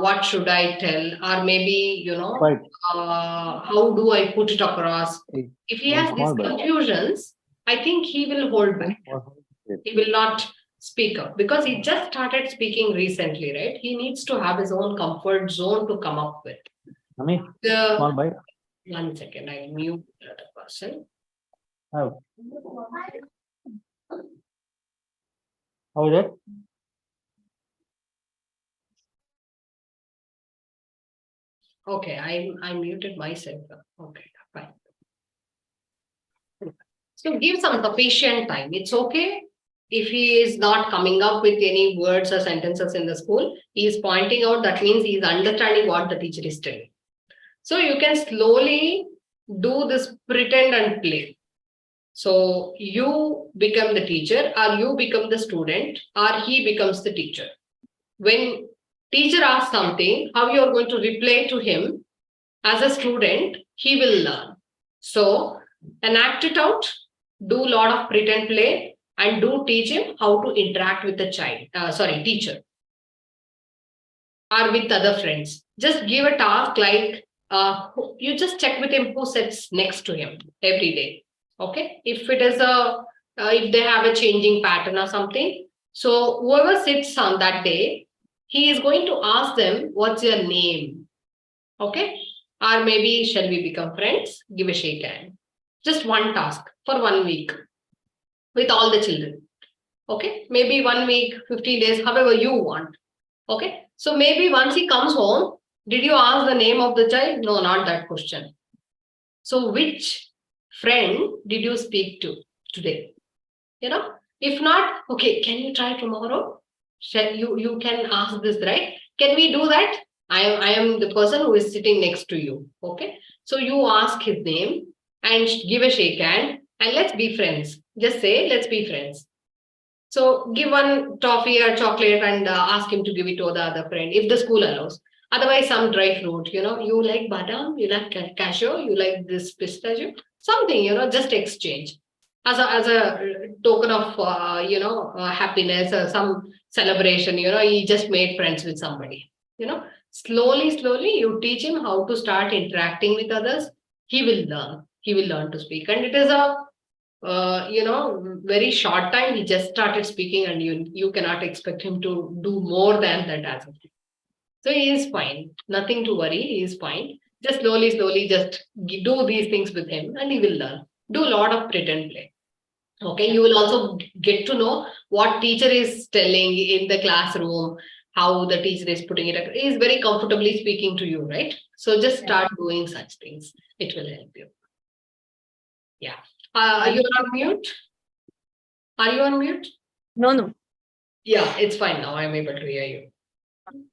[SPEAKER 1] what should I tell? Or maybe,
[SPEAKER 3] Right.
[SPEAKER 1] how do I put it across?
[SPEAKER 3] Hey,
[SPEAKER 1] If he
[SPEAKER 3] one
[SPEAKER 1] has these
[SPEAKER 3] small bite.
[SPEAKER 1] confusions, I think he will hold back. He will not speak up because he just started speaking recently, right? He needs to have his own comfort zone to come up with.
[SPEAKER 3] Mummy,
[SPEAKER 1] The,
[SPEAKER 3] small bite.
[SPEAKER 1] 1 second, I mute the other person.
[SPEAKER 3] How? How is it?
[SPEAKER 1] Okay, I muted myself. Okay, fine. So give some sufficient time. It's okay if he is not coming up with any words or sentences in the school. He is pointing out, that means he is understanding what the teacher is telling. So you can slowly do this pretend and play. So you become the teacher, or you become the student, or he becomes the teacher. When teacher asks something, how you are going to reply to him as a student, he will learn. So enact it out, do a lot of pretend play, and do teach him how to interact with the teacher, or with other friends. Just give a task like, you just check with him who sits next to him every day. Okay, if it is if they have a changing pattern or something, so whoever sits on that day, he is going to ask them, what's your name? Okay, or maybe, shall we become friends? Give a shake hand. Just one task for 1 week with all the children. Okay, maybe 1 week, 15 days, however you want. Okay, so maybe once he comes home, did you ask the name of the child? No, not that question. So which friend did you speak to today? If not, okay, can you try tomorrow? You can ask this, right? Can we do that? I am the person who is sitting next to you. Okay, so you ask his name and give a shake hand, and let's be friends. Just say, let's be friends. So give one toffee or chocolate and ask him to give it to the other friend if the school allows. Otherwise, some dry fruit, you like badam, you like cashew, you like this pistachio, something, just exchange as a token of, happiness or some celebration, he just made friends with somebody, slowly you teach him how to start interacting with others. He will learn to speak. And it is a very short time, he just started speaking, and you cannot expect him to do more than that as of now. So he is fine. Nothing to worry. He is fine. Just slowly, just do these things with him, and he will learn. Do a lot of pretend play. Okay, you will also get to know what teacher is telling in the classroom, how the teacher is putting it. He is very comfortably speaking to you, right? So just start doing such things. It will help you. Yeah. You're on mute? Are you on mute?
[SPEAKER 9] No.
[SPEAKER 1] Yeah, it's fine now. I'm able to hear you.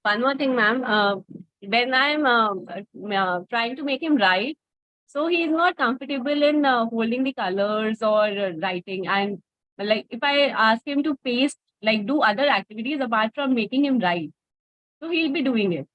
[SPEAKER 9] One more thing, ma'am. When I'm trying to make him write, so he is not comfortable in holding the colors or writing. And like if I ask him to paste, like do other activities apart from making him write, so he'll be doing it.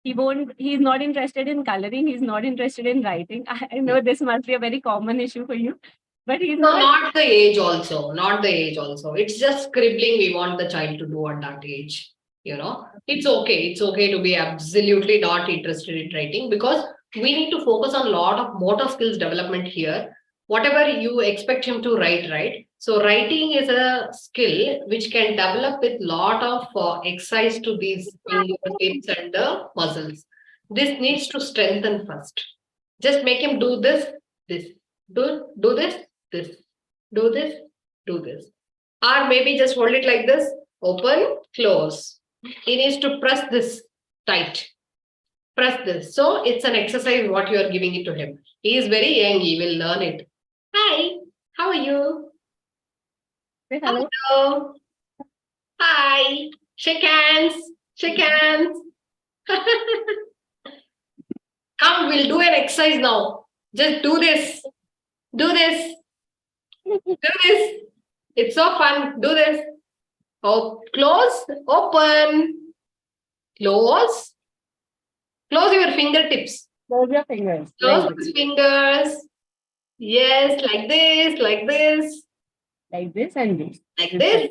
[SPEAKER 9] He's not interested in coloring. He's not interested in writing. I know this must be a very common issue for you, but he's
[SPEAKER 1] No,
[SPEAKER 9] not.
[SPEAKER 1] not the age also. Not the age also. It's just scribbling we want the child to do at that age. It's okay. It's okay to be absolutely not interested in writing, because we need to focus on a lot of motor skills development here. Whatever you expect him to write, right? So writing is a skill which can develop with lot of exercise to these fingertips and the muscles. This needs to strengthen first. Just make him do this, do this, do this. Or maybe just hold it like this, open, close. He needs to press this tight. Press this. So it's an exercise what you are giving it to him. He is very young, he will learn it. Hi, how are you?
[SPEAKER 9] Hello.
[SPEAKER 1] Hello. Hi. Shake hands. Shake hands. Come, we'll do an exercise now. Just do this. Do this. Do this. It's so fun. Do this. Oh, close, open, close. Close your fingertips.
[SPEAKER 9] Close your fingers.
[SPEAKER 1] Close
[SPEAKER 9] Like this.
[SPEAKER 1] his fingers. Yes, like this, like this,
[SPEAKER 9] Like this and this.
[SPEAKER 1] like this.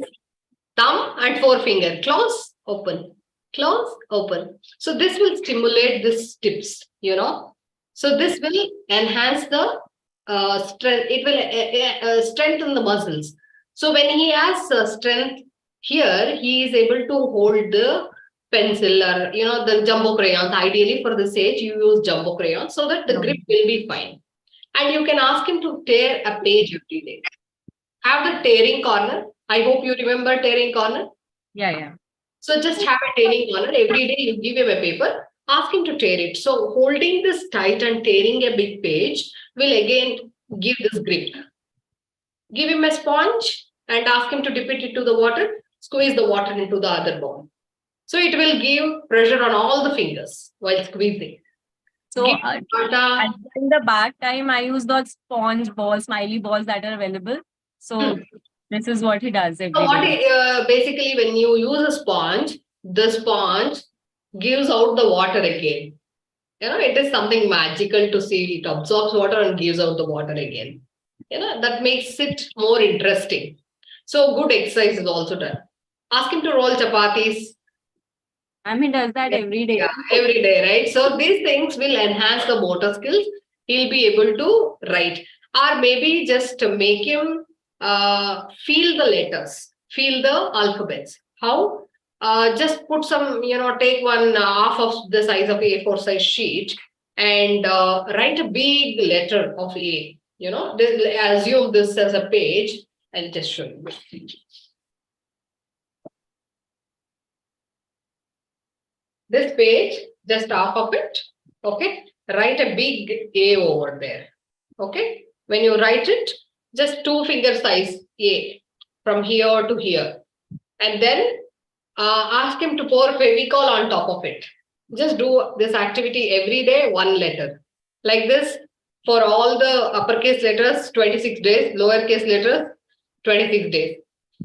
[SPEAKER 1] Thumb and forefinger. Close, open, close, open. So this will stimulate these tips, you know. So this will enhance the strength. It will strengthen the muscles. So when he has strength here, he is able to hold the pencil or, you know, the jumbo crayons. Ideally for this age, you use jumbo crayons so that the grip will be fine. And you can ask him to tear a page every day. Have the tearing corner. I hope you remember tearing corner.
[SPEAKER 9] Yeah, yeah.
[SPEAKER 1] So just have a tearing corner. Every day you give him a paper, ask him to tear it. So holding this tight and tearing a big page will again give this grip. Give him a sponge and ask him to dip it into the water, squeeze the water into the other bowl. So it will give pressure on all the fingers while squeezing.
[SPEAKER 9] So
[SPEAKER 1] Give
[SPEAKER 9] and in the back time, I use those sponge balls, smiley balls that are available. So this is what he does every
[SPEAKER 1] So what
[SPEAKER 9] day.
[SPEAKER 1] basically when you use a sponge, the sponge gives out the water again. You know, it is something magical to see. It absorbs water and gives out the water again. You know, that makes it more interesting. So good exercise is also done. Ask him to roll chapatis.
[SPEAKER 9] And he does that every day.
[SPEAKER 1] Yeah, every day, right? So these things will enhance the motor skills. He'll be able to write. Or maybe just to make him feel the letters, feel the alphabets. How? Just put some, you know, take one half of the size of A4 size sheet and write a big letter of A. You know, assume this as a page. I'll just show you. This page, just half of it, okay? Write a big A over there, okay? When you write it, just 2 finger size A from here to here. And then ask him to pour Fevicol on top of it. Just do this activity every day, 1 letter. Like this, for all the uppercase letters, 26 days, lowercase letters, 26 days.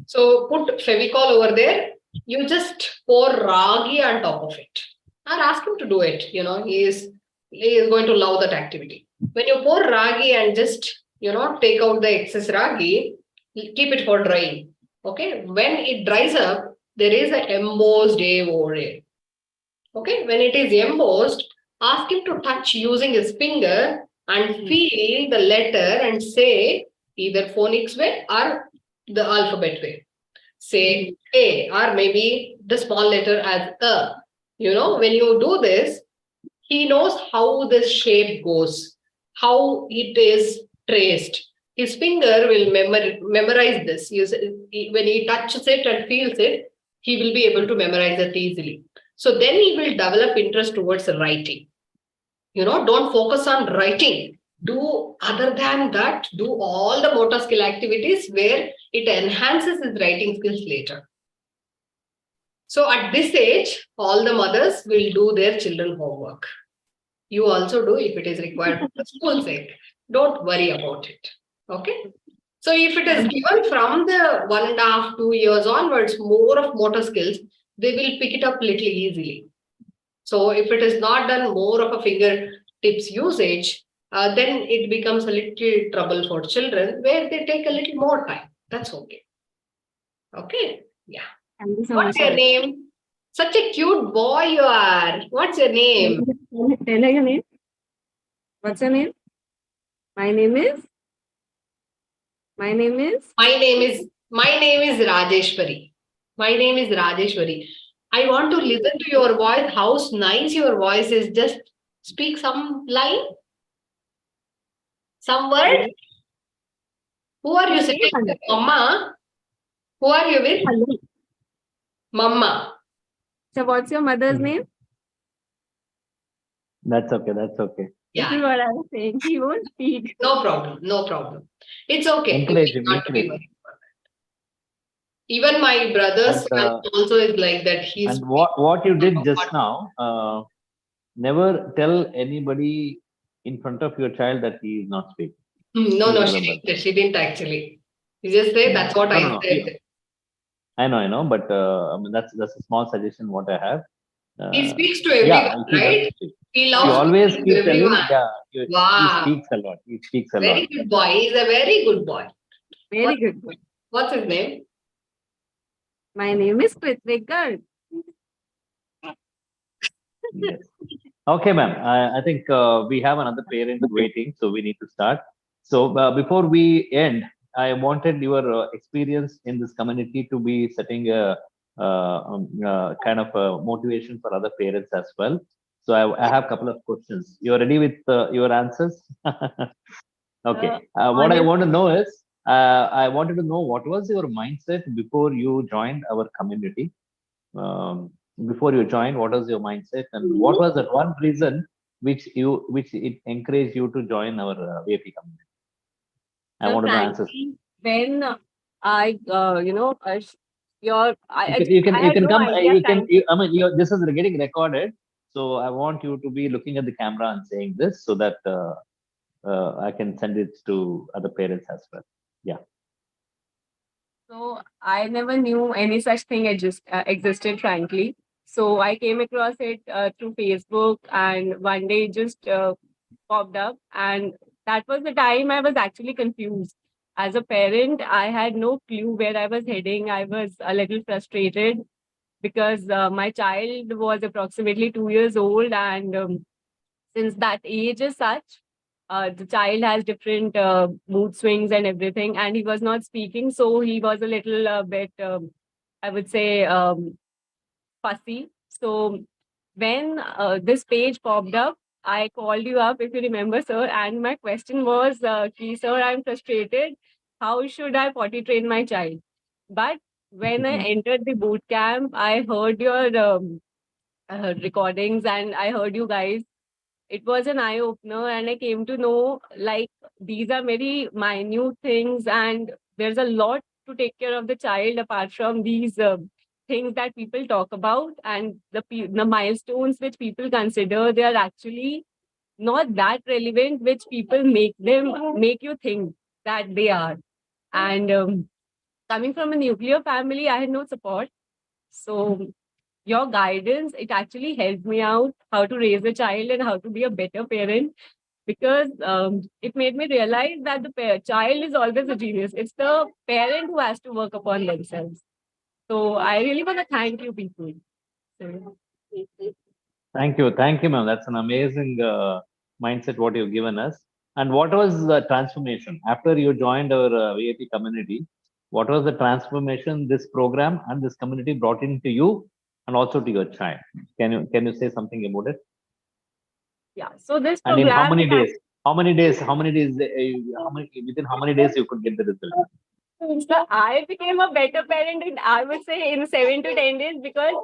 [SPEAKER 1] So put Fevicol over there. You just pour ragi on top of it. Or ask him to do it. You know, he is going to love that activity. When you pour ragi and just, you know, take out the excess ragi, keep it for drying. Okay. When it dries up, there is an embossed A over it. Okay. When it is embossed, ask him to touch using his finger and feel the letter and say either phonics way or the alphabet way. Say A or maybe the small letter as A. You know, when you do this, he knows how this shape goes, how it is traced. His finger will memorize this. When he touches it and feels it, he will be able to memorize it easily. So then he will develop interest towards writing. You know, don't focus on writing. Do other than that, do all the motor skill activities where it enhances his writing skills later. So at this age, all the mothers will do their children homework. You also do if it is required for the school's sake. Don't worry about it. Okay. So if it is given from the 1.5, 2 years onwards, more of motor skills, they will pick it up little easily. So if it is not done more of a fingertips usage, then it becomes a little trouble for children where they take a little more time. That's okay. Okay. Yeah.
[SPEAKER 9] Thank you so
[SPEAKER 1] What's
[SPEAKER 9] much.
[SPEAKER 1] your name? Such a cute boy you are. What's your name?
[SPEAKER 9] Tell her your name. What's your name? My name is. My name is.
[SPEAKER 1] My name is Rajwshwari. My name is Rajwshwari. I want to listen to your voice. How nice your voice is. Just speak some line. Some word. Who are you sitting with? Mama. Who are you with?
[SPEAKER 9] Hello.
[SPEAKER 1] Mama.
[SPEAKER 9] So what's your mother's name?
[SPEAKER 3] That's okay. That's okay.
[SPEAKER 9] This is
[SPEAKER 1] Yeah.
[SPEAKER 9] what I was saying. He won't speak.
[SPEAKER 1] No problem. No problem. It's okay.
[SPEAKER 3] Encourage him,
[SPEAKER 1] Not to be
[SPEAKER 3] encourage.
[SPEAKER 1] worried about that. Even my brother's
[SPEAKER 3] And,
[SPEAKER 1] son also is like that. He's
[SPEAKER 3] And what you did just now, never tell anybody in front of your child that he is not speaking.
[SPEAKER 1] no,
[SPEAKER 3] Remember.
[SPEAKER 1] she didn't actually. You just say that's what
[SPEAKER 3] No,
[SPEAKER 1] I
[SPEAKER 3] no, no.
[SPEAKER 1] said.
[SPEAKER 3] I know, but I mean, that's a small suggestion what I have.
[SPEAKER 1] He speaks to
[SPEAKER 3] Yeah,
[SPEAKER 1] everyone,
[SPEAKER 3] he does
[SPEAKER 1] right?
[SPEAKER 3] speak.
[SPEAKER 1] He
[SPEAKER 3] He
[SPEAKER 1] loves
[SPEAKER 3] always
[SPEAKER 1] speaking to
[SPEAKER 3] keep telling,
[SPEAKER 1] everyone.
[SPEAKER 3] yeah, he
[SPEAKER 1] Wow.
[SPEAKER 3] speaks a lot. He speaks a lot.
[SPEAKER 1] Very good boy. He's a very good boy.
[SPEAKER 9] Very good.
[SPEAKER 1] What's his name?
[SPEAKER 9] My name is Prithvikar.
[SPEAKER 3] Yes. Okay, ma'am. I think we have another parent waiting, so we need to start. So before we end, I wanted your experience in this community to be setting a kind of a motivation for other parents as well. So I have a couple of questions. You are ready with your answers? Okay. What I want to know is, I wanted to know what was your mindset before you joined our community. Before you joined, what was your mindset, and what was that one reason which it encouraged you to join our VAP community? I
[SPEAKER 9] So
[SPEAKER 3] want to know answers.
[SPEAKER 9] frankly, when I, I
[SPEAKER 3] You
[SPEAKER 9] had
[SPEAKER 3] can
[SPEAKER 9] no
[SPEAKER 3] come.
[SPEAKER 9] idea,
[SPEAKER 3] I mean, this is getting recorded, so I want you to be looking at the camera and saying this so that I can send it to other parents as well. Yeah.
[SPEAKER 9] So I never knew any such thing existed, frankly. So I came across it through Facebook, and one day it just popped up, and that was the time I was actually confused. As a parent, I had no clue where I was heading. I was a little frustrated because my child was approximately 2 years old, and since that age is such, the child has different mood swings and everything, and he was not speaking, so he was a little bit, I would say, fussy. So when this page popped up, I called you up, if you remember, sir, and my question was, sir, I'm frustrated. How should I potty train my child? But when I entered the boot camp, I heard your recordings, and I heard you guys. It was an eye opener, and I came to know like these are very minute things, and there's a lot to take care of the child apart from these things that people talk about, and the milestones which people consider, they are actually not that relevant, which people make you think that they are. And coming from a nuclear family, I had no support. So your guidance, it actually helped me out how to raise a child and how to be a better parent, because it made me realize that the child is always a genius. It's the parent who has to work upon themselves. So I really want to thank you people. So,
[SPEAKER 3] Thank you, ma'am. That's an amazing mindset what you've given us. And what was the transformation after you joined our VAP community? What was the transformation this program and this community brought into you and also to your child? Can you say something about it?
[SPEAKER 9] yeah. So this
[SPEAKER 3] And in how
[SPEAKER 9] program,
[SPEAKER 3] many days? How many days? How many days? Within how many days you could get the result?
[SPEAKER 9] so I became a better parent in, I would say, in 7 to 10 days, because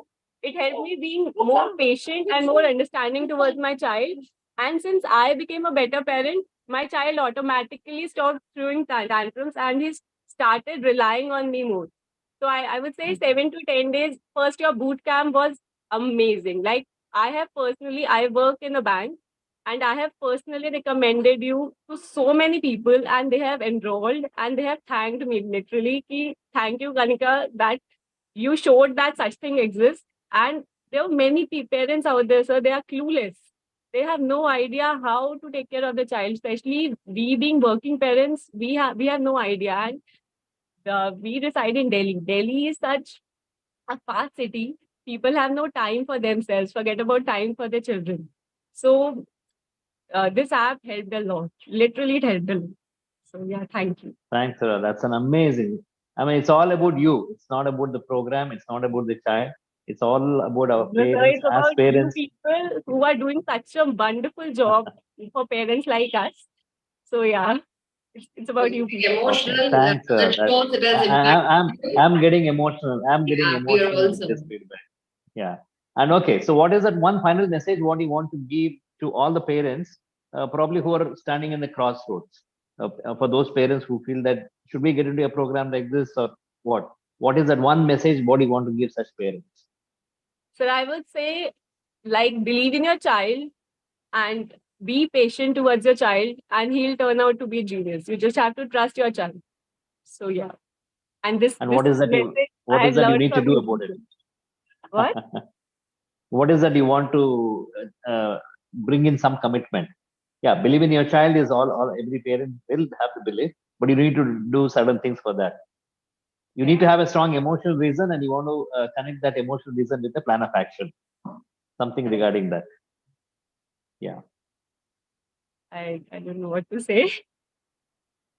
[SPEAKER 9] it helped me being more patient and more understanding towards my child. And since I became a better parent, my child automatically stopped throwing tantrums, and he started relying on me more. So I would say 7 to 10 days. First, your boot camp was amazing. Like I work in a bank, and I have personally recommended you to so many people, and they have enrolled, and they have thanked me literally. Ki, thank you, Kanika, that you showed that such thing exists. And there are many parents out there, so they are clueless. They have no idea how to take care of the child, especially we being working parents, we have no idea. And we reside in Delhi. Delhi is such a fast city. People have no time for themselves, forget about time for their children. So this app helped a lot. Literally, it helped a lot. So yeah, thank you.
[SPEAKER 3] Thanks, sir. That's an amazing. I mean, it's all about you. It's not about the program. It's not about the child. It's all about our
[SPEAKER 9] No, sir,
[SPEAKER 3] parents
[SPEAKER 9] it's
[SPEAKER 3] as
[SPEAKER 9] about you
[SPEAKER 3] parents.
[SPEAKER 9] people who are doing such a wonderful job for parents like us. So yeah, it's about you people.
[SPEAKER 1] Emotional.
[SPEAKER 3] Thanks, sir.
[SPEAKER 1] That shows it has
[SPEAKER 3] I'm getting emotional. I'm getting
[SPEAKER 1] Yeah, we are
[SPEAKER 3] emotional with
[SPEAKER 1] also.
[SPEAKER 3] this feedback. Yeah. And okay, so what is that one final message what you want to give to all the parents, probably who are standing in the crossroads, for those parents who feel that should we get into a program like this or what? What is that one message what you want to give such parents?
[SPEAKER 9] So I would say, like, believe in your child and be patient towards your child, and he'll turn out to be a genius. You just have to trust your child. So yeah. And this
[SPEAKER 3] And what is that
[SPEAKER 9] message I
[SPEAKER 3] what is
[SPEAKER 9] had
[SPEAKER 3] that you
[SPEAKER 9] learned
[SPEAKER 3] need to
[SPEAKER 9] from
[SPEAKER 3] do
[SPEAKER 9] you
[SPEAKER 3] about it?
[SPEAKER 9] people. What?
[SPEAKER 3] What is that you want to bring in some commitment? Yeah, believe in your child is all every parent will have to believe, but you need to do certain things for that. You need to have a strong emotional reason, and you want to connect that emotional reason with a plan of action. Something regarding that. Yeah.
[SPEAKER 9] I don't know what to say.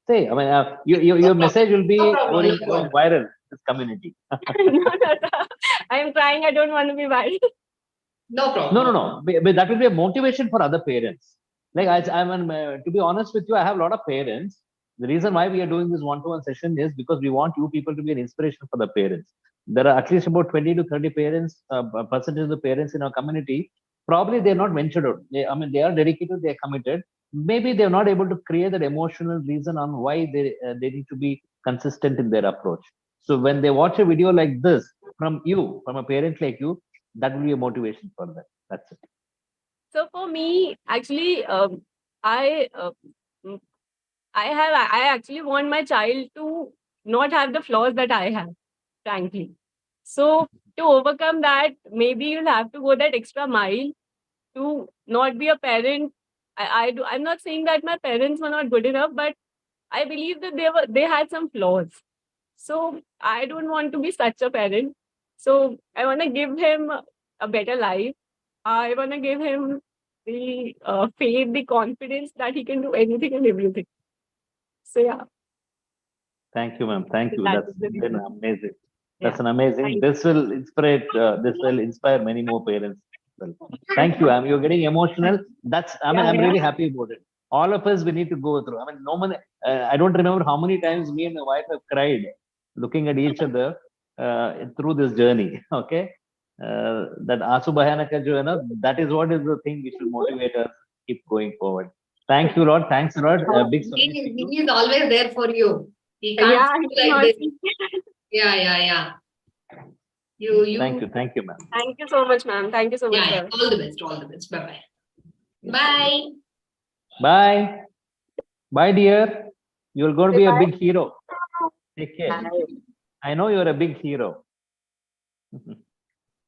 [SPEAKER 3] Say, I mean, your message will be
[SPEAKER 1] No problem,
[SPEAKER 3] going viral in this community.
[SPEAKER 9] No. I'm trying. I don't want to be viral.
[SPEAKER 1] No problem.
[SPEAKER 3] No. But that will be a motivation for other parents. Like to be honest with you, I have a lot of parents. The reason why we are doing this one-to-one session is because we want you people to be an inspiration for the parents. There are at least about 20 to 30 parents, percentage of the parents in our community. Probably they're not ventured out. They are dedicated, they're committed. Maybe they're not able to create that emotional reason on why they need to be consistent in their approach. So when they watch a video like this from you, from a parent like you, that will be a motivation for them. That's it.
[SPEAKER 9] So for me, actually, I mm, I actually want my child to not have the flaws that I have, frankly. So to overcome that, maybe you'll have to go that extra mile to not be a parent. I'm not saying that my parents were not good enough, but I believe that they had some flaws. So I don't want to be such a parent. So I want to give him a better life. I want to give him the faith, the confidence that he can do anything and everything. So yeah,
[SPEAKER 3] Thank you, ma'am. Thank you.
[SPEAKER 9] that
[SPEAKER 3] That's
[SPEAKER 9] is the
[SPEAKER 3] been
[SPEAKER 9] reason.
[SPEAKER 3] amazing.
[SPEAKER 9] Yeah.
[SPEAKER 3] That's an amazing.
[SPEAKER 9] Thank
[SPEAKER 3] This will inspire. This will inspire many more parents. Well, thank you. You're getting emotional. That's. I'm
[SPEAKER 9] Yeah.
[SPEAKER 3] really happy about it. All of us, we need to go through. No one. I don't remember how many times me and my wife have cried, looking at each other through this journey. Okay. That Asu Bhayanaka jo hai na, that is what is the thing which will motivate us keep going forward. Thank you, Lord. Thanks a lot. Big service to you.
[SPEAKER 1] He is always there for you. He can't
[SPEAKER 9] Yeah,
[SPEAKER 1] see
[SPEAKER 9] it's
[SPEAKER 1] you like
[SPEAKER 9] not.
[SPEAKER 1] this. Yeah. You.
[SPEAKER 3] Thank you, ma'am.
[SPEAKER 9] Thank you so much, ma'am. Thank you so much,
[SPEAKER 1] Yeah.
[SPEAKER 9] sir.
[SPEAKER 1] All the best. All the best. Bye bye. Bye.
[SPEAKER 3] Bye. Bye, dear. You're going to be a big hero. Take care.
[SPEAKER 9] Bye.
[SPEAKER 3] I know you're a big hero.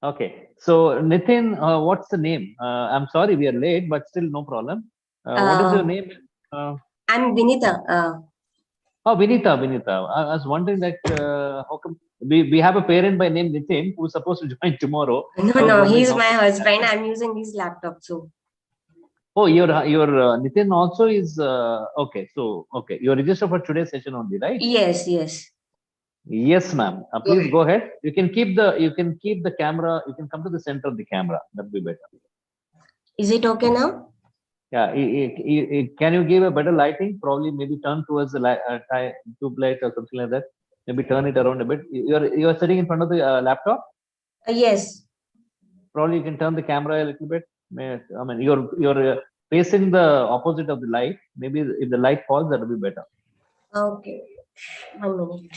[SPEAKER 3] Okay. So, Nitin, what's the name? I'm sorry we are late, but still no problem. What is your name?
[SPEAKER 10] I'm Vinita.
[SPEAKER 3] Oh, Vinita. I was wondering that how come we have a parent by name Nitin who's supposed to join tomorrow.
[SPEAKER 10] No, he's my husband. I'm using his laptop. So.
[SPEAKER 3] Oh, your Nitin also is okay. So okay, you're registered for today's session only, right?
[SPEAKER 10] Yes.
[SPEAKER 3] Yes, ma'am. Please go ahead. You can keep the camera. You can come to the center of the camera. That'd be better.
[SPEAKER 10] Is it okay now?
[SPEAKER 3] Yeah. Can you give a better lighting? Probably maybe turn towards the tube light or something like that. Maybe turn it around a bit. You're sitting in front of the laptop.
[SPEAKER 10] Yes.
[SPEAKER 3] Probably you can turn the camera a little bit. You're facing the opposite of the light. Maybe if the light falls, that will be better.
[SPEAKER 10] Okay. 1 minute.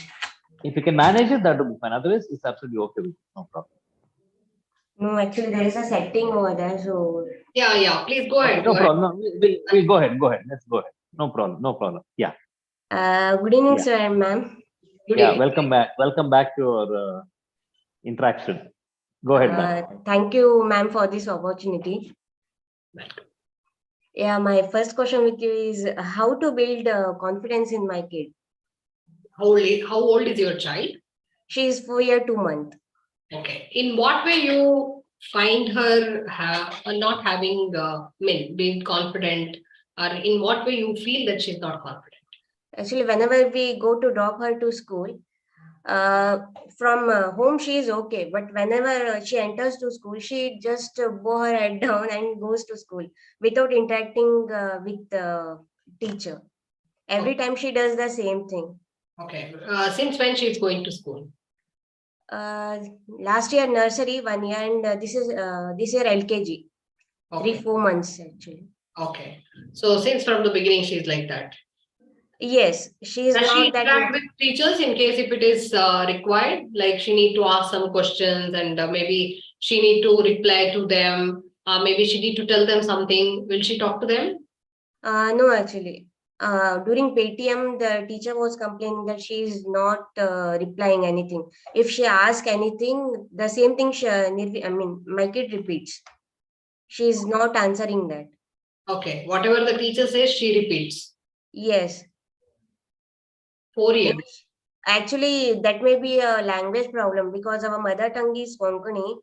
[SPEAKER 3] If you can manage it, that will be fine. Otherwise, it's absolutely okay with you. No problem.
[SPEAKER 10] No, actually, there is a setting over there. So.
[SPEAKER 1] Yeah. Please go ahead.
[SPEAKER 3] No problem. No, we'll go ahead. Let's go ahead. No problem. Yeah.
[SPEAKER 10] Good evening, sir and ma'am.
[SPEAKER 1] Good
[SPEAKER 3] Yeah.
[SPEAKER 1] evening.
[SPEAKER 3] Welcome back to our interaction. Go ahead, ma'am.
[SPEAKER 10] Thank you, ma'am, for this opportunity. Yeah, my first question with you is how to build confidence in my kid.
[SPEAKER 1] How old is your child?
[SPEAKER 10] She is 4 years 2 months.
[SPEAKER 1] Okay. In what way you find her not having being confident, or in what way you feel that she's not confident?
[SPEAKER 10] Actually, whenever we go to drop her to school, from home she is okay, but whenever she enters to school, she just bow her head down and goes to school without interacting with the teacher. Every time she does the same thing.
[SPEAKER 1] Okay. Since when she is going to school?
[SPEAKER 10] Last year nursery 1 year, and this year LKG.
[SPEAKER 1] Okay.
[SPEAKER 10] 3-4 months actually.
[SPEAKER 1] Okay. So since from the beginning she is like that.
[SPEAKER 10] Yes, she is
[SPEAKER 1] Does she
[SPEAKER 10] not that.
[SPEAKER 1] interact with teachers in case if it is required? Like she need to ask some questions, and maybe she need to reply to them. Maybe she need to tell them something. Will she talk to them?
[SPEAKER 10] No, actually. during Paytm, the teacher was complaining that she is not replying anything. If she asks anything, the same thing my kid repeats. She is not answering that.
[SPEAKER 1] Okay. Whatever the teacher says, she repeats.
[SPEAKER 10] Yes.
[SPEAKER 1] 4 years.
[SPEAKER 10] Actually, that may be a language problem because our mother tongue is Konkani.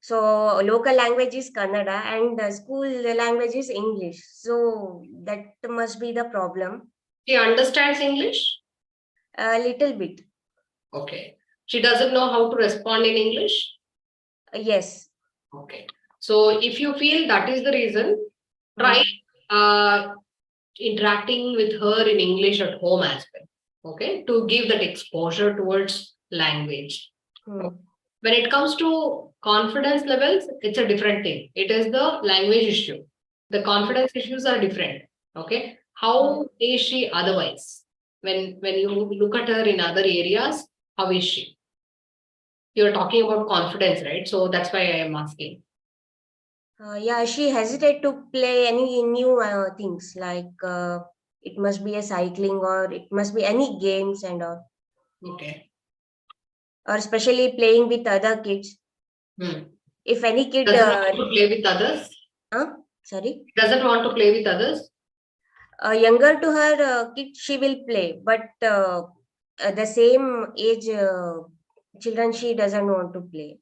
[SPEAKER 10] So local language is Kannada and the school language is English. So that must be the problem.
[SPEAKER 1] She understands English?
[SPEAKER 10] A little bit.
[SPEAKER 1] Okay. She doesn't know how to respond in English?
[SPEAKER 10] Yes.
[SPEAKER 1] Okay. So if you feel that is the reason, try interacting with her in English at home as well. Okay. To give that exposure towards language. When it comes to confidence levels, it's a different thing. It is the language issue. The confidence issues are different. Okay. How is she otherwise? When you look at her in other areas, how is she? You're talking about confidence, right? So that's why I am asking.
[SPEAKER 10] Yeah, she hesitated to play any new things like it must be a cycling or it must be any games and all.
[SPEAKER 1] Okay.
[SPEAKER 10] Or especially playing with other kids. If any kid
[SPEAKER 1] doesn't want to play with others.
[SPEAKER 10] Sorry.
[SPEAKER 1] Doesn't want to play with others.
[SPEAKER 10] Younger to her kid, she will play, but the same age children, she doesn't want to play.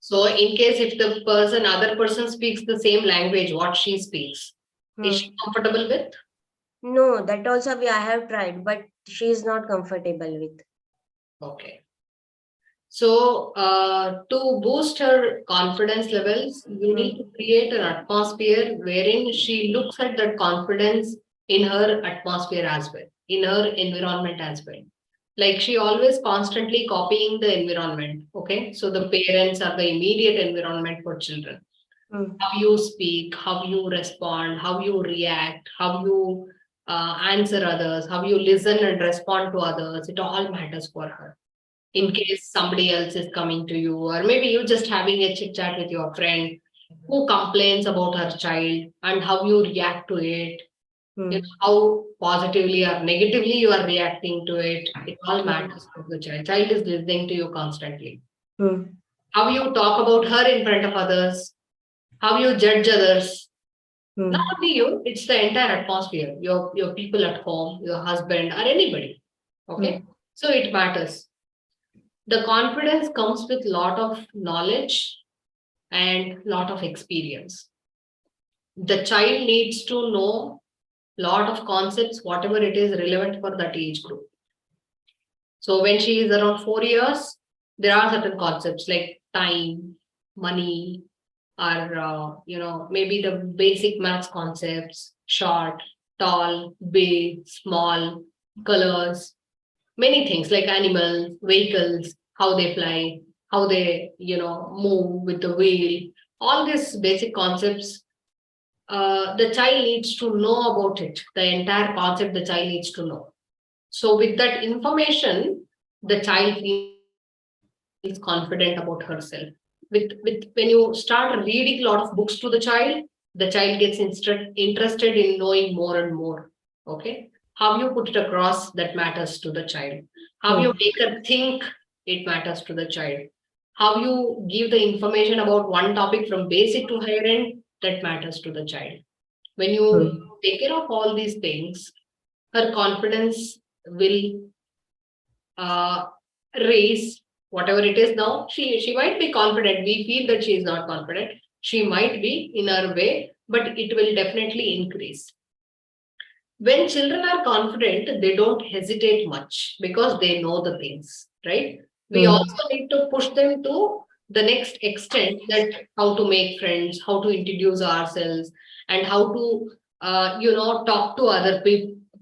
[SPEAKER 1] So in case if the other person speaks the same language, what she speaks, is she comfortable with?
[SPEAKER 10] No, that also I have tried, but she is not comfortable with.
[SPEAKER 1] Okay. So to boost her confidence levels, you need to create an atmosphere wherein she looks at that confidence in her atmosphere as well, in her environment as well. Like she always constantly copying the environment. Okay. So the parents are the immediate environment for children. How you speak, how you respond, how you react, how you answer others, how you listen and respond to others. It all matters for her. In case somebody else is coming to you, or maybe you just having a chit chat with your friend who complains about her child and how you react to it. You know, how positively or negatively you are reacting to it. It all matters for the child. Child is listening to you constantly. How you talk about her in front of others, how you judge others. Not only you, it's the entire atmosphere, your people at home, your husband, or anybody. Okay. So it matters. The confidence comes with lot of knowledge and lot of experience. The child needs to know lot of concepts, whatever it is relevant for that age group. So when she is around 4 years, there are certain concepts like time, money, or maybe the basic maths concepts, short, tall, big, small, colors, many things like animals, vehicles, how they fly, how they move with the wheel. All these basic concepts, the child needs to know about it. The entire concept the child needs to know. So with that information, the child feels confident about herself. With when you start reading a lot of books to the child gets interested in knowing more and more. Okay. How you put it across, that matters to the child. How you make her think, it matters to the child. How you give the information about one topic from basic to higher end, that matters to the child. When you take care of all these things, her confidence will raise. Whatever it is now, she might be confident. We feel that she is not confident. She might be in her way, but it will definitely increase. When children are confident, they don't hesitate much because they know the things, right? We also need to push them to the next extent, that how to make friends, how to introduce ourselves, and how to, talk to other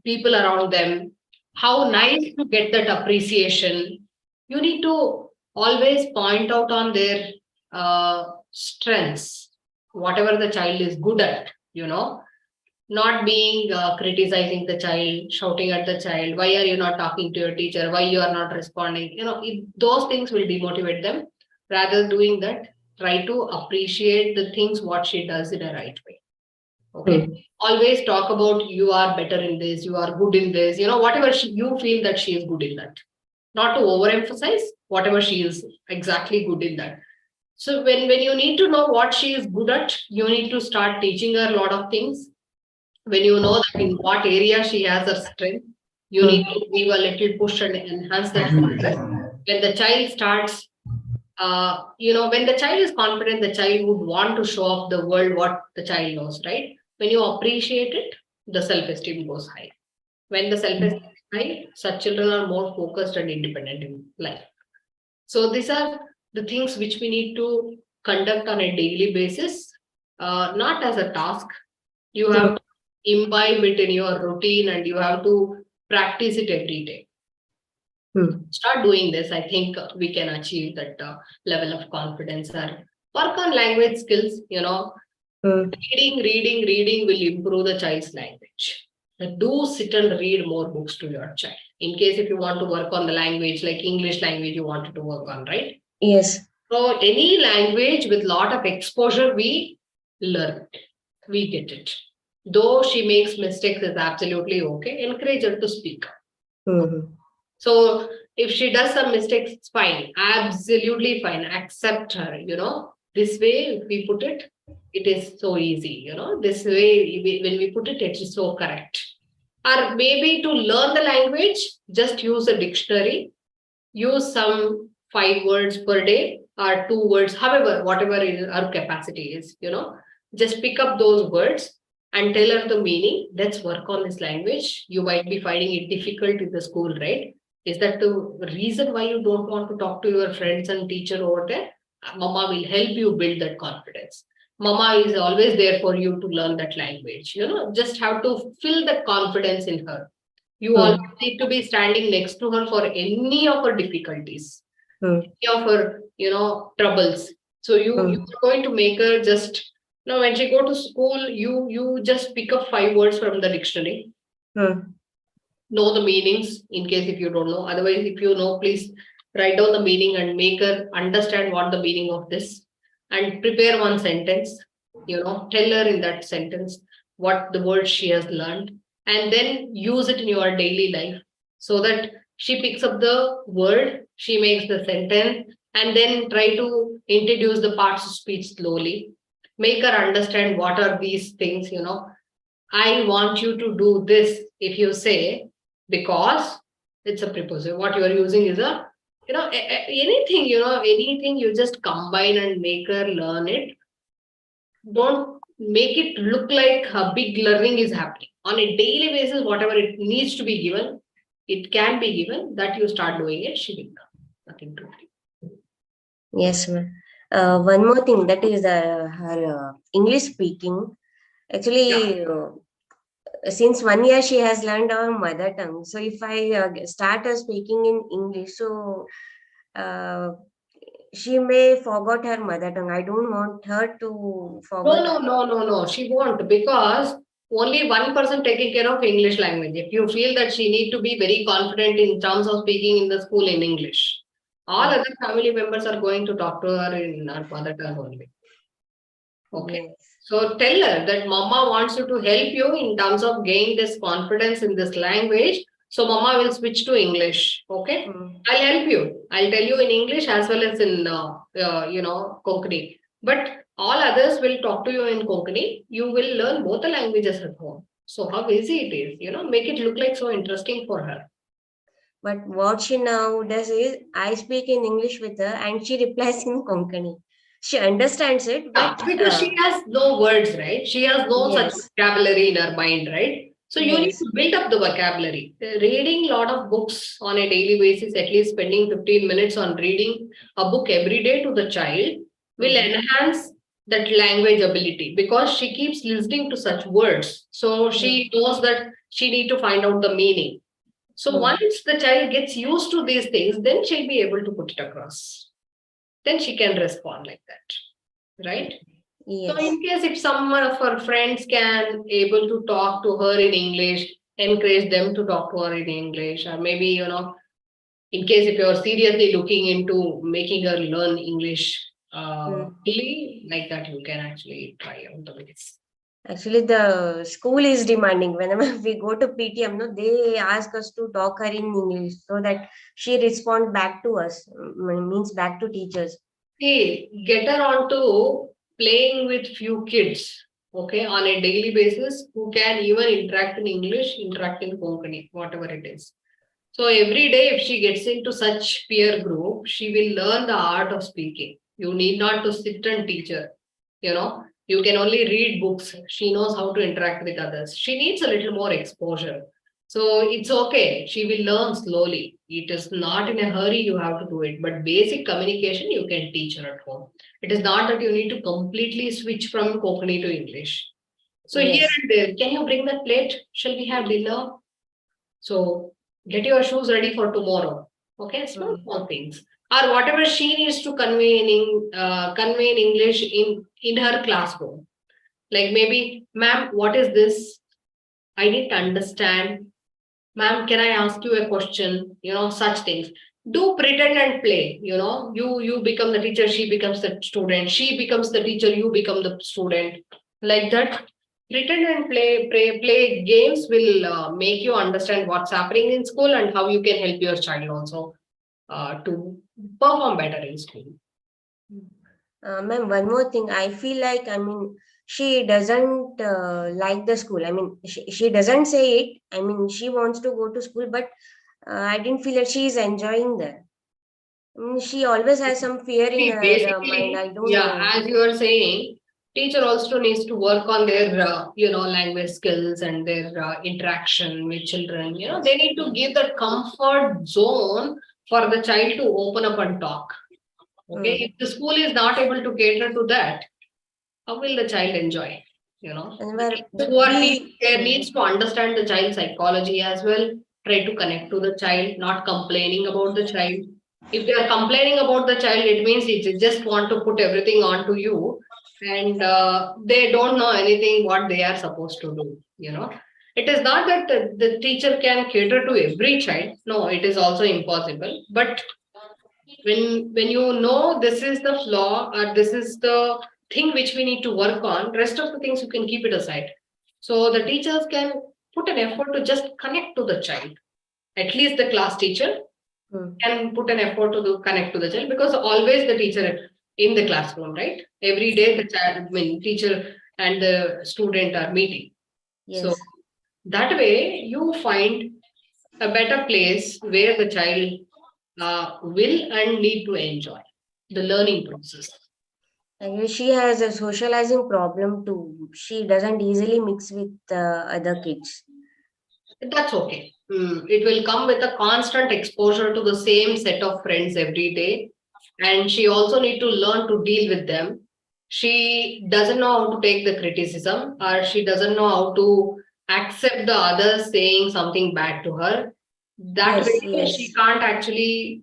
[SPEAKER 1] people around them. How nice to get that appreciation. You need to always point out on their strengths, whatever the child is good at, not being criticizing the child, shouting at the child, why are you not talking to your teacher, why you are not responding, those things will demotivate them. Rather doing that, try to appreciate the things what she does in a right way. Okay. Always talk about you are better in this, you are good in this, whatever you feel that she is good in that. Not to overemphasize, whatever she is exactly good in that. So when you need to know what she is good at, you need to start teaching her a lot of things. When you know that in what area she has her strength, you need to give a little push and enhance that further. When the child starts, when the child is confident, the child would want to show off the world what the child knows, right? When you appreciate it, the self-esteem goes high. When the self-esteem is high, such children are more focused and independent in life. So these are the things which we need to conduct on a daily basis, not as a task. You have to imbibe it in your routine and you have to practice it every day. Start doing this. I think we can achieve that level of confidence or work on language skills. Reading will improve the child's language. Do sit and read more books to your child. In case if you want to work on the language, like English language you wanted to work on, right?
[SPEAKER 10] Yes.
[SPEAKER 1] So any language with lot of exposure, we learn. We get it. Though she makes mistakes, is absolutely okay. Encourage her to speak. So if she does some mistakes, it's fine. Absolutely fine. Accept her, This way, if we put it, it is so easy, This way, when we put it, it is so correct. Or maybe to learn the language, just use a dictionary. Use some 5 words per day or 2 words, however, whatever our capacity is, Just pick up those words and tell her the meaning. Let's work on this language. You might be finding it difficult in the school, right? Is that the reason why you don't want to talk to your friends and teacher over there? Mama will help you build that confidence. Mama is always there for you to learn that language. Just have to fill that confidence in her. You always need to be standing next to her for any of her difficulties, any of her, troubles. So you're going to make her just, when she go to school, you just pick up 5 words from the dictionary. Know the meanings in case if you don't know. Otherwise, if you know, please write down the meaning and make her understand what the meaning of this and prepare one sentence, tell her in that sentence what the word she has learned and then use it in your daily life so that she picks up the word, she makes the sentence and then try to introduce the parts of speech slowly. Make her understand what are these things, I want you to do this if you say, because it's a preposition. What you are using is a, anything, anything you just combine and make her learn it. Don't make it look like a big learning is happening. On a daily basis, whatever it needs to be given, it can be given, that you start doing it, she will learn. Nothing to do.
[SPEAKER 10] Yes, ma'am. One more thing, that is her English speaking. Actually, since 1 year she has learned our mother tongue. So if I start her speaking in English, so she may forget her mother tongue. I don't want her to forget.
[SPEAKER 1] No. She won't, because only one person taking care of English language. If you feel that she need to be very confident in terms of speaking in the school in English, all other family members are going to talk to her in her mother tongue only. Okay.
[SPEAKER 10] Yes.
[SPEAKER 1] So tell her that Mama wants you to help you in terms of gain this confidence in this language. So Mama will switch to English. Okay. I'll help you. I'll tell you in English as well as in, Konkani. But all others will talk to you in Konkani. You will learn both the languages at home. So how easy it is, make it look like so interesting for her.
[SPEAKER 10] But what she now does is, I speak in English with her and she replies in Konkani. She understands it, but
[SPEAKER 1] because she has no words, right? She has no
[SPEAKER 10] Yes.
[SPEAKER 1] such vocabulary in her mind, right? So you need
[SPEAKER 10] Yes.
[SPEAKER 1] to build up the vocabulary. Reading a lot of books on a daily basis, at least spending 15 minutes on reading a book every day to the child will enhance that language ability, because she keeps listening to such words. So she knows that she need to find out the meaning. So once the child gets used to these things, then she'll be able to put it across. Then she can respond like that, right?
[SPEAKER 10] Yes.
[SPEAKER 1] So in case if some of her friends can able to talk to her in English, encourage them to talk to her in English, or maybe, in case if you're seriously looking into making her learn English, really like that, you can actually try out the ways.
[SPEAKER 10] Actually, the school is demanding. Whenever we go to PTM, no, they ask us to talk her in English so that she responds back to us, means back to teachers.
[SPEAKER 1] See, get her onto playing with few kids, okay, on a daily basis who can even interact in English, interact in Konkani, whatever it is. So every day, if she gets into such peer group, she will learn the art of speaking. You need not to sit and teach her. You know, you can only read books. She knows how to interact with others. She needs a little more exposure. So it's okay. She will learn slowly. It is not in a hurry you have to do it, but basic communication you can teach her at home. It is not that you need to completely switch from Konkani to English. So here
[SPEAKER 10] Yes.
[SPEAKER 1] and there, can you bring that plate? Shall we have dinner? So get your shoes ready for tomorrow. Okay, small
[SPEAKER 10] Mm.
[SPEAKER 1] small things, or whatever she needs to convey in English in her classroom. Like maybe, ma'am, what is this? I didn't understand. Ma'am, can I ask you a question? You know, such things. Do pretend and play. You know, you become the teacher, she becomes the student. She becomes the teacher, you become the student. Like that, pretend and play games will make you understand what's happening in school and how you can help your child also to perform better in school.
[SPEAKER 10] Ma'am, one more thing. I feel like, she doesn't like the school. She doesn't say it. She wants to go to school, but I didn't feel that she is enjoying there. She always has some fear in
[SPEAKER 1] See,
[SPEAKER 10] her mind.
[SPEAKER 1] basically,
[SPEAKER 10] I don't
[SPEAKER 1] yeah,
[SPEAKER 10] know.
[SPEAKER 1] as you are saying, teacher also needs to work on their, language skills and their interaction with children. You know, they need to give that comfort zone for the child to open up and talk. Okay, if the school is not able to cater to that, how will the child enjoy? You know,
[SPEAKER 10] And
[SPEAKER 1] the
[SPEAKER 10] where
[SPEAKER 1] teachers who are teaching
[SPEAKER 10] we,
[SPEAKER 1] there needs to understand the child's psychology as well. Try to connect to the child, not complaining about the child. If they are complaining about the child, it means they just want to put everything onto you, and they don't know anything what they are supposed to do. You know, it is not that the teacher can cater to every child. No, it is also impossible. But when you know this is the flaw or this is the thing which we need to work on, rest of the things you can keep it aside. So the teachers can put an effort to just connect to the child. At least the class teacher can put an effort to connect to the child, because always the teacher in the classroom, right? Every day the child, teacher and the student are meeting. So
[SPEAKER 10] yes.
[SPEAKER 1] that way you find a better place where the child will and need to enjoy the learning process.
[SPEAKER 10] And she has a socializing problem too. She doesn't easily mix with other kids.
[SPEAKER 1] That's okay. It will come with a constant exposure to the same set of friends every day. And she also need to learn to deal with them. She doesn't know how to take the criticism, or she doesn't know how to accept the others saying something bad to her. That
[SPEAKER 10] Yes,
[SPEAKER 1] way, she
[SPEAKER 10] yes,
[SPEAKER 1] can't actually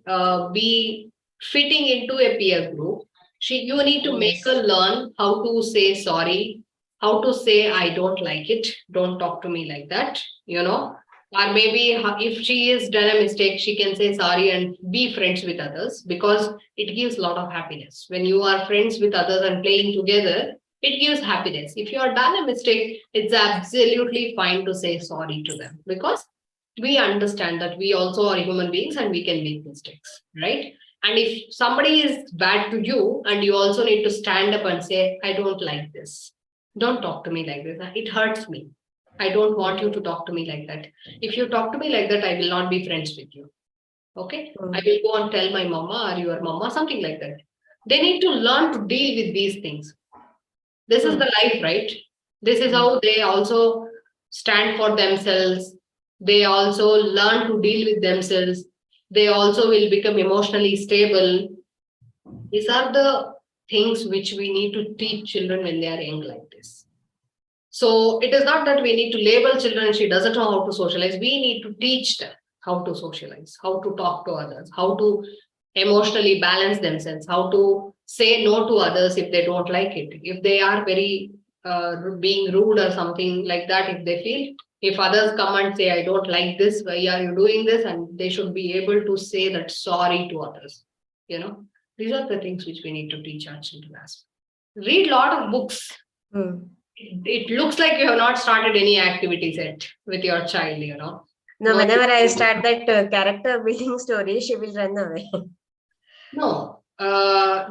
[SPEAKER 1] be fitting into a peer group. You need to make
[SPEAKER 10] yes.
[SPEAKER 1] her learn how to say sorry, how to say I don't like it, don't talk to me like that, or maybe if she has done a mistake, she can say sorry and be friends with others, because it gives a lot of happiness. When you are friends with others and playing together, it gives happiness. If you are done a mistake, it's absolutely fine to say sorry to them, because we understand that we also are human beings and we can make mistakes, right? And if somebody is bad to you, and you also need to stand up and say, I don't like this. Don't talk to me like this. It hurts me. I don't want you to talk to me like that. If you talk to me like that, I will not be friends with you. Okay? I will go and tell my mama or your mama, something like that. They need to learn to deal with these things. This is the life, right? This is how they also stand for themselves. They also learn to deal with themselves. They also will become emotionally stable. These are the things which we need to teach children when they are young like this. So it is not that we need to label children, she doesn't know how to socialize. We need to teach them how to socialize, how to talk to others, how to emotionally balance themselves, how to say no to others if they don't like it. If they are very being rude or something like that, if they feel, if others come and say, I don't like this, why are you doing this? And they should be able to say that sorry to others. These are the things which we need to teach our children as well. Read a lot of books. It looks like you have not started any activities yet with your child, you know.
[SPEAKER 10] No, whenever I start that character building story, she will run away.
[SPEAKER 1] No.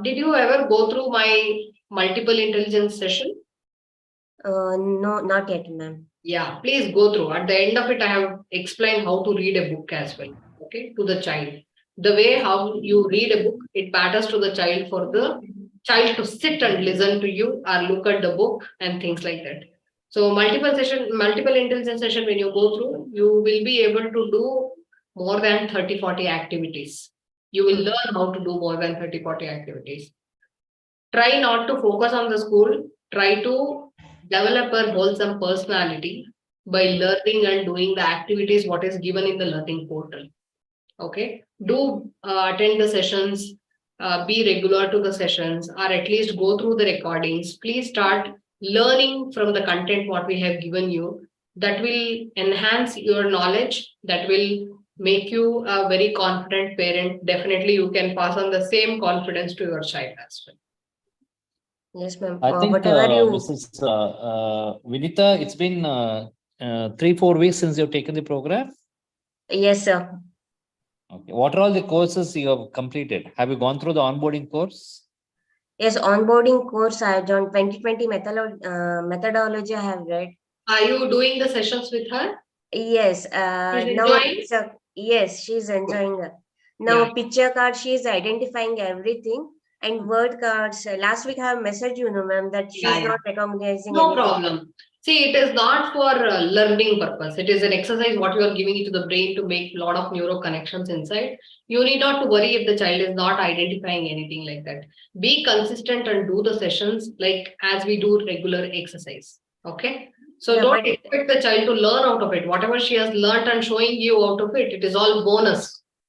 [SPEAKER 1] Did you ever go through my multiple intelligence session?
[SPEAKER 10] No, not yet, ma'am.
[SPEAKER 1] Yeah, please go through. At the end of it, I have explained how to read a book as well, okay, to the child. The way how you read a book, it matters to the child for the child to sit and listen to you or look at the book and things like that. So multiple intelligence session, when you go through, you will be able to do more than 30, 40 activities. You will learn how to do more than 30, 40 activities. Try not to focus on the school. Try to develop a wholesome personality by learning and doing the activities what is given in the learning portal. Okay, do attend the sessions, be regular to the sessions, or at least go through the recordings. Please start learning from the content what we have given you. That will enhance your knowledge. That will make you a very confident parent. Definitely, you can pass on the same confidence to your child as well.
[SPEAKER 10] Yes, ma'am.
[SPEAKER 3] I think,
[SPEAKER 10] Whatever you.
[SPEAKER 3] Mrs. Vinita, it's been 3-4 weeks since you've taken the program.
[SPEAKER 10] Yes, sir.
[SPEAKER 3] Okay. What are all the courses you have completed? Have you gone through the onboarding course?
[SPEAKER 10] Yes, onboarding course I have done. 2020 methodology I have read.
[SPEAKER 1] Are you doing the sessions with her?
[SPEAKER 10] Yes.
[SPEAKER 1] She's
[SPEAKER 10] Now
[SPEAKER 1] enjoying?
[SPEAKER 10] it's a, yes, she's enjoying it. Now
[SPEAKER 1] Yeah.
[SPEAKER 10] picture card, she is identifying everything. And word cards. Last week I have messaged you, no, ma'am, that she's
[SPEAKER 1] Yeah.
[SPEAKER 10] not recognizing
[SPEAKER 1] No
[SPEAKER 10] anything.
[SPEAKER 1] problem. See, it is not for learning purpose. It is an exercise what you are giving it to the brain to make a lot of neuro connections inside. You need not to worry if the child is not identifying anything like that. Be consistent and do the sessions like as we do regular exercise. Okay. So
[SPEAKER 10] Yeah,
[SPEAKER 1] don't
[SPEAKER 10] but
[SPEAKER 1] expect the child to learn out of it. Whatever she has learned and showing you out of it, it is all bonus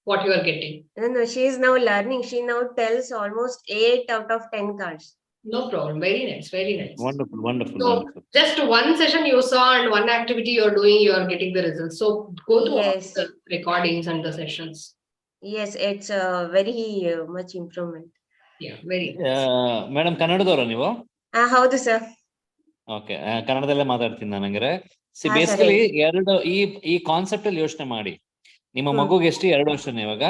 [SPEAKER 1] what you are getting.
[SPEAKER 10] no, she is now learning. She now tells almost 8 out of 10 cards.
[SPEAKER 1] No problem. Very nice. Very nice.
[SPEAKER 3] Wonderful, wonderful,
[SPEAKER 1] So
[SPEAKER 3] wonderful.
[SPEAKER 1] just one session you saw and one activity you're doing, you are getting the results. So go through all
[SPEAKER 10] Yes.
[SPEAKER 1] the recordings and the sessions.
[SPEAKER 10] Yes, it's very much improvement.
[SPEAKER 1] Yeah, very nice.
[SPEAKER 3] Madam, Kannadadavara ನೀವು?
[SPEAKER 10] ಹೌದು sir.
[SPEAKER 3] Okay, ಕನ್ನಡದಲ್ಲೇ ಮಾತಾಡ್ತೀನಿ ನನಗೆ. C
[SPEAKER 10] ಹಾ,
[SPEAKER 3] basically
[SPEAKER 10] ಸರಿ.
[SPEAKER 3] ಎರಡು ಈ concept ಅಲ್ಲಿ ಯೋಚನೆ ಮಾಡಿ. ನಿಮ್ಮ ಮಗುಗೆ ಎಷ್ಟು 2 ವರ್ಷನೇ ಇವಾಗ?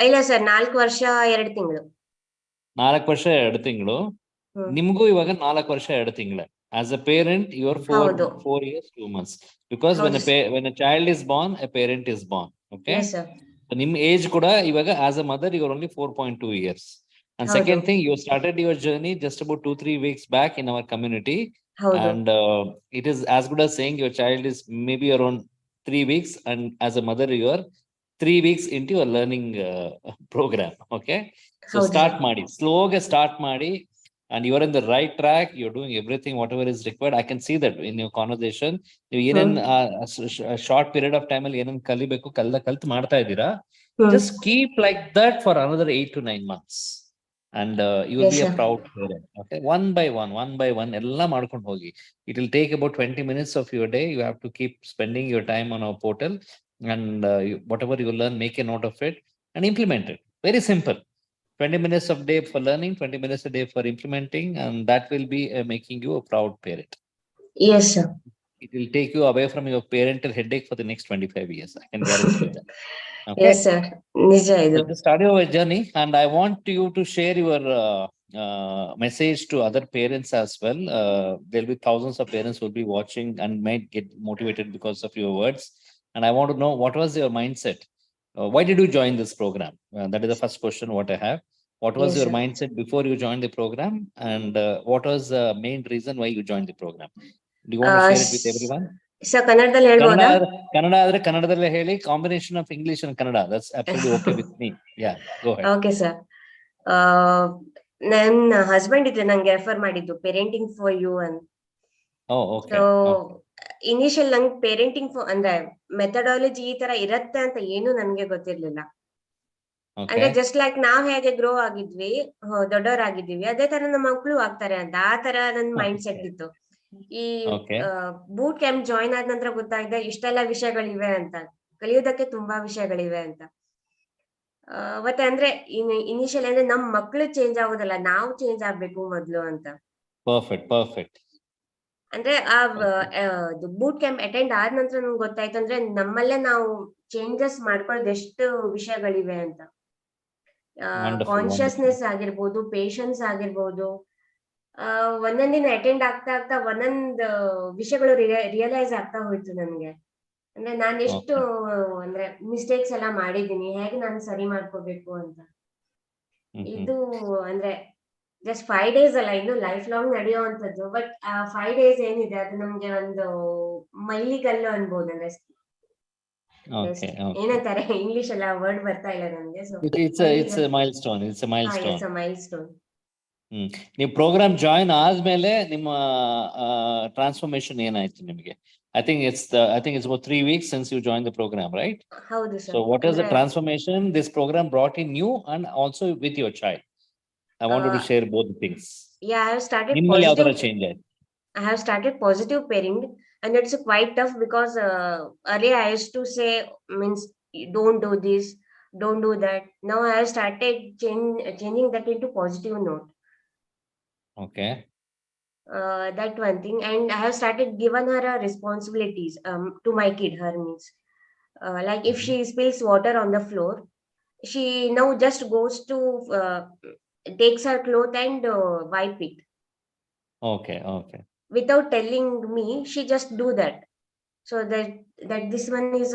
[SPEAKER 10] ಇಲ್ಲ ಸರ್, 4 ವರ್ಷ 2 ತಿಂಗಳು.
[SPEAKER 3] 4 ವರ್ಷ 2 ತಿಂಗಳು. ನಿಮಗೂ ಇವಾಗ 4 ವರ್ಷ 2 ತಿಂಗಳು. As a parent, you are 4 years 2 months. Because when a child is born, a parent is born. Okay.
[SPEAKER 10] Yes, sir.
[SPEAKER 3] So, ನಿಮ್ಮ ಏಜ್ ಕೂಡ ಇವಾಗ as a mother, you are only 4.2 years. And second thing, you started your journey just about 2-3 weeks back in our community. And it is as good as saying your child is maybe around 3 weeks, and as a mother, you are 3 weeks into your learning program. Okay. So start ಮಾಡಿ, slowly start ಮಾಡಿ, and you are in the right track. You're doing everything, whatever is required. I can see that in your conversation. You a short period of time ಅಲ್ಲಿ ಏನನ್ನ ಕಲಿಬೇಕು ಕಲ್ತು ಮಾಡ್ತಾ ಇದ್ದೀರಾ. Just keep like that for another 8 to 9 months. And you will be a proud parent. Okay, one by one ಎಲ್ಲ ಮಾಡ್ಕೊಂಡು ಹೋಗಿ. It will take about 20 minutes of your day. You have to keep spending your time on our portal, and whatever you learn, make a note of it and implement it. Very simple. 20 minutes of day for learning, 20 minutes a day for implementing, and that will be making you a proud parent.
[SPEAKER 10] Yes, sir.
[SPEAKER 3] It will take you away from your parental headache for the next 25 years. I can guarantee that. Okay?
[SPEAKER 10] Yes, sir. ನಿಜ ಇದು.
[SPEAKER 3] So start your journey, and I want you to share your message to other parents as well. There'll be thousands of parents who will be watching and might get motivated because of your words. And I want to know, what was your mindset? Why did you join this program? That is the first question what I have. What was your mindset before you joined the program? And what was the main reason why you joined the program? Do you want to share it with everyone?
[SPEAKER 10] Sir, ಕನ್ನಡದಲ್ಲಿ ಹೇಳ್ಬೋದಾ?
[SPEAKER 3] ಕನ್ನಡ ಆದ್ರೆ ಕನ್ನಡದಲ್ಲೇ ಹೇಳಿ, combination of English and Kannada. That's absolutely okay with me. Yeah, go ahead.
[SPEAKER 10] Okay, sir. ನನ್ನ husband ಇದ್ರೆ ನಂಗೆ refer ಮಾಡಿದ್ದು parenting for you ಅಂತ.
[SPEAKER 3] Oh, okay.
[SPEAKER 10] ಸೊ ಇನಿಷಿಯಲ್ ನಂಗೆ ಪೇರೆಂಟಿಂಗ್ ಅಂದ್ರೆ ಮೆಥಡಾಲಜಿ ಈ ತರ ಇರತ್ತೆ ಅಂತ ಏನು ನನ್ಗೆ ಗೊತ್ತಿರ್ಲಿಲ್ಲ. ಅಂದ್ರೆ ಜಸ್ಟ್ ಲೈಕ್ ನಾವ್ ಹೇಗೆ ಗ್ರೋ ಆಗಿದ್ವಿ, ದೊಡ್ಡವರಾಗಿದ್ದೀವಿ, ಅದೇ ತರ ನಮ್ಮ ಮಕ್ಕಳು ಆಗ್ತಾರೆ ಅಂತ, ಆ ತರ ನನ್ ಮೈಂಡ್ ಸೆಟ್ ಇತ್ತು. ಈ ಬೂಟ್ ಕ್ಯಾಂಪ್ ಜಾಯಿನ್ ಆದ ನಂತರ ಗೊತ್ತಾಗಿದೆ ಇಷ್ಟೆಲ್ಲ ವಿಷಯಗಳಿವೆ ಅಂತ, ಕಲಿಯೋದಕ್ಕೆ ತುಂಬಾ ವಿಷಯಗಳಿವೆ ಅಂತ. ಮತ್ತೆ ಅಂದ್ರೆ ಇನಿಷಿಯಲ್ ಅಂದ್ರೆ ನಮ್ ಮಕ್ಳು ಚೇಂಜ್ ಆಗೋದಲ್ಲ, ನಾವು ಚೇಂಜ್ ಆಗ್ಬೇಕು ಮೊದ್ಲು ಅಂತ.
[SPEAKER 3] Perfect.
[SPEAKER 10] ಅಂದ್ರೆ ಬೂಟ್ ಕ್ಯಾಂಪ್ ಅಟೆಂಡ್ ಆದ ನಂತರ ನಮ್ಗೆ ಗೊತ್ತಾಯ್ತು ಅಂದ್ರೆ ನಮ್ಮಲ್ಲೇ ನಾವು ಚೇಂಜಸ್ ಮಾಡ್ಕೊಳ್ಳೋದು ಎಷ್ಟು ವಿಷಯಗಳಿವೆ ಅಂತ. ಕಾನ್ಶಿಯಸ್ನೆಸ್ ಆಗಿರ್ಬೋದು, ಪೇಶನ್ಸ್ ಆಗಿರ್ಬೋದು, ಒಂದೊಂದಿನ ಅಟೆಂಡ್ ಆಗ್ತಾ ಆಗ್ತಾ ಒಂದೊಂದ್ ವಿಷಯಗಳು ರಿಯಲೈಸ್ ಆಗ್ತಾ ಹೋಯ್ತು ನನ್ಗೆ. ಅಂದ್ರೆ ನಾನು ಎಷ್ಟು ಅಂದ್ರೆ ಮಿಸ್ಟೇಕ್ಸ್ ಎಲ್ಲ ಮಾಡಿದೀನಿ, ಹೇಗೆ ನಾನು ಸರಿ ಮಾಡ್ಕೋಬೇಕು ಅಂತ. ಇದು ಅಂದ್ರೆ ಜಸ್ಟ್ 5 days ಅಲ್ಲ, ಇನ್ನು ಲೈಫ್ ಲಾಂಗ್ ನಡೆಯುವಂತದ್ದು. ಬಟ್ 5 days ಏನಿದೆ ಅದು ನಮ್ಗೆ ಒಂದು ಮೈಲಿಗಲ್ಲು ಅನ್ಬೋದು. ಅಂದ್ರೆ ಏನಂತಾರೆ ಇಂಗ್ಲಿಷ್ ಎಲ್ಲ ವರ್ಡ್ ಬರ್ತಾ ಇಲ್ಲ ನಮ್ಗೆ. So
[SPEAKER 3] it's a milestone. It's a milestone.
[SPEAKER 10] It's a milestone.
[SPEAKER 3] ನೀವು ಪ್ರೋಗ್ರಾಮ್ ಜಾಯಿನ್ ಆದ್ಮೇಲೆ ನಿಮ್ಮ ಟ್ರಾನ್ಸ್ಫಾರ್ಮೇಶನ್ ಏನಾಯ್ತು ನಿಮಗೆ? I think it's about 3 weeks since you joined the program, right?
[SPEAKER 10] ಹೌದು sir.
[SPEAKER 3] So what is the transformation this program brought in you and also with your child? I want you to share both the things.
[SPEAKER 10] Yeah, I have started
[SPEAKER 3] ನಿಮ್ಮಲ್ಲಿ ಯಾವ ತರ change ಆಯ್ತು?
[SPEAKER 10] I have started positive pairing, and it's quite tough because earlier I used to say, means don't do this, don't do that. Now I have started changing that into positive note.
[SPEAKER 3] Okay.
[SPEAKER 10] That one thing, and I have started given her responsibilities to my kid. Her means like if she spills water on the floor, she now just goes to takes her cloth and wipe it.
[SPEAKER 3] Okay.
[SPEAKER 10] Without telling me, she just do that. So that this one is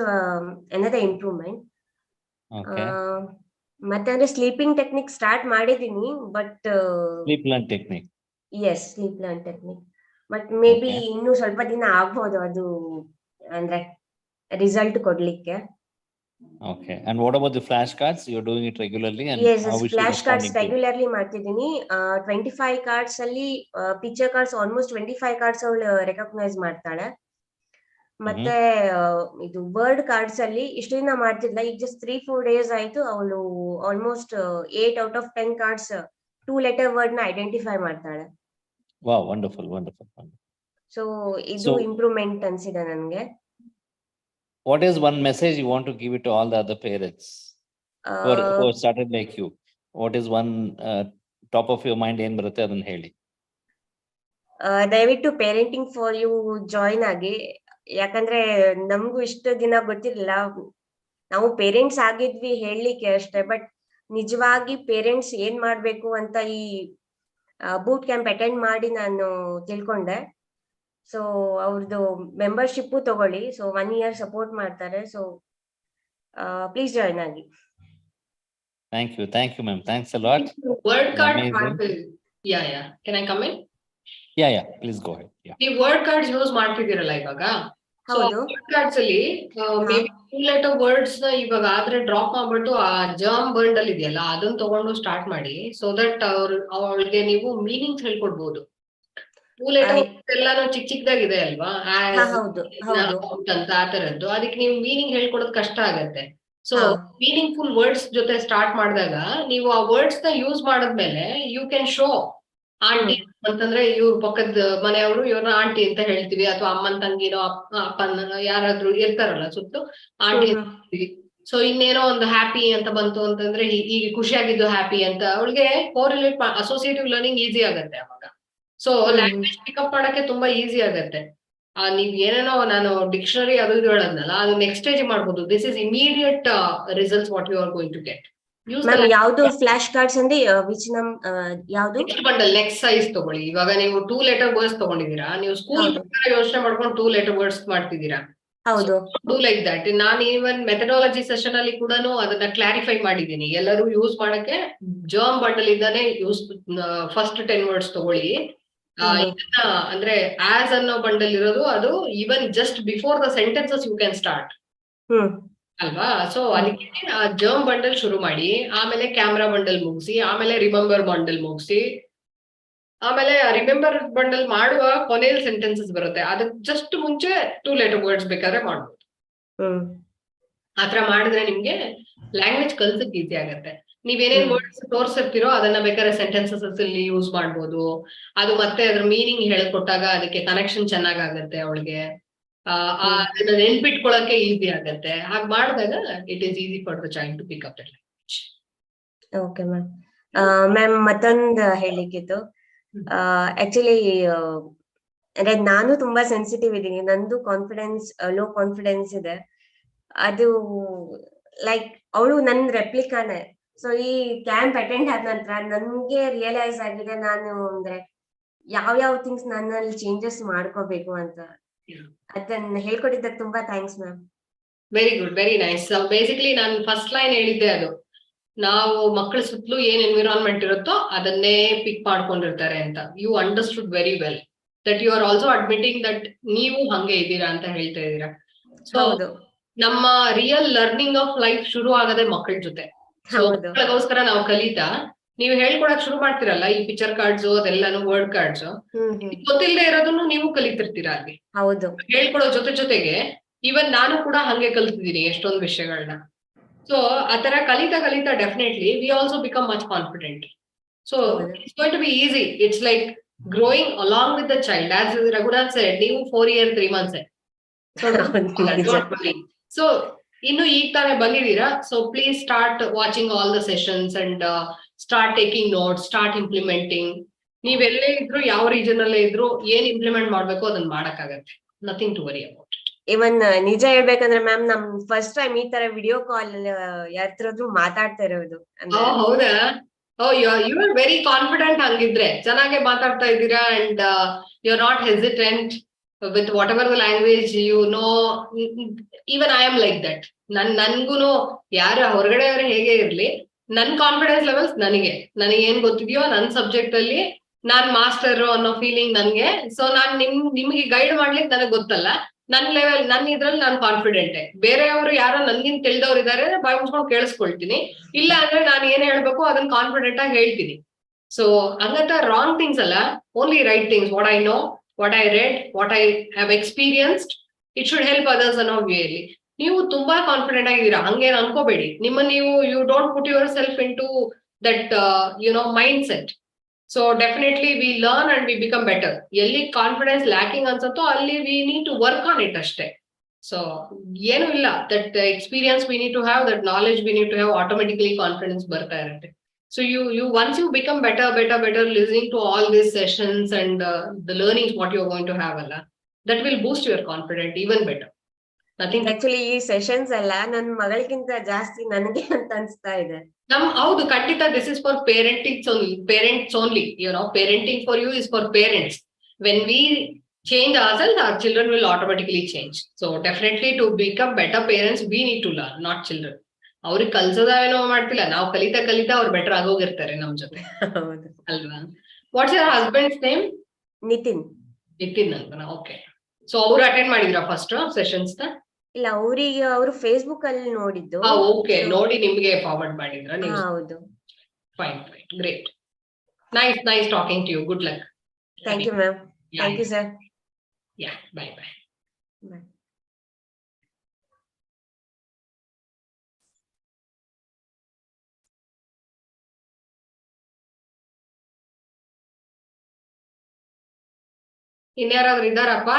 [SPEAKER 10] another improvement.
[SPEAKER 3] Okay.
[SPEAKER 10] ಮತ್ತೆ ಅಂದ್ರೆ sleeping technique start ಮಾಡಿದೀನಿ, but
[SPEAKER 3] Sleep learn technique.
[SPEAKER 10] Yes, sleep learn technique. But maybe ಇನ್ನು ಸ್ವಲ್ಪ ದಿನ ಆಗ್ಬೋದು ಅದು ಅಂದ್ರೆ result ಕೊಡ್ಲಿಕ್ಕೆ.
[SPEAKER 3] Okay. And what about the flashcards? You're doing it regularly, and
[SPEAKER 10] yes,
[SPEAKER 3] how is she
[SPEAKER 10] flash cards
[SPEAKER 3] responding to it?
[SPEAKER 10] Regularly ಮಾಡ್ತಿದ್ದೀನಿ. 25 cards ಅಲ್ಲಿ picture cards almost 25 cards ಅವಳು ರೆಕಗ್ನೈಸ್ ಮಾಡ್ತಾಳೆ. ಮತ್ತೆ ಇದು ವರ್ಡ್ ಕಾರ್ಡ್ಸ್ ಅಲ್ಲಿ ಇಷ್ಟು ದಿನ ಮಾಡ್ತಿದ್ಲ, ಈಗ ಜಸ್ಟ್ 3-4 days ಆಯ್ತು ಅವಳು almost 8 out of 10 cards 2-letter word ನ ಐಡೆಂಟಿಫೈ ಮಾಡ್ತಾಳೆ.
[SPEAKER 3] Wow, wonderful.
[SPEAKER 10] ಸೊ ಇದು ಇಂಪ್ರೂವ್ಮೆಂಟ್ ಅನ್ಸಿದೆ ನನ್ಗೆ.
[SPEAKER 3] What is one message you want to give it to all the other parents who started like you? What is one top of your mind ಏನ್ ಬರುತ್ತೆ ಅದನ್ನ ಹೇಳಿ.
[SPEAKER 10] ದಯವಿಟ್ಟು parenting for you join ಆಗಿ. ಯಾಕಂದ್ರೆ ನಮಗೂ ಇಷ್ಟು ದಿನ ಗೊತ್ತಿರಲಿಲ್ಲ. ನಾವು ಪೇರೆಂಟ್ಸ್ ಆಗಿದ್ವಿ ಹೇಳಲಿಕ್ಕೆ ಅಷ್ಟೇ, ಬಟ್ ನಿಜವಾಗಿ ಪೇರೆಂಟ್ಸ್ ಏನ್ ಮಾಡ್ಬೇಕು ಅಂತ ಈ ಬೂಟ್ ಕ್ಯಾಂಪ್ ಅಟೆಂಡ್ ಮಾಡಿ ನಾನು ತಿಳ್ಕೊಂಡೆ. ಸೊ ಅವ್ರದ್ದು ಮೆಂಬರ್ಶಿಪ್ ತಗೊಳ್ಳಿ. ಸೊ 1 year ಸಪೋರ್ಟ್ ಮಾಡ್ತಾರೆ. ಸೊ ಪ್ಲೀಸ್ ಜಾಯಿನ್ ಆಗಿ.
[SPEAKER 3] Thank you ma'am. Thanks a lot.
[SPEAKER 1] Word card. Yeah. Can I come in?
[SPEAKER 3] Yeah. Please go ahead. Yeah.
[SPEAKER 1] ನೀವು ವರ್ಡ್ ಕಾರ್ಡ್ಸ್ ಯೂಸ್ ಮಾಡ್ತಿದ್ದೀರಲ್ಲ ಇವಾಗ.
[SPEAKER 10] ಹೌದು.
[SPEAKER 1] ವರ್ಡ್ ಕಾರ್ಡ್ಸ್ ಅಲ್ಲಿ may be 2-letter words ನ ಇವಾಗ ಆದ್ರೆ drop ಮಾಡ್ಬಿಟ್ಟು ಆ ಜರ್ಮ್ ಬಂಡಲ್ ಇದೆಯಲ್ಲ ಅದನ್ನ ತಗೊಂಡು ಸ್ಟಾರ್ಟ್ ಮಾಡಿ. ಸೊ ದಟ್ ಅವಳಿಗೆ ನೀವು ಮೀನಿಂಗ್ಸ್ ಹೇಳ್ಕೊಡ್ಬೋದು. 2-letter ಎಲ್ಲಾನು ಚಿಕ್ಕದಾಗಿದೆ ಅಲ್ವಾ ಅಂತ ಆ ತರದ್ದು. ಅದಕ್ಕೆ ನೀವು ಮೀನಿಂಗ್ ಹೇಳ್ಕೊಡೋದು ಕಷ್ಟ ಆಗತ್ತೆ. ಸೊ ಮೀನಿಂಗ್ಫುಲ್ ವರ್ಡ್ಸ್ ಜೊತೆ ಸ್ಟಾರ್ಟ್ ಮಾಡಿದಾಗ ನೀವು ಆ ವರ್ಡ್ಸ್ ನ ಯೂಸ್ ಮಾಡದ್ಮೇಲೆ ಯು ಕ್ಯಾನ್ ಶೋ ಆಂಟಿ ಅಂತಂದ್ರೆ ಇವ್ರ ಪಕ್ಕದ ಮನೆಯವರು ಇವ್ರನ್ನ ಆಂಟಿ ಅಂತ ಹೇಳ್ತೀವಿ, ಅಥವಾ ಅಮ್ಮನ್ ತಂಗಿನೋ ಅಪ್ಪನ ಯಾರಾದ್ರೂ ಇರ್ತಾರಲ್ಲ ಸುತ್ತು ಆಂಟಿ ಅಂತ ಹೇಳ್ತೀವಿ. ಸೊ ಇನ್ನೇನೋ ಒಂದು ಹ್ಯಾಪಿ ಅಂತ ಬಂತು ಅಂತಂದ್ರೆ ಈಗ ಖುಷಿಯಾಗಿದ್ದು ಹ್ಯಾಪಿ ಅಂತ ಅವಳಿಗೆ ಕೋರಿಲೇಟ್ ಅಸೋಸಿಯೇಟಿವ್ ಲರ್ನಿಂಗ್ ಈಸಿ ಆಗತ್ತೆ ಅವಾಗ. ಸೊ ಲ್ಯಾಂಗ್ವೇಜ್ ಪಿಕಪ್ ಮಾಡಕ್ಕೆ ತುಂಬಾ ಈಸಿ ಆಗತ್ತೆ. ನೀವ್ ಏನೇನೋ ನಾನು ಡಿಕ್ಷನರಿ ಅದು ಇದು ಹೇಳದ್ನಲ್ಲ ಅದು ನೆಕ್ಸ್ಟ್ ಸ್ಟೇಜ್ ಮಾಡ್ಬೋದು. This is immediate results what you are going to get.
[SPEAKER 10] ಯಾವ್ದು ಫ್ಲಾಶ್ ಕಾರ್ಡ್ಸ್ ಅಂದ್ರೆ ಯಾವ್ದು
[SPEAKER 1] ಬಂಡಲ್ ನೆಕ್ಸ್ಟ್ ಸೈಜ್ ತಗೊಳ್ಳಿ. ಇವಾಗ ನೀವು 2-letter ವರ್ಡ್ಸ್ ತಗೊಂಡಿದ್ದೀರಾ, ನೀವು ಸ್ಕೂಲ್ ಯೋಚನೆ ಮಾಡ್ಕೊಂಡು 2-letter ವರ್ಡ್ಸ್ ಮಾಡ್ತಿದ್ದೀರಾ.
[SPEAKER 10] ಹೌದು.
[SPEAKER 1] Do like that. ನಾನು ಈವನ್ ಮೆಥಡಾಲಜಿ ಸೆಷನ್ ಅಲ್ಲಿ ಕೂಡ ಅದನ್ನ ಕ್ಲಾರಿಫೈ ಮಾಡಿದ್ದೀನಿ. ಎಲ್ಲರೂ ಯೂಸ್ ಮಾಡಕ್ಕೆ ಜರ್ಮ್ ಬಂಡಲ್ ಇಂದಾನೆ ಯೂಸ್ ಫಸ್ಟ್ 10 words ತಗೊಳ್ಳಿ. ಇದನ್ನ ಅಂದ್ರೆ ಆಸ್ ಅನ್ನೋ ಬಂಡಲ್ ಇರೋದು ಅದು even just before the sentences you can start ಅಲ್ವಾ. ಸೊ ಅದಕ್ಕೆ ಆ ಜರ್ಮ್ ಬಂಡಲ್ ಶುರು ಮಾಡಿ, ಆಮೇಲೆ ಕ್ಯಾಮ್ರಾ ಬಂಡಲ್ ಮುಗಿಸಿ, ಆಮೇಲೆ ರಿಮೆಂಬರ್ ಬಂಡಲ್ ಮುಗಿಸಿ, ಆಮೇಲೆ ರಿಮೆಂಬರ್ ಬಂಡಲ್ ಮಾಡುವ ಕೊನೆಯಲ್ಲಿ ಸೆಂಟೆನ್ಸಸ್ ಬರುತ್ತೆ. ಅದಕ್ಕೆ ಜಸ್ಟ್ ಮುಂಚೆ 2-letter ವರ್ಡ್ಸ್ ಬೇಕಾದ್ರೆ ಮಾಡ್ಬೋದು. ಆತರ ಮಾಡಿದ್ರೆ ನಿಮ್ಗೆ ಲ್ಯಾಂಗ್ವೇಜ್ ಕಲ್ಸಕ್ ಈಸಿ ಆಗತ್ತೆ. ನೀವೇನೇನ್ ವರ್ಡ್ಸ್ ತೋರ್ಸಿರ್ತೀರೋ ಅದನ್ನ ಬೇಕಾದ್ರೆ ಸೆಂಟೆನ್ಸಸ್ ಅಲ್ಲಿ ಯೂಸ್ ಮಾಡ್ಬೋದು. ಅದು ಮತ್ತೆ ಅದ್ರ ಮೀನಿಂಗ್ ಹೇಳ್ಕೊಟ್ಟಾಗ ಅದಕ್ಕೆ ಕನೆಕ್ಷನ್ ಚೆನ್ನಾಗಾಗತ್ತೆ ಅವಳಿಗೆ. ಅದನ್ನ ನೆನ್ಪಿಟ್ಕೊಳಕ್ಕೆ ಈಸಿ ಆಗತ್ತೆ. ಹಾಗೆ ಮಾಡಿದಾಗ it is easy for the child to pick up that language.
[SPEAKER 10] Okay ma'am ಮತ್ತೊಂದು ಹೇಳಿಕ್ಕಿತ್ತು. ಆಕ್ಚುಲಿ ಅಂದ್ರೆ ನಾನು ತುಂಬಾ ಸೆನ್ಸಿಟಿವ್ ಇದ್ದೀನಿ, ನಂದು ಕಾನ್ಫಿಡೆನ್ಸ್ ಲೋ ಕಾನ್ಫಿಡೆನ್ಸ್ ಇದೆ. ಅದು ಲೈಕ್ ಅವಳು ನನ್ ರೆಪ್ಲಿಕಾನೆ. ಸೊ ಈ ಕ್ಯಾಂಪ್ ಅಟೆಂಡ್ ಆದ ನಂತರ ನನ್ಗೆ ರಿಯಲೈಸ್ ಆಗಿದೆ ನಾನು ಅಂದ್ರೆ ಯಾವ ಥಿಂಗ್ಸ್ ನನ್ನಲ್ಲಿ ಚೇಂಜಸ್ ಮಾಡ್ಕೋಬೇಕು ಅಂತ. ಅದನ್ನ ಹೇಳ್ಕೊಟ್ಟಿದ್ದಕ್ಕೆ ತುಂಬಾ thanks ma'am.
[SPEAKER 1] Very good, very nice. Basically ನಾನು ಫಸ್ಟ್ ಲೈನ್ ಹೇಳಿದ್ದೆ ಅದು, ನಾವು ಮಕ್ಕಳ ಸುತ್ತಲೂ ಏನ್ ಎನ್ವಿರಾನ್ಮೆಂಟ್ ಇರುತ್ತೋ ಅದನ್ನೇ ಪಿಕ್ ಮಾಡ್ಕೊಂಡಿರ್ತಾರೆ ಅಂತ. You understood very well that you are also admitting that ನೀವು ಹಂಗೆ ಇದ್ದೀರಾ ಅಂತ ಹೇಳ್ತಾ ಇದ್ದೀರಾ. ಸೊ ನಮ್ಮ ರಿಯಲ್ ಲರ್ನಿಂಗ್ ಆಫ್ ಲೈಫ್ ಶುರು ಆಗದೆ ಮಕ್ಕಳ ಜೊತೆ. ಸೊ ಮಕ್ಕಳಿಗೋಸ್ಕರ ನಾವು ಕಲಿತಾ ನೀವು ಹೇಳ್ಕೊಡಕ್ ಶುರು ಮಾಡ್ತಿರಲ್ಲ, ಈ ಪಿಕ್ಚರ್ ಕಾರ್ಡ್ಸ್ ಅದೆಲ್ಲಾನು ವರ್ಡ್ ಕಾರ್ಡ್ಸ್ ಗೊತ್ತಿಲ್ಲದೆ ಇರೋದನ್ನು ನೀವು ಕಲಿತಿರ್ತೀರಾ ಅಲ್ಲಿ.
[SPEAKER 10] ಹೌದು,
[SPEAKER 1] ಹೇಳ್ಕೊಡೋ ಜೊತೆಗೆ ಈವನ್ ನಾನು ಕೂಡ ಹಂಗೆ ಕಲ್ತಿದ್ದೀನಿ ಎಷ್ಟೊಂದು ವಿಷಯಗಳನ್ನ. ಸೊ ಆತರ ಕಲಿತಾ definitely we also become much confident. So it's going to be easy. It's like growing along with the child. As Raghunath said, ನೀವು 4 years 3 months. ಸೊ ಇನ್ನು ಈಗ ತಾನೇ ಬಂದಿದ್ದೀರಾ. So please start watching all the sessions and start taking notes, start implementing. ನೀವೆಲ್ಲೇ ಇದ್ರು, ಯಾವ region ಅಲ್ಲೇ ಇದ್ರು, ಏನ್ ಇಂಪ್ಲಿಮೆಂಟ್ ಮಾಡ್ಬೇಕು ಅದನ್ನ ಮಾಡಕ್ಕಾಗತ್ತೆ. Nothing to worry about.
[SPEAKER 10] Even ನಿಜ ಹೇಳ್ಬೇಕಂದ್ರೆ ಮ್ಯಾಮ್, ನಮ್ ಫಸ್ಟ್ ಟೈಮ್ ಈ ತರ ವಿಡಿಯೋ ಕಾಲ್ ಯಾರಾದ್ರೂ ಮಾತಾಡ್ತಾ ಇರೋದು.
[SPEAKER 1] ಹೌದಾ? You are very confident. ಹಂಗಿದ್ರೆ ಚೆನ್ನಾಗೆ ಮಾತಾಡ್ತಾ ಇದ್ದೀರಾ and you are not hesitant with whatever the language you know. Even I am like that. ನನ್ಗೂನು ಯಾರ ಹೊರಗಡೆ ಹೇಗೆ ಇರ್ಲಿ, ನನ್ ಕಾನ್ಫಿಡೆನ್ಸ್ ಲೆವೆಲ್ಸ್ ನನಗೆ ಏನ್ ಗೊತ್ತಿದೆಯೋ ನನ್ ಸಬ್ಜೆಕ್ಟ್ ಅಲ್ಲಿ ನಾನ್ ಮಾಸ್ಟರ್ ಅನ್ನೋ ಫೀಲಿಂಗ್ ನನ್ಗೆ. ಸೊ ನಾನ್ ನಿಮ್ಗೆ ಗೈಡ್ ಮಾಡ್ಲಿಕ್ಕೆ ನನಗೆ ಗೊತ್ತಲ್ಲ, ನನ್ ಲೆವೆಲ್ ಇದ್ರಲ್ಲಿ ನಾನು ಕಾನ್ಫಿಡೆಂಟೆ. ಬೇರೆಯವರು ಯಾರೋ ನನ್ಗಿಂತ ತಿಳಿದವ್ರು ಇದಾರೆ, ಬಾಯ್ ಮುಚ್ಕೊಂಡು ಕೇಳಿಸ್ಕೊಳ್ತೀನಿ. ಇಲ್ಲ ಅಂದ್ರೆ ನಾನು ಏನ್ ಹೇಳ್ಬೇಕು ಅದನ್ನ ಕಾನ್ಫಿಡೆಂಟ್ ಆಗಿ ಹೇಳ್ತೀನಿ. ಸೊ ಹಂಗಂತ ರಾಂಗ್ ಥಿಂಗ್ಸ್ ಅಲ್ಲ, only right things. What I know, what I read, what I have experienced, it should help others ಅನ್ನೋ ವೇಯಲ್ಲಿ. ನೀವು ತುಂಬಾ ಕಾನ್ಫಿಡೆಂಟ್ ಆಗಿದ್ದೀರಾ, ಹಂಗೇನ್ ಅನ್ಕೋಬೇಡಿ. You don't put yourself into that mindset. So definitely we learn and we become better. ಎಲ್ಲಿ confidence lacking ಅನ್ಸುತ್ತೋ ಅಲ್ಲಿ we need to work on it ಅಷ್ಟೇ. ಸೊ ಏನು ಇಲ್ಲ, that experience we need to have, that knowledge we need to have, automatically confidence ಬರ್ತಾ ಇರುತ್ತೆ. So once you become better listening to all these sessions and the learnings what you're going to have, Allah, that will boost your confidence even better. Nothing.
[SPEAKER 10] Actually, ಈ sessions ಎಲ್ಲ ನನ್ನ ಮಗಳಿಗಿಂತ ಜಾಸ್ತಿ ನನಗೆ ಅಂತ ಅನ್ಸ್ತಾ ಇದೆ.
[SPEAKER 1] ಹೌದು, ಖಂಡಿತ. This is for parents only. Parenting for you is for parents. When we change ourselves, our children will automatically change. So definitely to become better parents, we need to learn, not children. ಅವ್ರಿಗೆ ಕಲ್ಸೋದೇನೋ ಮಾಡ್ತಿಲ್ಲ, ನಾವು ಕಲಿತಾ ಅವ್ರು better ಆಗೋಗಿರ್ತಾರೆ ನಮ್ ಜೊತೆ ಅಲ್ವಾ? What's your husbands name?
[SPEAKER 10] Nitin
[SPEAKER 1] ಅಂತ. Okay. So ಅವ್ರು ಅಟೆಂಡ್ ಮಾಡಿದ್ರ ಫಸ್ಟ್ ಸೆಷನ್ಸ್?
[SPEAKER 10] ಇಲ್ಲ, ಅವರು ಫೇಸ್ಬುಕ್ ಅಲ್ಲಿ ನೋಡಿದ್ದು.
[SPEAKER 1] ಓಕೆ, ನೋಡಿ ನಿಮ್ಗೆ ಫಾರ್ವರ್ಡ್ ಮಾಡಿದ್ರ?
[SPEAKER 10] ಹೌದು.
[SPEAKER 1] Fine, great, nice talking to you. Good luck.
[SPEAKER 10] Thank you ma'am. Thank you sir.
[SPEAKER 1] Yeah, bye. ಇನ್ಯಾರಾದ್ರೂ ಇದ್ದಾರಪ್ಪ?